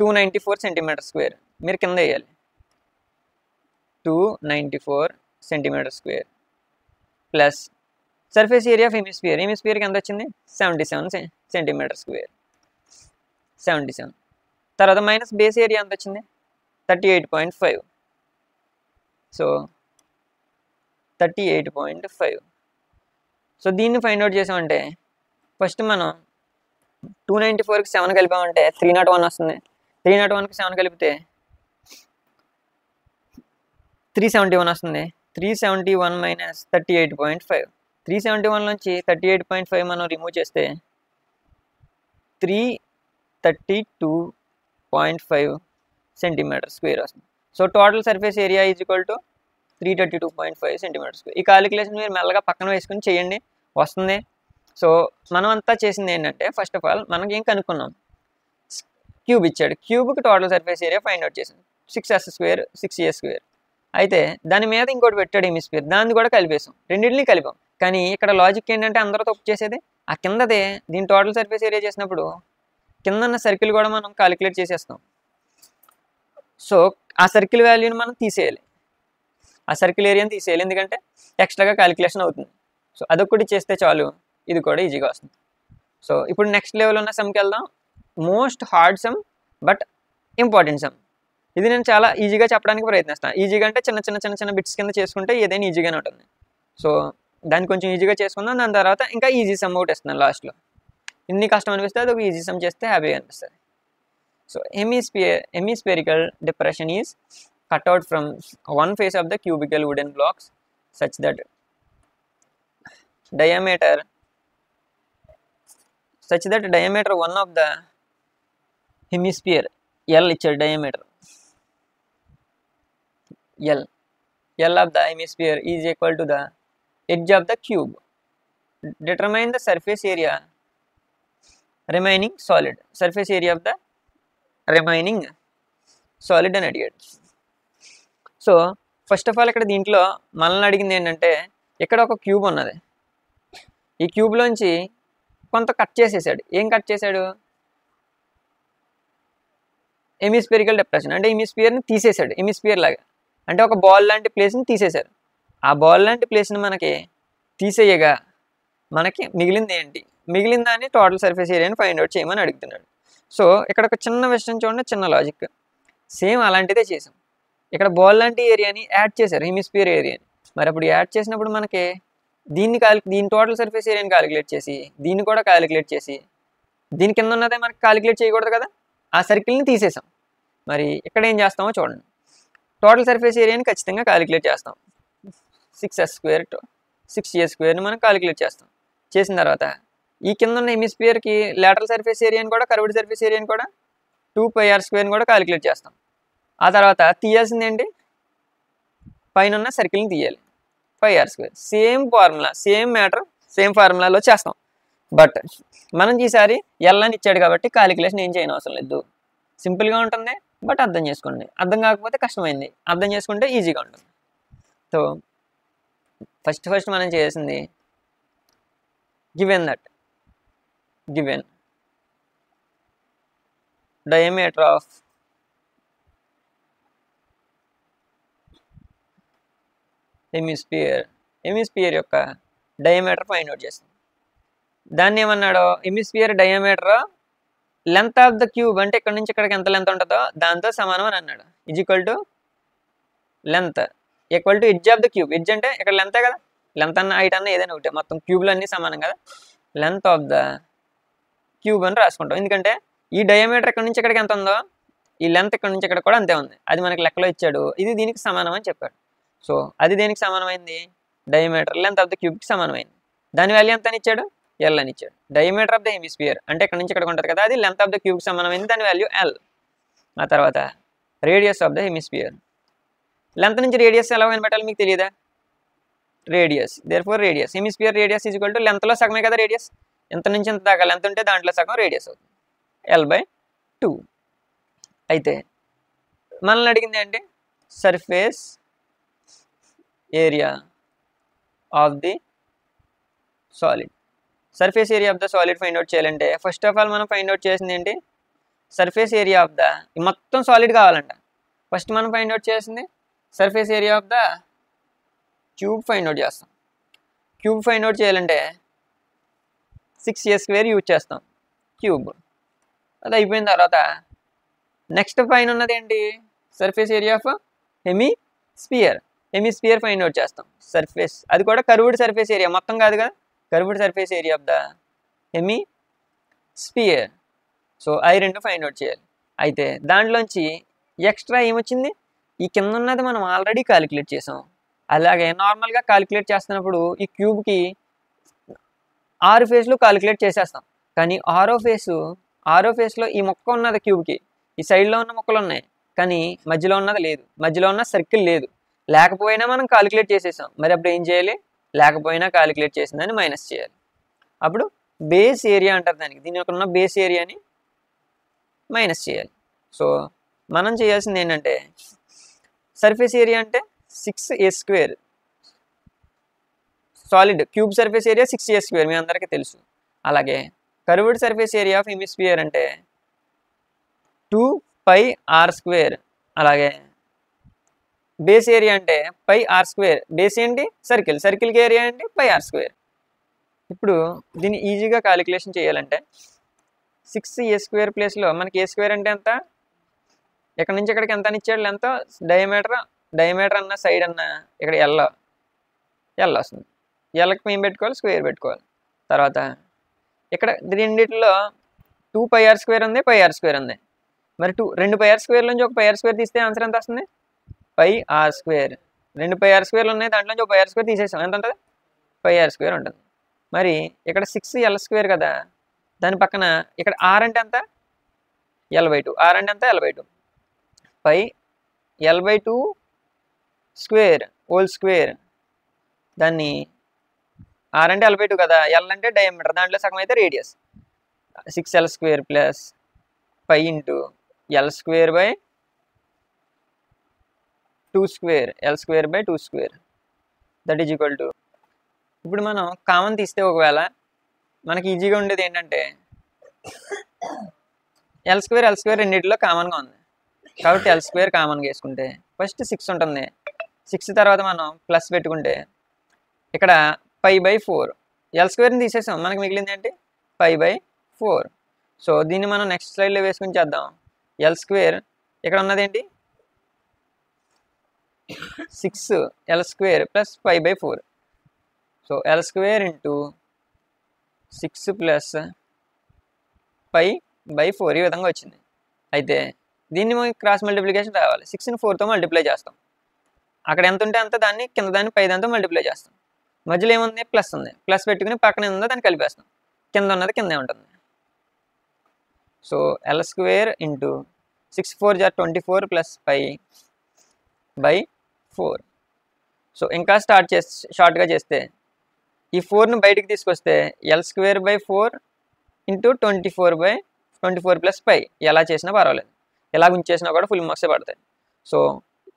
294 సెంటీమీటర్². మీరు కింద వేయాలి 294 సెంటీమీటర్² ప్లస్ సర్ఫేస్ ఏరియా ఆఫ్ హెమిస్ఫియర్కి ఎంత వచ్చింది? 77 సెంటీమీటర్². 77 తర్వాత మైనస్ బేస్ ఏరియా ఎంత వచ్చింది? 38.5. సో 38.5. సో దీన్ని ఫైండ్ అవుట్ చేసామంటే ఫస్ట్ మనం 294కి 7 కలిపామంటే 301 వస్తుంది. 301కి 7 కలిపితే 371 వస్తుంది. 371 మైనస్ 38.5. 371 నుంచి 38.5 మనం రిమూవ్ చేస్తే 332.5 సెంటీమీటర్² వస్తుంది. So total surface area is equal to 332.5 సెంటీమీటర్². ఈ క్యాలిక్యులేషన్ మీరు మెల్లగా పక్కన వేసుకుని చేయండి, వస్తుంది. సో మనం అంతా చేసింది ఏంటంటే, ఫస్ట్ ఆఫ్ ఆల్ మనకి ఏం కనుక్కున్నాం? క్యూబ్ ఇచ్చాడు. క్యూబ్కి total surface area find out చేసాం. 6s² 6a². అయితే దాని మీద ఇంకోటి పెట్టాడు హెమిస్ఫియర్, దాన్ని కూడా కలిపేసాం. రెండింటిని కలిపాం. కానీ ఇక్కడ లాజిక్ ఏంటంటే అందరూ తప్పు చేసేది ఆ కిందదే. దీని టోటల్ సర్ఫేస్ ఏరియా చేసినప్పుడు కింద ఉన్న సర్కిల్ కూడా మనం క్యాలిక్యులేట్ చేసేస్తాం. సో ఆ సర్కిల్ వాల్యూని మనం తీసేయాలి, ఆ సర్కిల్ ఏరియాని తీసేయాలి, ఎందుకంటే ఎక్స్ట్రాగా క్యాలిక్యులేషన్ అవుతుంది. సో అదొకటి చేస్తే చాలు, ఇది కూడా ఈజీగా వస్తుంది. సో ఇప్పుడు నెక్స్ట్ లెవెల్ ఉన్న సమ్కి వెళ్దాం. Most hard some but important some. ఇది నేను చాలా ఈజీగా చెప్పడానికి ప్రయత్నిస్తాను. ఈజీగా అంటే చిన్న చిన్న చిన్న చిన్న బిట్స్ కింద చేసుకుంటే ఏదైనా ఈజీగానే ఉంటుంది. సో దాన్ని కొంచెం ఈజీగా చేసుకుందాం. దాని తర్వాత ఇంకా ఈజీ సమ్ ఒకటి ఇస్తున్నాను లాస్ట్లో. ఇన్ని కష్టం అనిపిస్తే అది ఒక ఈజీ సమ్ చేస్తే హ్యాపీగా అనిపిస్తుంది. So hemispherical depression is cut out from one face of the cubical wooden blocks such that diameter 1 of the hemisphere L ఇచ్చాడు. diameter L of the hemisphere is equal to the edge of the cube. Determine the surface area remaining solid. Surface area of the remaining solid అని అడిగాడు. So first of all ఇక్కడ దీంట్లో మనల్ని అడిగింది ఏంటంటే, ఇక్కడ ఒక క్యూబ్ ఉన్నది. ఈ క్యూబ్లోంచి కొంత కట్ చేసేసాడు. ఏం కట్ చేశాడు? హెమిస్ఫియరికల్ డిప్రెషన్ అంటే హెమిస్ఫియర్ని తీసేశాడు. హెమిస్ఫియర్ లాగా అంటే ఒక బాల్ లాంటి ప్లేస్ని తీసేశారు. ఆ బాల్ లాంటి ప్లేస్ని మనకి తీసేయగా మనకి మిగిలింది ఏంటి? మిగిలిన దాన్ని టోటల్ సర్ఫేస్ ఏరియాని ఫైండ్ అవుట్ చేయమని అడుగుతున్నాడు. సో ఇక్కడ ఒక చిన్న విషయం చూడండి, చిన్న లాజిక్. సేమ్ అలాంటిదే చేసాం. ఇక్కడ బాల్ లాంటి ఏరియాని యాడ్ చేశారు, హెమిస్ఫియర్ ఏరియాని. మరి అప్పుడు యాడ్ చేసినప్పుడు మనకి దీని టోటల్ సర్ఫేస్ ఏరియాని క్యాలిక్యులేట్ చేసి, దీన్ని కూడా క్యాలిక్యులేట్ చేసి, దీని కింద ఉన్నదే మనకి క్యాలిక్యులేట్ చేయకూడదు కదా, ఆ సర్కిల్ని తీసేసాం. మరి ఇక్కడ ఏం చేస్తామో చూడండి. టోటల్ సర్ఫేస్ ఏరియాని ఖచ్చితంగా క్యాలిక్యులేట్ చేస్తాం. 6s² 6a² మనం క్యాలిక్యులేట్ చేస్తాం. చేసిన తర్వాత ఈ కింద ఉన్న హెమిస్ఫియర్కి లేటరల్ సర్ఫేస్ ఏరియాని కూడా, కర్వ్డ్ సర్ఫేస్ ఏరియాని కూడా 2πr² కూడా క్యాలిక్యులేట్ చేస్తాం. ఆ తర్వాత తీయాల్సింది ఏంటి, పైన ఉన్న సర్కిల్ని తీయాలి, πr². Same formula, same matter, same ఫార్ములాలో చేస్తాం. బట్ మనం ఈసారి ఎల్ అని ఇచ్చాడు కాబట్టి క్యాలిక్యులేషన్ ఏం చేయని అవసరం లేదు, సింపుల్గా ఉంటుంది. బట్ అర్థం చేసుకోండి, అర్థం కాకపోతే కష్టమైంది, అర్థం చేసుకుంటే ఈజీగా ఉంటుంది. సో ఫస్ట్ మనం చేయాల్సింది గివెన్ డయామీటర్ ఆఫ్ హెమిస్పియర్ యొక్క డయామీటర్ ఫైండ్ అవుట్ చేస్తాం. దాన్ని ఏమన్నాడో, hemisphere diameter length of the cube, అంటే ఇక్కడ నుంచి ఇక్కడికి ఎంత లెంత్ ఉంటుందో దాంతో సమానం అని అన్నాడు. Is equal to length equal to edge of the cube. Edge అంటే ఇక్కడ లెంతే కదా, లెంత్ అన్న హైట్ అన్న ఏదైనా ఒకటే, మొత్తం క్యూబ్లు అన్నీ సమానం కదా. లెంత్ ఆఫ్ ద క్యూబ్ అని రాసుకుంటాం, ఎందుకంటే ఈ డయామీటర్ ఇక్కడ నుంచి ఇక్కడికి ఎంత ఉందో ఈ లెంత్ ఇక్కడ నుంచి ఇక్కడ కూడా అంతే ఉంది. అది మనకి లెక్కలో ఇచ్చాడు, ఇది దీనికి సమానం అని చెప్పాడు. సో అది దేనికి సమానమైంది, డయామీటర్ లెంత్ ఆఫ్ ద క్యూబ్కి సమానమైంది. దాని వాల్యూ ఎంత అని ఇచ్చాడు, ఎల్ అని ఇచ్చాడు. డయామీటర్ ఆఫ్ ద హెమిస్పియర్ అంటే ఇక్కడ నుంచి ఇక్కడికి ఉంటుంది కదా, అది లెంత్ ఆఫ్ ద క్యూబ్కి సమానమైంది, దాని వాల్యూ ఎల్. ఆ తర్వాత radius of the hemisphere, length నుంచి రేడియస్ ఎలా కనిపెట్టాలి మీకు తెలియదా, radius, therefore radius hemisphere radius is equal to లెంత్లో సగమే కదా రేడియస్, ఎంత నుంచి ఎంత దాకా లెంత్ ఉంటే దాంట్లో సగం రేడియస్ అవుతుంది, L/2. అయితే మనల్ని అడిగింది ఏంటి, surface area of the solid. Surface area of the solid find out చేయాలంటే ఫస్ట్ ఆఫ్ ఆల్ మనం ఫైండ్ అవుట్ చేసింది ఏంటి, సర్ఫేస్ ఏరియా ఆఫ్ ద, మొత్తం సాలిడ్ కావాలంట. ఫస్ట్ మనం ఫైండ్ అవుట్ చేసింది surface area of the cube find out చేస్తాం. Cube find out చేయాలంటే 6a² యూజ్ చేస్తాం క్యూబ్. అది అయిపోయిన తర్వాత నెక్స్ట్ పైన ఉన్నది ఏంటి, surface area of hemisphere find out చేస్తాం. సర్ఫేస్ అది కూడా కర్వ్డ్ సర్ఫేస్ ఏరియా, మొత్తం కాదు కదా, curved surface area of the hemisphere. So అవి రెండు ఫైండ్ అవుట్ చేయాలి. అయితే దాంట్లోంచి ఎక్స్ట్రా ఏమొచ్చింది, ఈ కింద ఉన్నది మనం ఆల్రెడీ క్యాలిక్యులేట్ చేసాం. అలాగే నార్మల్గా క్యాలిక్యులేట్ చేస్తున్నప్పుడు ఈ క్యూబ్కి 6 ఫేస్లు క్యాలిక్యులేట్ చేసేస్తాం, కానీ ఆరో ఫేస్లో ఈ మొక్క ఉన్నది క్యూబ్కి, ఈ సైడ్లో ఉన్న మొక్కలు ఉన్నాయి కానీ మధ్యలో ఉన్నది లేదు, మధ్యలో ఉన్న సర్కిల్ లేదు. లేకపోయినా మనం క్యాలిక్యులేట్ చేసేసాం, మరి అప్పుడు ఏం చేయాలి, లేకపోయినా క్యాలిక్యులేట్ చేసిందని మైనస్ చేయాలి. అప్పుడు బేస్ ఏరియా అంటారు దానికి, దీని యొక్క ఉన్న బేస్ ఏరియాని మైనస్ చేయాలి. సో మనం చేయాల్సింది ఏంటంటే, సర్ఫేస్ ఏరియా అంటే 6a², solid cube surface area 6a² మీ అందరికీ తెలుసు. అలాగే curved surface area of hemisphere అంటే 2πr². అలాగే బేస్ ఏరియా అంటే πr², బేస్ ఏంటి సర్కిల్కి ఏరియా ఏంటి πr². ఇప్పుడు దీన్ని ఈజీగా క్యాలిక్యులేషన్ చేయాలంటే 6a² ప్లేస్లో మనకి a² అంటే ఎంత, ఎక్కడి నుంచి ఇక్కడికి ఎంత అని ఇచ్చాడు లెంత్, డయామీటర్ అన్న సైడ్ అన్న ఇక్కడ ఎల్ వస్తుంది. ఎల్కి మేము పెట్టుకోవాలి, స్క్వేర్ పెట్టుకోవాలి. తర్వాత ఇక్కడ రెండిట్లో 2πr² ఉంది, πr² ఉంది. మరి రెండు πr² నుంచి ఒక πr² తీస్తే ఆన్సర్ ఎంత వస్తుంది, πr². రెండు πr² ఉన్నాయి, దాంట్లోంచి ఒక πr² తీసేసాం, ఎంత ఉంటుంది, πr² ఉంటుంది. మరి ఇక్కడ 6l² కదా, దాని పక్కన ఇక్కడ r అంటే ఎంత, L/2. r అంటే ఎంత, L/2. L/2 square whole square, దాన్ని r అంటే L/2 కదా, L అంటే డయామీటర్, దాంట్లో సగం అయితే radius. 6l² plus π into L²/2², that is equal to. ఇప్పుడు మనం కామన్ తీస్తే ఒకవేళ మనకి ఈజీగా ఉండేది ఏంటంటే L² రెండింటిలో కామన్గా ఉంది కాబట్టి L² కామన్గా వేసుకుంటే ఫస్ట్ 6 ఉంటుంది. 6 తర్వాత మనం ప్లస్ పెట్టుకుంటే ఇక్కడ π/4, L² తీసేసాం, మనకి మిగిలింది ఏంటి π/4. సో దీన్ని మనం నెక్స్ట్ స్లైడ్లో వేసుకుని చేద్దాం. L² ఇక్కడ ఉన్నది ఏంటి 6l² plus π/4. So L² into 6 plus π/4 ఈ విధంగా వచ్చింది. అయితే దీన్ని మనకి క్రాస్ మల్టిప్లికేషన్ రావాలి. 6ని 4తో మల్టిప్లై చేస్తాం, అక్కడ ఎంత ఉంటే అంత దాన్ని కింద దాన్ని పై దాంతో మల్టిప్లై చేస్తాం. మధ్యలో ఏముంది, ప్లస్ ఉంది, ప్లస్ పెట్టుకుని పక్కన ఉందో దాన్ని కలిపేస్తాం, కింద ఉన్నది కిందే ఉంటుంది. సో ఎల్ స్క్వేర్ ఇంటూ 6 4 జా 24 ప్లస్ పై బై 4. సో ఇంకా షార్ట్గా చేస్తే ఈ 4ని బయటికి తీసుకొస్తే l square by 4 into 24 plus pi. ఎలా చేసినా పర్వాలేదు, ఎలా ఉంచేసినా కూడా ఫుల్ మార్క్సే పడతాయి. సో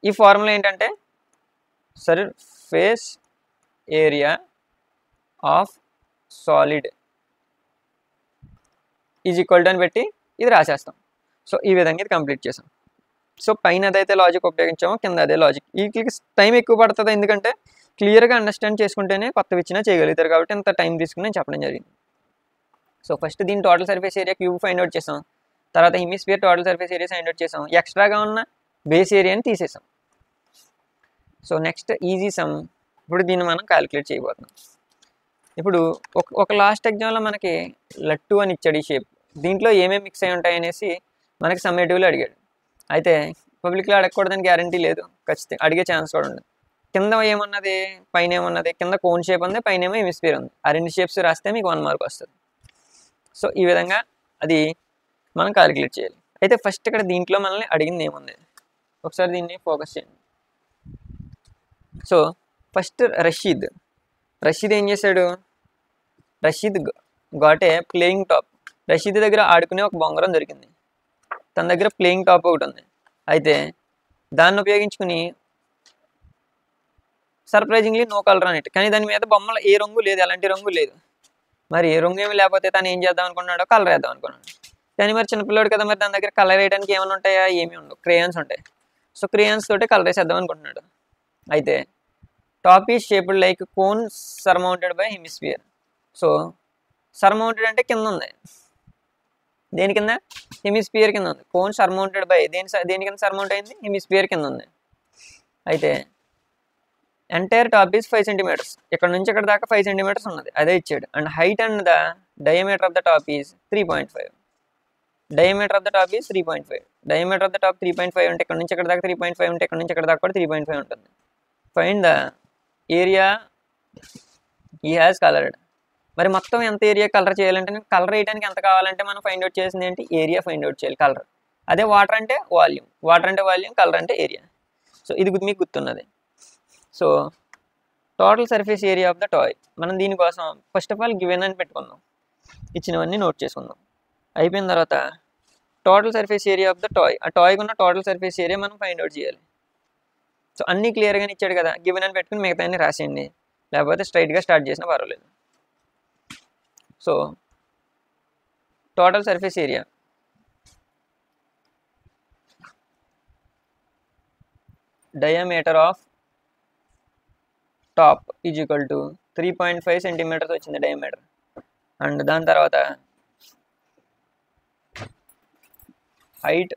ఈ ఫార్ములా ఏంటంటే surface area of solid is equal to అని పెట్టి ఇది రాసేస్తాం. సో ఈ విధంగా ఇది కంప్లీట్ చేసాం. సో పైన అదైతే లాజిక్ ఉపయోగించామో కింద అదే లాజిక్. వీటికి టైం ఎక్కువ పడుతుంది, ఎందుకంటే క్లియర్గా అండర్స్టాండ్ చేసుకుంటేనే కొత్తవి ఇచ్చినా చేయగలుగుతారు కాబట్టి ఇంత టైం తీసుకుని నేను చెప్పడం జరిగింది. సో ఫస్ట్ దీని total surface area cube find out చేసాం, తర్వాత hemisphere total surface area find out చేసాం, ఎక్స్ట్రాగా ఉన్న బేస్ ఏరియాని తీసేసాం. సో నెక్స్ట్ ఈజీ సమ్, ఇప్పుడు దీన్ని మనం క్యాలిక్యులేట్ చేయబోతున్నాం. ఇప్పుడు ఒక లాస్ట్ ఎగ్జామ్లో మనకి లట్టు అని ఇచ్చాడు ఈ షేప్, దీంట్లో ఏమేమి మిక్స్ అయి ఉంటాయి అనేసి మనకి సమ్మేటివ్లో అడిగాడు. అయితే పబ్లిక్లో అడగకూడదని గ్యారంటీ లేదు, ఖచ్చితంగా అడిగే ఛాన్స్ కూడా ఉంది. కింద ఏమన్నది, పైన ఏమన్నది, కింద కోన్ షేప్ ఉంది, పైన ఏమో హెమిస్ఫియర్ ఉంది. ఆ రెండు షేప్స్ రాస్తే మీకు 1 మార్క్ వస్తుంది. సో ఈ విధంగా అది మనం క్యాలిక్యులేట్ చేయాలి. అయితే ఫస్ట్ ఇక్కడ దీంట్లో మనల్ని అడిగింది ఏముంది, ఒకసారి దీన్ని ఫోకస్ చేయండి. సో ఫస్ట్ రషీద్ ఏం చేశాడు, Rashid got a playing top. Rashid దగ్గర ఆడుకునే ఒక బొంగరం దొరికింది, తన దగ్గర ప్లేయింగ్ టాప్ ఒకటి ఉంది. అయితే దాన్ని ఉపయోగించుకుని సర్ప్రైజింగ్లీ నో కలర్ అని, కానీ దాని మీద బొమ్మలు ఏ రంగు లేదు, ఎలాంటి రంగు లేదు. మరి ఏ రంగు ఏమి లేకపోతే తను ఏం చేద్దాం అనుకున్నాడో కలర్ వేద్దాం అనుకున్నాడు. కానీ మరి చిన్నపిల్లాడు కదా, మరి దాని దగ్గర కలర్ వేయడానికి ఏమైనా ఉంటాయా, ఏమి ఉండవు, క్రేయాన్స్ ఉంటాయి. సో క్రేయాన్స్ తోటి కలర్ వేసేద్దాం అనుకుంటున్నాడు. అయితే top is shaped like cone surmounted by hemisphere. So surmounted అంటే కింద ఉంది, దేని కింద, హెమిస్ఫియర్ కింద ఉంది. కోన్ సర్మౌంటెడ్ బై దేని కింద సర్మౌంట్ అయింది, హెమిస్ఫియర్ కింద ఉంది. అయితే ఎంటైర్ టాప్ ఈజ్ 5 సెంటీమీటర్స్, ఇక్కడ నుంచి ఇక్కడ దాకా 5 సెంటీమీటర్స్ ఉన్నది, అదే ఇచ్చాడు. And height and the diameter of the top is 3.5. Diameter of the top is 3.5. Diameter of the top 3.5 ఉంటే ఇక్కడ నుంచి ఇక్కడ దాకా 3.5 ఉంటే ఇక్కడ నుంచి ఇక్కడ దాకా కూడా 3.5 ఉంటుంది. ఫైండ్ ద ఏరియా ఈ హ్యాస్ కలర్డ్. మరి మొత్తం ఎంత ఏరియా కలర్ చేయాలంటే, కలర్ వేయడానికి ఎంత కావాలంటే మనం ఫైండ్ అవుట్ చేసింది ఏంటి, ఏరియా ఫైండ్ అవుట్ చేయాలి, కలర్. అదే వాటర్ అంటే వాల్యూమ్, కలర్ అంటే ఏరియా. సో ఇది మీకు గుర్తున్నది. So total surface area of the toy, మనం దీనికోసం ఫస్ట్ ఆఫ్ ఆల్ గివెన్ అని పెట్టుకుందాం, ఇచ్చినవన్నీ నోట్ చేసుకుందాం. అయిపోయిన తర్వాత total surface area of the toy, ఆ టాయ్కి ఉన్న టోటల్ సర్ఫేస్ ఏరియా మనం ఫైండ్ అవుట్ చేయాలి. సో అన్నీ క్లియర్గానే ఇచ్చాడు కదా, గివెన్ అని పెట్టుకుని మిగతా అన్ని రాసేయండి, లేకపోతే స్ట్రైట్గా స్టార్ట్ చేసినా పర్వాలేదు. So total surface area diameter of top is equal to 3.5 centimetres వచ్చింది డయామీటర్. అండ్ దాని తర్వాత height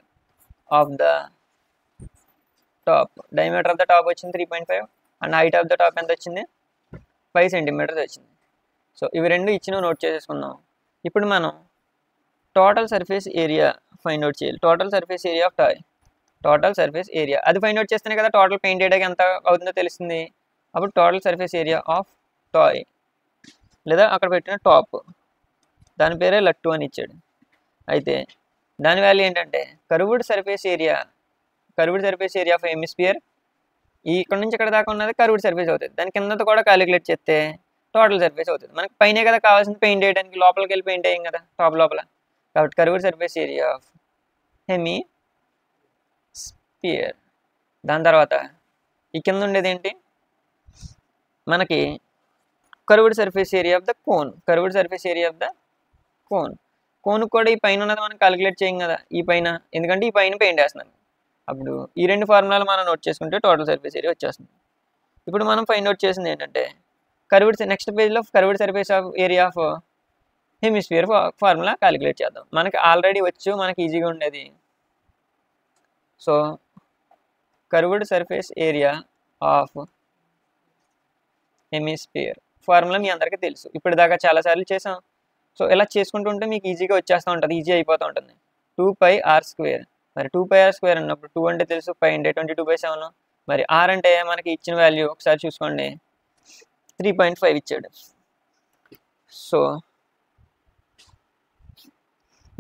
of the top, diameter of the top వచ్చింది 3.5 and height of the top ఎంత వచ్చింది, 5 సెంటీమీటర్స్ వచ్చింది. సో ఇవి రెండు ఇచ్చినవి నోట్ చేసేసుకుందాం. ఇప్పుడు మనం total surface area find out చేయాలి. Total surface area of toy, total surface area అది ఫైండ్ అవుట్ చేస్తేనే కదా టోటల్ పెయింట్ ఏరియాకి ఎంత అవుతుందో తెలుస్తుంది. అప్పుడు total surface area of toy, లేదా అక్కడ పెట్టిన టాప్, దాని పేరే లట్టు అని ఇచ్చాడు. అయితే దాని వాల్యూ ఏంటంటే curved surface area of hemisphere, ఇక్కడ నుంచి ఇక్కడ దాకా ఉన్నది కర్వ్డ్ సర్ఫేస్ అవుతుంది. దాని కింద కూడా క్యాలిక్యులేట్ చేస్తే టోటల్ సర్ఫేస్ అవుతుంది. మనకి పైనే కదా కావాల్సింది పెయింట్ చేయడానికి, లోపలికి వెళ్ళి పెయింట్ అయ్యాం కదా టాప్ లోపల, కాబట్టి curved surface area of hemisphere. దాని తర్వాత ఈ కింద ఉండేది ఏంటి, మనకి curved surface area of the cone, cone కూడా ఈ పైన ఉన్నది మనం క్యాలిక్యులేట్ చేయం కదా, ఈ పైన, ఎందుకంటే ఈ పైన పెయింట్ వేస్తున్నాను. అప్పుడు ఈ రెండు ఫార్ములాలు మనం నోట్ చేసుకుంటే టోటల్ సర్ఫేస్ ఏరియా వచ్చేస్తుంది. ఇప్పుడు మనం ఫైండ్ అవుట్ చేసింది ఏంటంటే నెక్స్ట్ పేజ్లో curved surface of area of hemisphere formula calculate చేద్దాం. మనకి ఆల్రెడీ వచ్చు, మనకి ఈజీగా ఉండేది. So curved surface area of hemisphere formula మీ అందరికీ తెలుసు, ఇప్పటిదాకా చాలాసార్లు చేసాం. సో ఇలా చేసుకుంటూ ఉంటే మీకు ఈజీగా వచ్చేస్తూ ఉంటుంది, ఈజీ అయిపోతూ ఉంటుంది. 2πr², మరి 2πr² అన్నప్పుడు 2 అంటే తెలుసు, π అంటే 22/7, మరి r అంటే మనకి ఇచ్చిన వాల్యూ ఒకసారి చూసుకోండి 3.5 ఇచ్చాడు. సో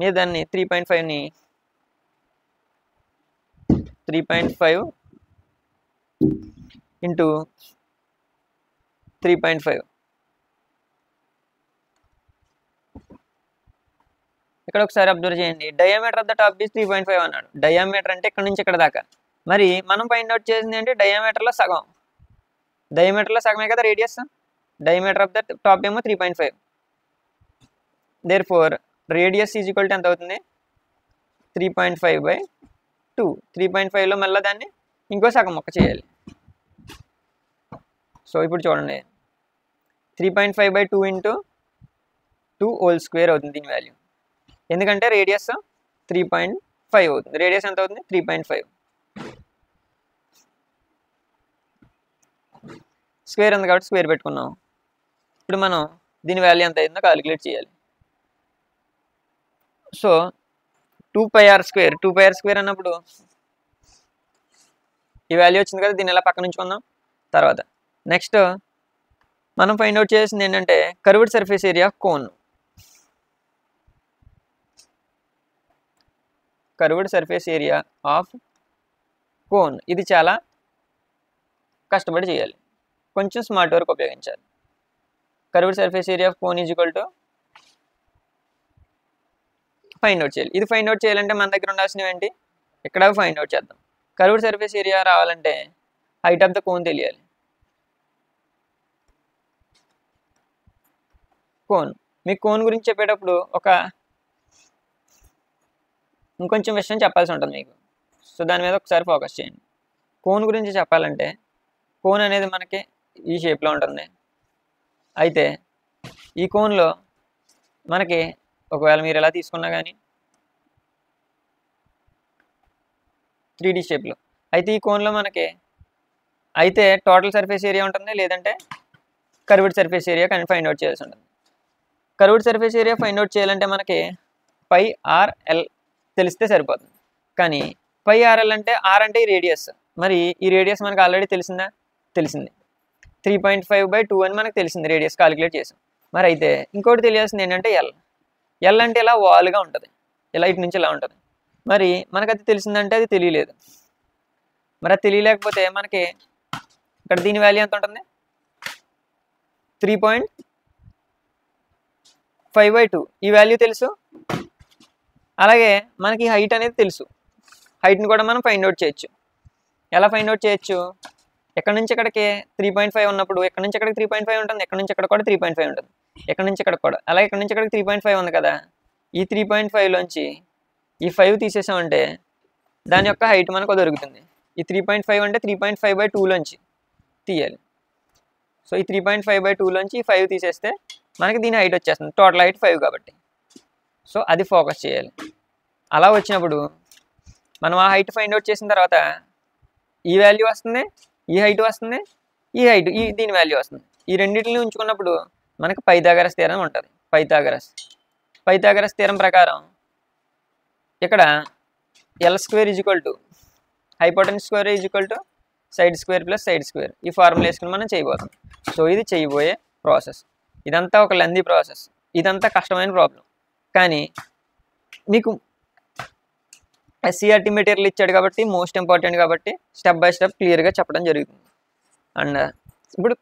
మీరు దాన్ని 3.5ని 3.5 ఇంటూ 3.5 ఇక్కడ ఒకసారి అబ్జర్వ్ చేయండి. Diameter of the top is 3.5 అన్నాడు. డయామీటర్ అంటే ఇక్కడ నుంచి ఇక్కడ దాకా. మరి మనం ఫైండ్ అవుట్ చేసింది అంటే డయామీటర్లో సగం. డయామీటర్లో సగమే కదా radius. Diameter of the top ఏమో 3.5. Therefore radius is equal to ఎంత అవుతుంది? 3.5/2. 3.5లో మళ్ళీ దాన్ని ఇంకో సగం మొక్క చేయాలి. సో ఇప్పుడు చూడండి, 3.5/2 ఇంటూ 2 హోల్ స్క్వేర్ అవుతుంది దీని వాల్యూ. ఎందుకంటే రేడియస్ 3.5 అవుతుంది. రేడియస్ ఎంత అవుతుంది? 3.5. స్క్వేర్ ఉంది కాబట్టి స్క్వేర్ పెట్టుకున్నాం. ఇప్పుడు మనం దీని వాల్యూ ఎంత అయిందో క్యాలిక్యులేట్ చేయాలి. So 2πr². 2πr² అన్నప్పుడు ఈ వాల్యూ వచ్చింది కదా, దీన్ని ఎలా పక్కన ఉంచుకుందాం తర్వాత. నెక్స్ట్ మనం ఫైండ్ అవుట్ చేసింది ఏంటంటే curved surface area of cone. Curved surface area of cone ఇది చాలా కష్టపడి చేయాలి, కొంచెం స్మార్ట్ వర్క్ ఉపయోగించాలి. Curved surface area of cone is equal to find out చేయాలి. ఇది ఫైండ్ అవుట్ చేయాలంటే మన దగ్గర ఉండాల్సినవి ఏంటి? ఇక్కడ ఫైండ్ అవుట్ చేద్దాం. కర్వ్డ్ సర్ఫేస్ ఏరియా రావాలంటే హైట్ ఆఫ్ ద కోన్ తెలియాలి. కోన్, మీకు కోన్ గురించి చెప్పేటప్పుడు ఇంకొంచెం విషయం చెప్పాల్సి ఉంటుంది మీకు. సో దాని మీద ఒకసారి ఫోకస్ చేయండి. కోన్ గురించి చెప్పాలంటే కోన్ అనేది మనకి ఈ షేప్లో ఉంటుంది. అయితే ఈ కోన్లో మనకి ఒకవేళ మీరు ఎలా తీసుకున్నా కానీ 3D షేప్లో, అయితే ఈ కోన్లో మనకి అయితే టోటల్ సర్ఫేస్ ఏరియా ఉంటుంది, లేదంటే కర్వ్డ్ సర్ఫేస్ ఏరియా కానీ ఫైండ్ అవుట్ చేయాల్సి ఉంటుంది. Curved surface area find out చేయాలంటే మనకి πrl తెలిస్తే సరిపోతుంది. కానీ πrl అంటే r అంటే ఈ రేడియస్. మరి ఈ రేడియస్ మనకు ఆల్రెడీ తెలిసిందా? తెలిసింది. 3.5/2 అని మనకు తెలిసింది, రేడియస్ కాలిక్యులేట్ చేసాం. మరి అయితే ఇంకోటి తెలియాల్సింది ఏంటంటే ఎల్ అంటే ఇలా వాల్గా ఉంటుంది, ఇలా ఇటు నుంచి ఇలా ఉంటుంది. మరి మనకు అది తెలిసిందంటే అది తెలియలేదు. మరి అది తెలియలేకపోతే మనకి ఇక్కడ దీని వాల్యూ ఎంత ఉంటుంది? 3.5/2 ఈ వాల్యూ తెలుసు. అలాగే మనకి హైట్ అనేది తెలుసు. హైట్ని కూడా మనం ఫైండ్ అవుట్ చేయొచ్చు. ఎలా ఫైండ్ అవుట్ చేయొచ్చు? ఎక్కడి నుంచి ఎక్కడికి 3.5 ఉన్నప్పుడు ఎక్కడి నుంచి ఎక్కడికి 3.5 ఉంటుంది, ఎక్కడి నుంచి ఎక్కడ కూడా 3.5 ఉంటుంది, ఎక్కడి నుంచి ఎక్కడికి కూడా. అలాగే ఎక్కడి నుంచి ఎక్కడికి 3.5 ఉంది కదా, ఈ 3.5లోంచి ఈ 5 తీసేసామంటే దాని యొక్క హైట్ మనకు దొరుకుతుంది. ఈ 3.5 అంటే 3.5/2లోంచి తీయాలి. సో ఈ 3.5/2లోంచి ఈ 5 తీసేస్తే మనకి దీని హైట్ వచ్చేస్తుంది. టోటల్ హైట్ 5 కాబట్టి. సో అది ఫోకస్ చేయాలి. అలా వచ్చినప్పుడు మనం ఆ హైట్ ఫైండ్ అవుట్ చేసిన తర్వాత ఈ వాల్యూ వస్తుంది, ఈ హైట్ వస్తుంది, ఈ హైట్ దీని వాల్యూ వస్తుంది. ఈ రెండింటిని ఉంచుకున్నప్పుడు మనకు పైథాగరస్ థీరం ఉంటుంది. పైథాగరస్ థీరం ప్రకారం ఇక్కడ L² is equal to hypotenuse square is equal to side square plus side square. ఈ ఫార్ములా వేసుకుని మనం చేయబోతాం. సో ఇది చేయబోయే ప్రాసెస్. ఇదంతా ఒక లెందీ ప్రాసెస్, ఇదంతా కష్టమైన ప్రాబ్లం. కానీ మీకు SCRT మెటీరియల్ ఇచ్చాడు కాబట్టి మోస్ట్ ఇంపార్టెంట్ కాబట్టి స్టెప్ బై స్టెప్ క్లియర్గా చెప్పడం జరుగుతుంది. అండ్ ఇప్పుడు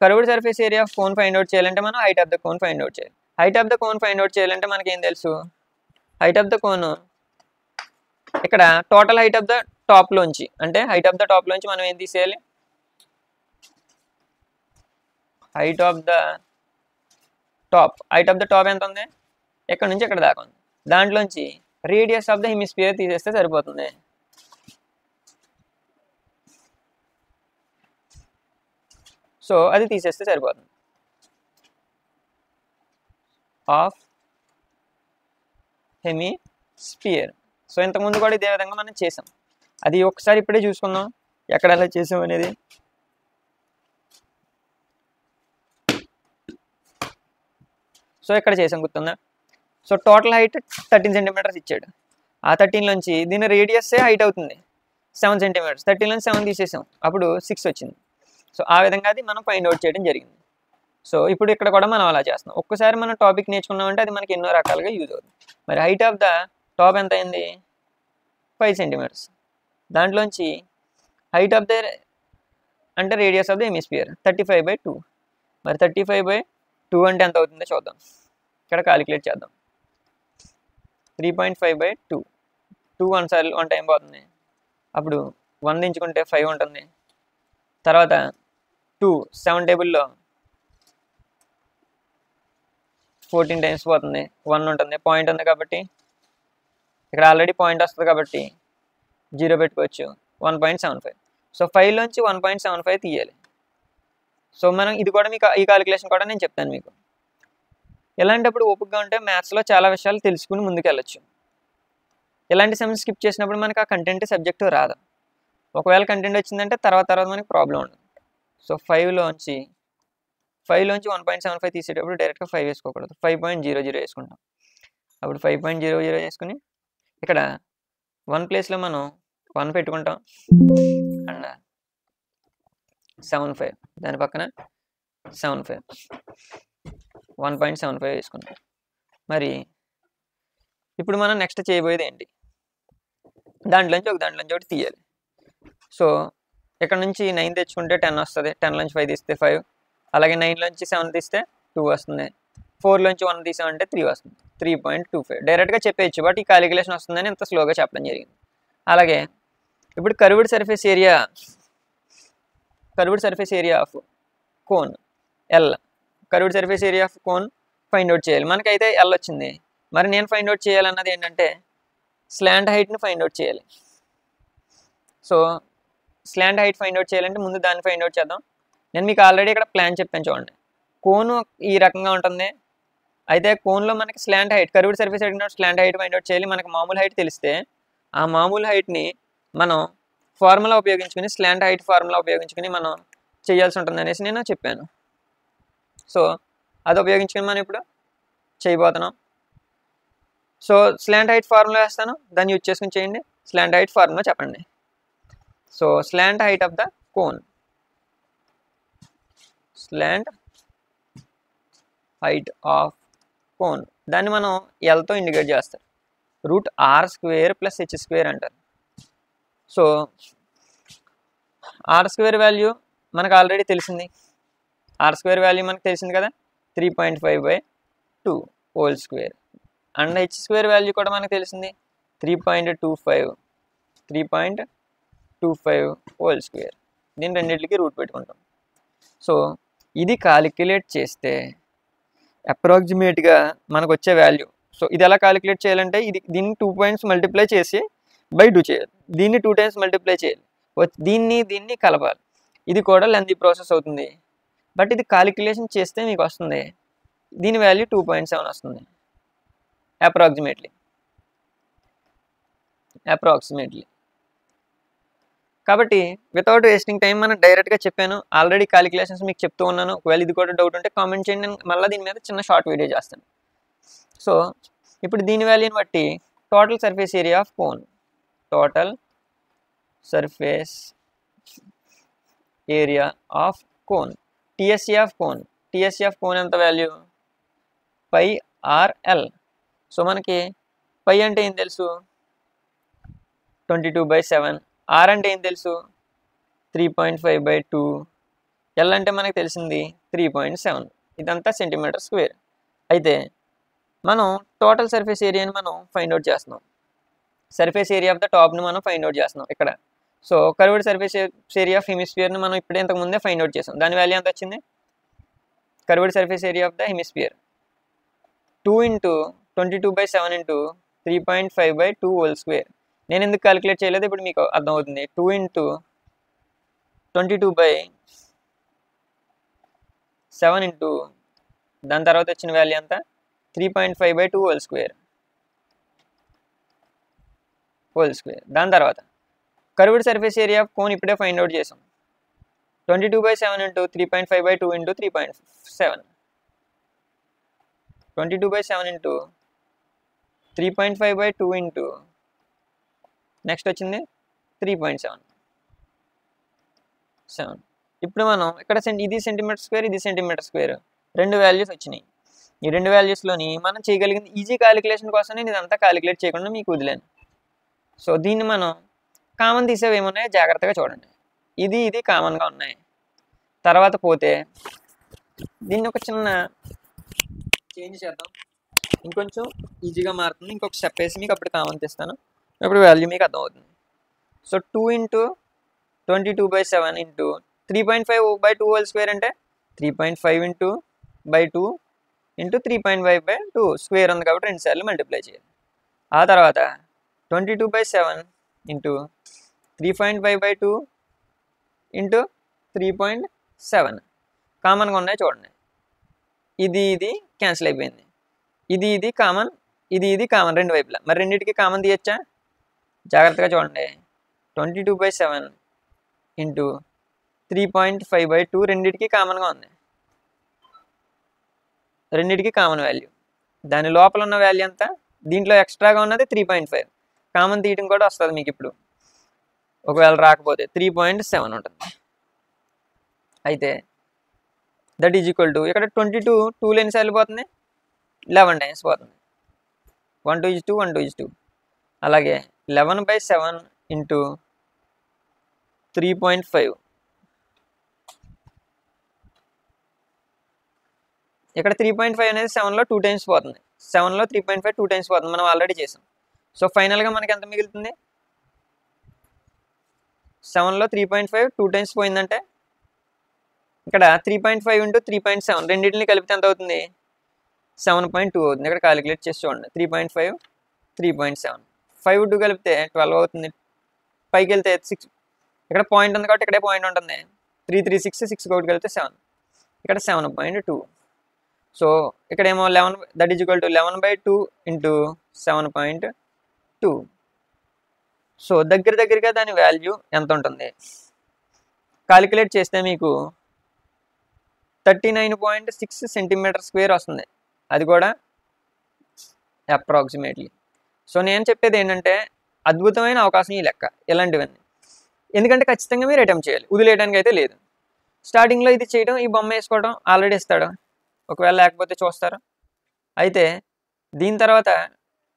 curved surface area of cone find out చేయాలంటే మనం height of the cone find out చేయాలి. Height of the cone find out చేయాలంటే మనకి ఏం తెలుసు? హైట్ ఆఫ్ ద కోన్ ఇక్కడ టోటల్ హైట్ ఆఫ్ ద టాప్లోంచి, అంటే హైట్ ఆఫ్ ద టాప్లోంచి మనం ఏం తీసేయాలి? హైట్ ఆఫ్ ద టాప్ ఎంత ఉంది? ఎక్కడి నుంచి ఎక్కడ దాకా ఉంది. దాంట్లోంచి రేడియస్ ఆఫ్ ద హెమిస్ఫియర్ తీసేస్తే సరిపోతుంది. సో అది తీసేస్తే సరిపోతుంది. Of hemisphere. సో ఇంతకుముందు కూడా ఇదే విధంగా మనం చేసాం. అది ఒకసారి ఇప్పుడే చూసుకుందాం ఎక్కడ ఎలా చేసాం అనేది. సో ఇక్కడ చేసాం, గుర్తుందా? సో టోటల్ హైట్ 13 సెంటీమీటర్స్ ఇచ్చాడు. ఆ 13లోంచి దీని రేడియస్సే హైట్ అవుతుంది 7 సెంటీమీటర్స్. 13లోంచి 7 తీసేసాం, అప్పుడు 6 వచ్చింది. సో ఆ విధంగా అది మనం ఫైండ్ అవుట్ చేయడం జరిగింది. సో ఇప్పుడు ఇక్కడ కూడా మనం అలా చేస్తున్నాం. ఒక్కసారి మనం టాపిక్ నేర్చుకున్నామంటే అది మనకి ఎన్నో రకాలుగా యూజ్ అవుతుంది. మరి హైట్ ఆఫ్ ద టాప్ ఎంత అయింది? 5 సెంటీమీటర్స్. దాంట్లోంచి హైట్ ఆఫ్ ద అంటే రేడియస్ ఆఫ్ ద హెమిస్ఫియర్ 35/2. మరి 35/2 అంటే ఎంత అవుతుందో చూద్దాం. ఇక్కడ కాలిక్యులేట్ చేద్దాం. 3.5/2. 2 1 సార్లు 1 టైం పోతుంది. అప్పుడు 1 దించుకుంటే 5 ఉంటుంది. తర్వాత 2 7 టేబుల్లో 14 టైమ్స్ పోతుంది. 1 ఉంటుంది. పాయింట్ ఉంది కాబట్టి ఇక్కడ ఆల్రెడీ పాయింట్ వస్తుంది కాబట్టి 0 పెట్టుకోవచ్చు. 1.75. సో 5లోంచి 1.75 తీయాలి. సో మనం ఇది కూడా మీకు ఈ కాలిక్యులేషన్ కూడా నేను చెప్తాను మీకు. ఎలాంటప్పుడు ఓపికగా ఉంటే మ్యాథ్స్లో చాలా విషయాలు తెలుసుకుని ముందుకెళ్ళచ్చు. ఇలాంటి సెమ్స్ స్కిప్ చేసినప్పుడు మనకు ఆ కంటెంట్ సబ్జెక్టు రాదు. ఒకవేళ కంటెంట్ వచ్చిందంటే తర్వాత మనకి ప్రాబ్లం ఉండదు. సో 5లోంచి 1.75 తీసేటప్పుడు డైరెక్ట్గా 5 వేసుకోకూడదు. 5.00 వేసుకుంటాం. అప్పుడు 5.00 వేసుకుని ఇక్కడ 1 ప్లేస్లో మనం 1 పెట్టుకుంటాం. అండ్ 75 దాని పక్కన 75 1.75 వేసుకుంటాం. మరి ఇప్పుడు మనం నెక్స్ట్ చేయబోయేది ఏంటి? దాంట్లోంచి ఒకటి తీయాలి. సో ఇక్కడ నుంచి 9 తెచ్చుకుంటే 10 వస్తుంది. 10లోంచి 5 తీస్తే 5. అలాగే 9లోంచి 7 తీస్తే 2 వస్తుంది. 4లోంచి 1 తీసామంటే 3 వస్తుంది. 3.25 డైరెక్ట్గా చెప్పేయచ్చు. బట్ ఈ కాలిక్యులేషన్ వస్తుందని ఇంత స్లోగా చెప్పడం జరిగింది. అలాగే ఇప్పుడు curved surface area of cone L. Curved surface area of cone find out చేయాలి. మనకైతే ఎల్ వచ్చింది. మరి నేను ఫైండ్ అవుట్ చేయాలన్నది ఏంటంటే స్లాంట్ హైట్ని ఫైండ్ అవుట్ చేయాలి. So slant height find out చేయాలంటే ముందు దాన్ని ఫైండ్ అవుట్ చేద్దాం. నేను మీకు ఆల్రెడీ ఇక్కడ ప్లాన్ చెప్పాను చూడండి. కోను ఈ రకంగా ఉంటుంది. అయితే కోన్లో మనకి స్లాంట్ హైట్ కర్వ్డ్ సర్ఫేస్ అడిగిన స్లాంట్ హైట్ ఫైండ్ అవుట్ చేయాలి. మనకి మామూలు హైట్ తెలిస్తే ఆ మామూలు హైట్ని మనం ఫార్ములా ఉపయోగించుకుని స్లాంట్ హైట్ ఫార్ములా ఉపయోగించుకుని మనం చేయాల్సి ఉంటుంది అనేసి నేను చెప్పాను. సో అది ఉపయోగించుకుని మనం ఇప్పుడు చేయబోతున్నాం. సో స్లాంట్ హైట్ ఫార్ములా వేస్తాను, దాన్ని యూజ్ చేసుకుని చేయండి. స్లాంట్ హైట్ ఫార్ములా చెప్పండి. So slant height of the cone, slant height of cone దాన్ని మనం ఎల్తో ఇండికేట్ చేస్తారు. √r² + h² అంటారు. సో r² వాల్యూ మనకు ఆల్రెడీ తెలిసింది. r² వాల్యూ మనకు తెలిసింది కదా, 3.5/2 whole square. And h² value కూడా మనకు తెలిసింది, 3.25 హోల్ స్క్వేర్. దీన్ని రెండింటికి రూట్ పెట్టుకుంటాం. సో ఇది కాలిక్యులేట్ చేస్తే అప్రాక్సిమేట్గా మనకు వచ్చే వాల్యూ. సో ఇది ఎలా కాలిక్యులేట్ చేయాలంటే దీన్ని 2 పాయింట్స్ మల్టిప్లై చేసి /2 చేయాలి. దీన్ని 2 టైమ్స్ మల్టిప్లై చేయాలి. దీన్ని కలపాలి. ఇది కూడా లెంతీ ప్రాసెస్ అవుతుంది. బట్ ఇది కాలిక్యులేషన్ చేస్తే మీకు వస్తుంది. దీని వాల్యూ 2.7 వస్తుంది అప్రాక్సిమేట్లీ. కాబట్టి వితౌట్ వేస్టింగ్ టైం మనం డైరెక్ట్గా చెప్పాను. ఆల్రెడీ కాలిక్యులేషన్స్ మీకు చెప్తూ ఉన్నాను. ఒకవేళ ఇది కూడా డౌట్ ఉంటే కామెంట్ చేయండి. నేను మళ్ళీ దీని మీద చిన్న షార్ట్ వీడియో చేస్తాను. సో ఇప్పుడు దీని వాల్యూని బట్టి total surface area of cone, TSE of cone ఎంత వాల్యూ? πRL. సో మనకి పై అంటే ఏం తెలుసు, 22/7. R అంటే ఏం తెలుసు, 3.5/2. L అంటే మనకు తెలిసింది 3.7. ఇదంతా సెంటీమీటర్ స్క్వేర్. అయితే మనం టోటల్ సర్ఫేస్ ఏరియాని మనం ఫైండ్ అవుట్ చేస్తున్నాం. సర్ఫేస్ ఏరియా ఆఫ్ ద టాప్ని మనం ఫైండ్ అవుట్ చేస్తున్నాం ఇక్కడ. So curved surface area of హెమిస్ఫియర్ని మనం ఇప్పుడే ఇంతకు ముందే ఫైండ్ అవుట్ చేసాం. దాని వాల్యూ ఎంత వచ్చింది? Curved surface area of the hemisphere 2 × 22/7 × 3.5/2 whole square. నేను ఎందుకు క్యాలిక్యులేట్ చేయలేదు ఇప్పుడు మీకు అర్థమవుతుంది. 2 × 22/7 × దాని తర్వాత వచ్చిన వాల్యూ ఎంత? 3.5/2 హోల్ స్క్వేర్. దాని తర్వాత curved surface area of cone ఇప్పుడే ఫైండ్ అవుట్ చేసాం. 22/7 × 3.5/2 × 3.7. 22/7 × 3.5/2 × నెక్స్ట్ వచ్చింది 3.7. ఇప్పుడు మనం ఇక్కడ ఇది సెంటీమీటర్ స్క్వేర్, ఇది సెంటీమీటర్ స్క్వేర్. 2 వాల్యూస్ వచ్చినాయి. ఈ 2 వాల్యూస్లోని మనం చేయగలిగింది ఈజీ క్యాలిక్యులేషన్ కోసం నేను ఇదంతా క్యాలిక్యులేట్ చేయకుండా మీకు వదిలేను. సో దీన్ని మనం కామన్ తీసేవి ఏమున్నాయో జాగ్రత్తగా చూడండి. ఇది కామన్గా ఉన్నాయి. తర్వాత పోతే దీన్ని ఒక చిన్న చేంజ్ చేద్దాం, ఇంకొంచెం ఈజీగా మారుతుంది. ఇంకొక స్టెప్ వేసి మీకు అప్పుడు కామన్ తీస్తాను, అప్పుడు వాల్యూ మీకు అర్థమవుతుంది. సో 2 × 22/7 ఇంటూ 3.5/2 హోల్ స్క్వేర్ అంటే 3.5 × 2 3.5/2 స్క్వేర్ ఉంది కాబట్టి 2 సార్లు మల్టిప్లై చేయాలి. ఆ తర్వాత 22/7 ఇంటూ 3.5/2 ఇంటూ 3.7 కామన్గా ఉన్నాయి చూడండి. ఇది క్యాన్సిల్ అయిపోయింది. ఇది కామన్, ఇది కామన్ రెండు వైపులా. మరి రెండింటికి కామన్ తీయచ్చా? జాగ్రత్తగా చూడండి. 22/7 ఇంటూ 3.5/2 రెండింటికి కామన్గా ఉంది. రెండింటికి కామన్ వాల్యూ. దాని లోపల ఉన్న వాల్యూ ఎంత? దీంట్లో ఎక్స్ట్రాగా ఉన్నది 3.5. కామన్ తీయటం కూడా వస్తుంది మీకు ఇప్పుడు. ఒకవేళ రాకపోతే 3.7 ఉంటుంది. అయితే దట్ ఈజ్ ఈక్వల్ టు ఇక్కడ 22 2 ఎన్ని సార్లు పోతుంది? 11 టైమ్స్ పోతుంది. 1:2 1:2. అలాగే 11/7 ఇంటూ 3.5 ఇక్కడ 3.5 అనేది 7లో 2 టైమ్స్ పోతుంది. 7లో 3.5 2 టైమ్స్ పోతుంది, మనం ఆల్రెడీ చేసాం. సో ఫైనల్గా మనకి ఎంత మిగులుతుంది? 7లో 3.5 2 టైమ్స్ పోయిందంటే ఇక్కడ 3.5 ఇంటూ 3.7 రెండింటిని కలిపితే ఎంత అవుతుంది? 7.2 అవుతుంది. ఇక్కడ క్యాలిక్యులేట్ చేసి చూడండి. 3.5 3.7 5 2 కలిపితే 12 అవుతుంది. పైకి వెళ్తే 6, ఇక్కడ పాయింట్ ఉంది కాబట్టి ఇక్కడే పాయింట్ ఉంటుంది. 3 3 6 6 ఒకటి కలిపితే 7, ఇక్కడ 7.2. సో ఇక్కడేమో 11 that is equal to 11/2 into 7.2. So దగ్గరగా దాని వాల్యూ ఎంత ఉంటుంది? క్యాలిక్యులేట్ చేస్తే మీకు 39.6 సెంటీమీటర్ స్క్వేర్ వస్తుంది. అది కూడా అప్రాక్సిమేట్లీ. సో నేను చెప్పేది ఏంటంటే అద్భుతమైన అవకాశం ఈ లెక్క ఇలాంటివన్నీ. ఎందుకంటే ఖచ్చితంగా మీరు అటెంప్ట్ చేయాలి, వదిలేయడానికి అయితే లేదు. స్టార్టింగ్లో ఇది చేయడం, ఈ బొమ్మ వేసుకోవడం ఆల్రెడీ ఇస్తాడు, ఒకవేళ లేకపోతే చూస్తారు. అయితే దీని తర్వాత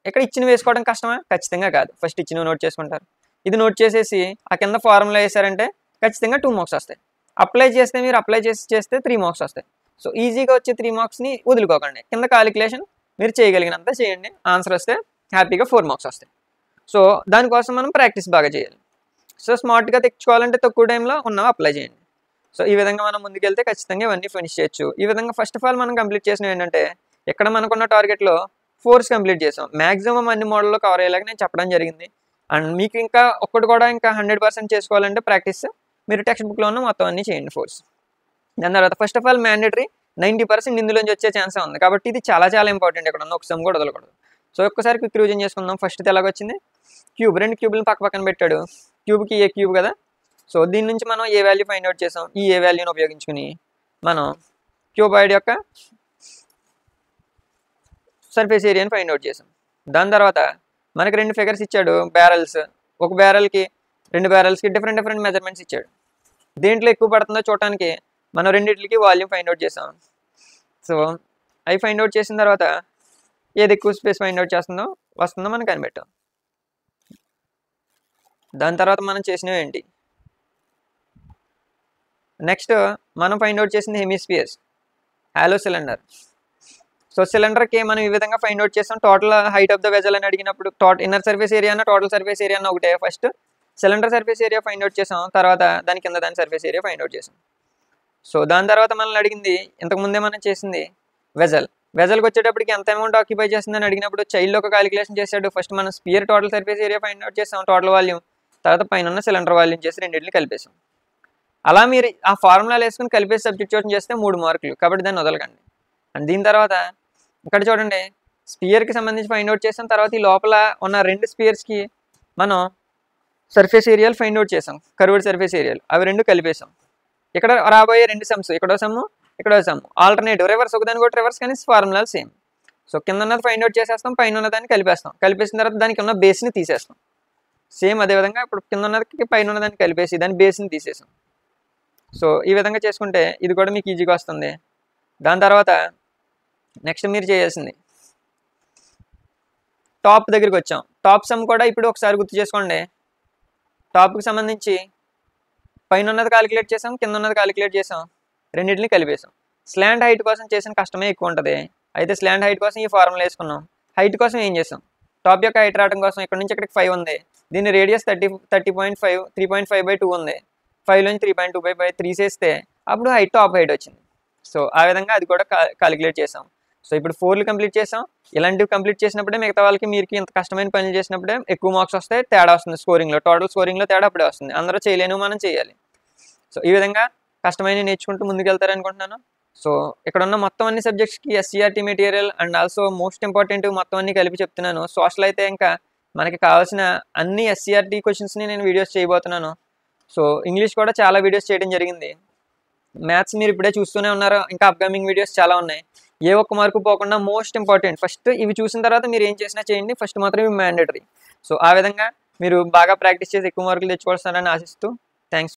ఇక్కడ ఇచ్చిన వేసుకోవడం కష్టమా? ఖచ్చితంగా కాదు. ఫస్ట్ ఇచ్చిన నోట్ చేసుకుంటారు. ఇది నోట్ చేసేసి ఆ కింద ఫార్ములా వేసారంటే ఖచ్చితంగా 2 మార్క్స్ వస్తాయి. అప్లై చేస్తే మీరు అప్లై చేస్తే 3 మార్క్స్ వస్తాయి. సో ఈజీగా వచ్చే 3 మార్క్స్ని వదులుకోకండి. కింద క్యాలిక్యులేషన్ మీరు చేయగలిగినంత చేయండి. ఆన్సర్ వస్తే హ్యాపీగా 4 మార్క్స్ వస్తాయి. సో దానికోసం మనం ప్రాక్టీస్ బాగా చేయాలి. సో స్మార్ట్గా తెచ్చుకోవాలంటే తక్కువ టైంలో ఉన్నవి అప్లై చేయండి. సో ఈ విధంగా మనం ముందుకెళ్తే ఖచ్చితంగా ఇవన్నీ ఫినిష్ చేయొచ్చు. ఈ విధంగా ఫస్ట్ ఆఫ్ ఆల్ మనం కంప్లీట్ చేసినవి ఏంటంటే ఇక్కడ మనకున్న టార్గెట్లో 4 కంప్లీట్ చేసాం. మ్యాక్సిమం అన్ని మోడల్లో కవర్ అయ్యేలాగా నేను చెప్పడం జరిగింది. అండ్ మీకు ఇంకా ఒక్కటి కూడా ఇంకా 100% చేసుకోవాలంటే ప్రాక్టీస్ మీరు టెక్స్ట్ బుక్లో ఉన్న మొత్తం అన్నీ చేయండి 4. దాని తర్వాత ఫస్ట్ ఆఫ్ ఆల్ మ్యాండేటరీ 90% ఇందులోంచి వచ్చే ఛాన్సే ఉంది. కాబట్టి ఇది చాలా ఇంపార్టెంట్. ఇక్కడ ఉన్న ఒక సమ్ కూడా వదలకూడదు. సో ఒక్కసారి క్విక్ రివిజన్ చేసుకుందాం. ఫస్ట్ ఎలాగొచ్చింది? క్యూబ్, 2 క్యూబ్లను పక్కన పెట్టాడు. క్యూబ్కి ఏ క్యూబ్ కదా. సో దీని నుంచి మనం ఏ వాల్యూ ఫైండ్ అవుట్ చేసాం? ఈ ఏ వాల్యూని ఉపయోగించుకుని మనం క్యూబాయిడ్ యొక్క సర్ఫేస్ ఏరియాని ఫైండ్ అవుట్ చేసాం. దాని తర్వాత మనకి 2 ఫిగర్స్ ఇచ్చాడు, బ్యారల్స్. ఒక బ్యారల్కి 2 బ్యారల్స్కి డిఫరెంట్ మెజర్మెంట్స్ ఇచ్చాడు. దేంట్లో ఎక్కువ పడుతుందో చూడటానికి మనం రెండింటికి వాల్యూమ్ ఫైండ్ అవుట్ చేసాం. సో అవి ఫైండ్ అవుట్ చేసిన తర్వాత ఏది ఎక్కువ స్పేస్ ఫైండ్ అవుట్ వస్తుందో మనం కనిపెట్టాం. దాని తర్వాత మనం చేసినవి ఏంటి? నెక్స్ట్ మనం ఫైండ్ అవుట్ చేసింది హెమిస్పియర్స్, హాలో సిలిండర్. సో సిలిండర్కి మనం ఈ విధంగా ఫైండ్ అవుట్ చేస్తాం. Total height of the vessel అని అడిగినప్పుడు ఇన్నర్ సర్ఫేస్ ఏరియా అన్న టోటల్ సర్ఫేస్ ఏరియా అన్న ఒకటే. First cylinder surface area find out చేసాం, తర్వాత దాని కింద దాని సర్ఫేస్ ఏరియా ఫైండ్ అవుట్ చేసాం. సో దాని తర్వాత మనల్ని అడిగింది ఇంతకుముందే మనం చేసింది వెజల్కి వచ్చేటప్పటికి ఎంత అమౌంట్ ఆక్యుపై చేస్తుందని అడిగినప్పుడు చైల్డ్ ఒక క్యాలిక్యులేషన్ చేశాడు. ఫస్ట్ మనం sphere total surface area find out చేసాం, టోటల్ వాల్యూమ్, తర్వాత పైన ఉన్న సిలిండర్ వాల్యూమ్ చేసి రెండింటిని కలిపేసాం. అలా మీరు ఆ ఫార్ములాలు వేసుకుని కలిపేసి సబ్స్టిట్యూషన్ చేస్తే 3 మార్కులు. కాబట్టి దాన్ని వదలకండి. అండ్ దీని తర్వాత ఇక్కడ చూడండి, స్పియర్కి సంబంధించి ఫైండ్ అవుట్ చేసాం. తర్వాత ఈ లోపల ఉన్న 2 స్పియర్స్కి మనం సర్ఫేస్ ఏరియాలు ఫైండ్ అవుట్ చేసాం, కర్వ్డ్ సర్ఫేస్ ఏరియాలు. అవి 2 కలిపేసాం. ఇక్కడ రాబోయే 2 సమ్స్, ఇక్కడో సమ్ము ఇక్కడో సమ్ము, ఆల్టర్నేటివ్ రివర్స్, ఒకదాని కూడా రివర్స్, కానీ ఫార్ములాలు సేమ్. సో కింద ఉన్నది ఫైండ్ అవుట్ చేసేస్తాం, పైన ఉన్నదాన్ని కలిపేస్తాం. కలిపేసిన తర్వాత దానికి ఉన్న బేస్ని తీసేస్తాం. సేమ్ అదేవిధంగా ఇప్పుడు కింద ఉన్నదానికి పైన ఉన్నదాన్ని కలిపేసి దాని బేస్ని తీసేసాం. సో ఈ విధంగా చేసుకుంటే ఇది కూడా మీకు ఈజీగా వస్తుంది. దాని తర్వాత నెక్స్ట్ మీరు చేయాల్సింది టాప్ దగ్గరికి వచ్చాం. టాప్ సమ్ కూడా ఇప్పుడు ఒకసారి గుర్తు చేసుకోండి. టాప్కి సంబంధించి పైన ఉన్నది క్యాలిక్యులేట్ చేసాం, కింద ఉన్నది క్యాలిక్యులేట్ చేసాం, రెండింటిని కలిపేసాం. స్లాంట్ హైట్ కోసం చేసిన కష్టమే ఎక్కువ ఉంటుంది. అయితే స్లాంట్ హైట్ కోసం ఈ ఫార్ములా వేసుకున్నాం. హైట్ కోసం ఏం చేసాం, టాప్ యొక్క హైట్ రావడం కోసం ఇక్కడ నుంచి ఇక్కడికి 5 ఉంది, దీని రేడియస్ 30.5 3.5/2 ఉంది. 5లోంచి 3.2/3 చేస్తే అప్పుడు హైట్ టాప్ హైట్ వచ్చింది. సో ఆ విధంగా అది కూడా క్యాలిక్యులేట్ చేసాం. సో ఇప్పుడు 4లు కంప్లీట్ చేసాం. ఇలాంటివి కంప్లీట్ చేసినప్పుడే మిగతా వాళ్ళకి మీరు ఇంత కష్టమైన పనులు చేసినప్పుడే ఎక్కువ మార్క్స్ వస్తాయి, తేడా వస్తుంది స్కోరింగ్లో, టోటల్ స్కోరింగ్లో తేడా అప్పుడే వస్తుంది. అందరూ చేయలేను, మనం చేయాలి. సో ఈ విధంగా కష్టమైన నేర్చుకుంటూ ముందుకెళ్తారనుకుంటున్నాను. సో ఇక్కడ ఉన్న మొత్తం అన్ని సబ్జెక్ట్స్కి SCRT material and also most important మొత్తం అన్ని కలిపి చెప్తున్నాను. సోషల్ అయితే ఇంకా మనకి కావాల్సిన అన్ని ఎస్సీఆర్టీ క్వశ్చన్స్ని నేను వీడియోస్ చేయబోతున్నాను. సో ఇంగ్లీష్ కూడా చాలా వీడియోస్ చేయడం జరిగింది. మ్యాథ్స్ మీరు ఇప్పుడే చూస్తూనే ఉన్నారు, ఇంకా అప్కమింగ్ వీడియోస్ చాలా ఉన్నాయి. ఏ ఒక్క మార్కు పోకుండా మోస్ట్ ఇంపార్టెంట్ ఫస్ట్ ఇవి చూసిన తర్వాత మీరు ఏం చేసినా చేయండి, ఫస్ట్ మాత్రం ఇవి మ్యాండేటరీ. సో ఆ విధంగా మీరు బాగా ప్రాక్టీస్ చేసి ఎక్కువ మార్కులు తెచ్చుకోవాల్సిందని ఆశిస్తూ థ్యాంక్స్.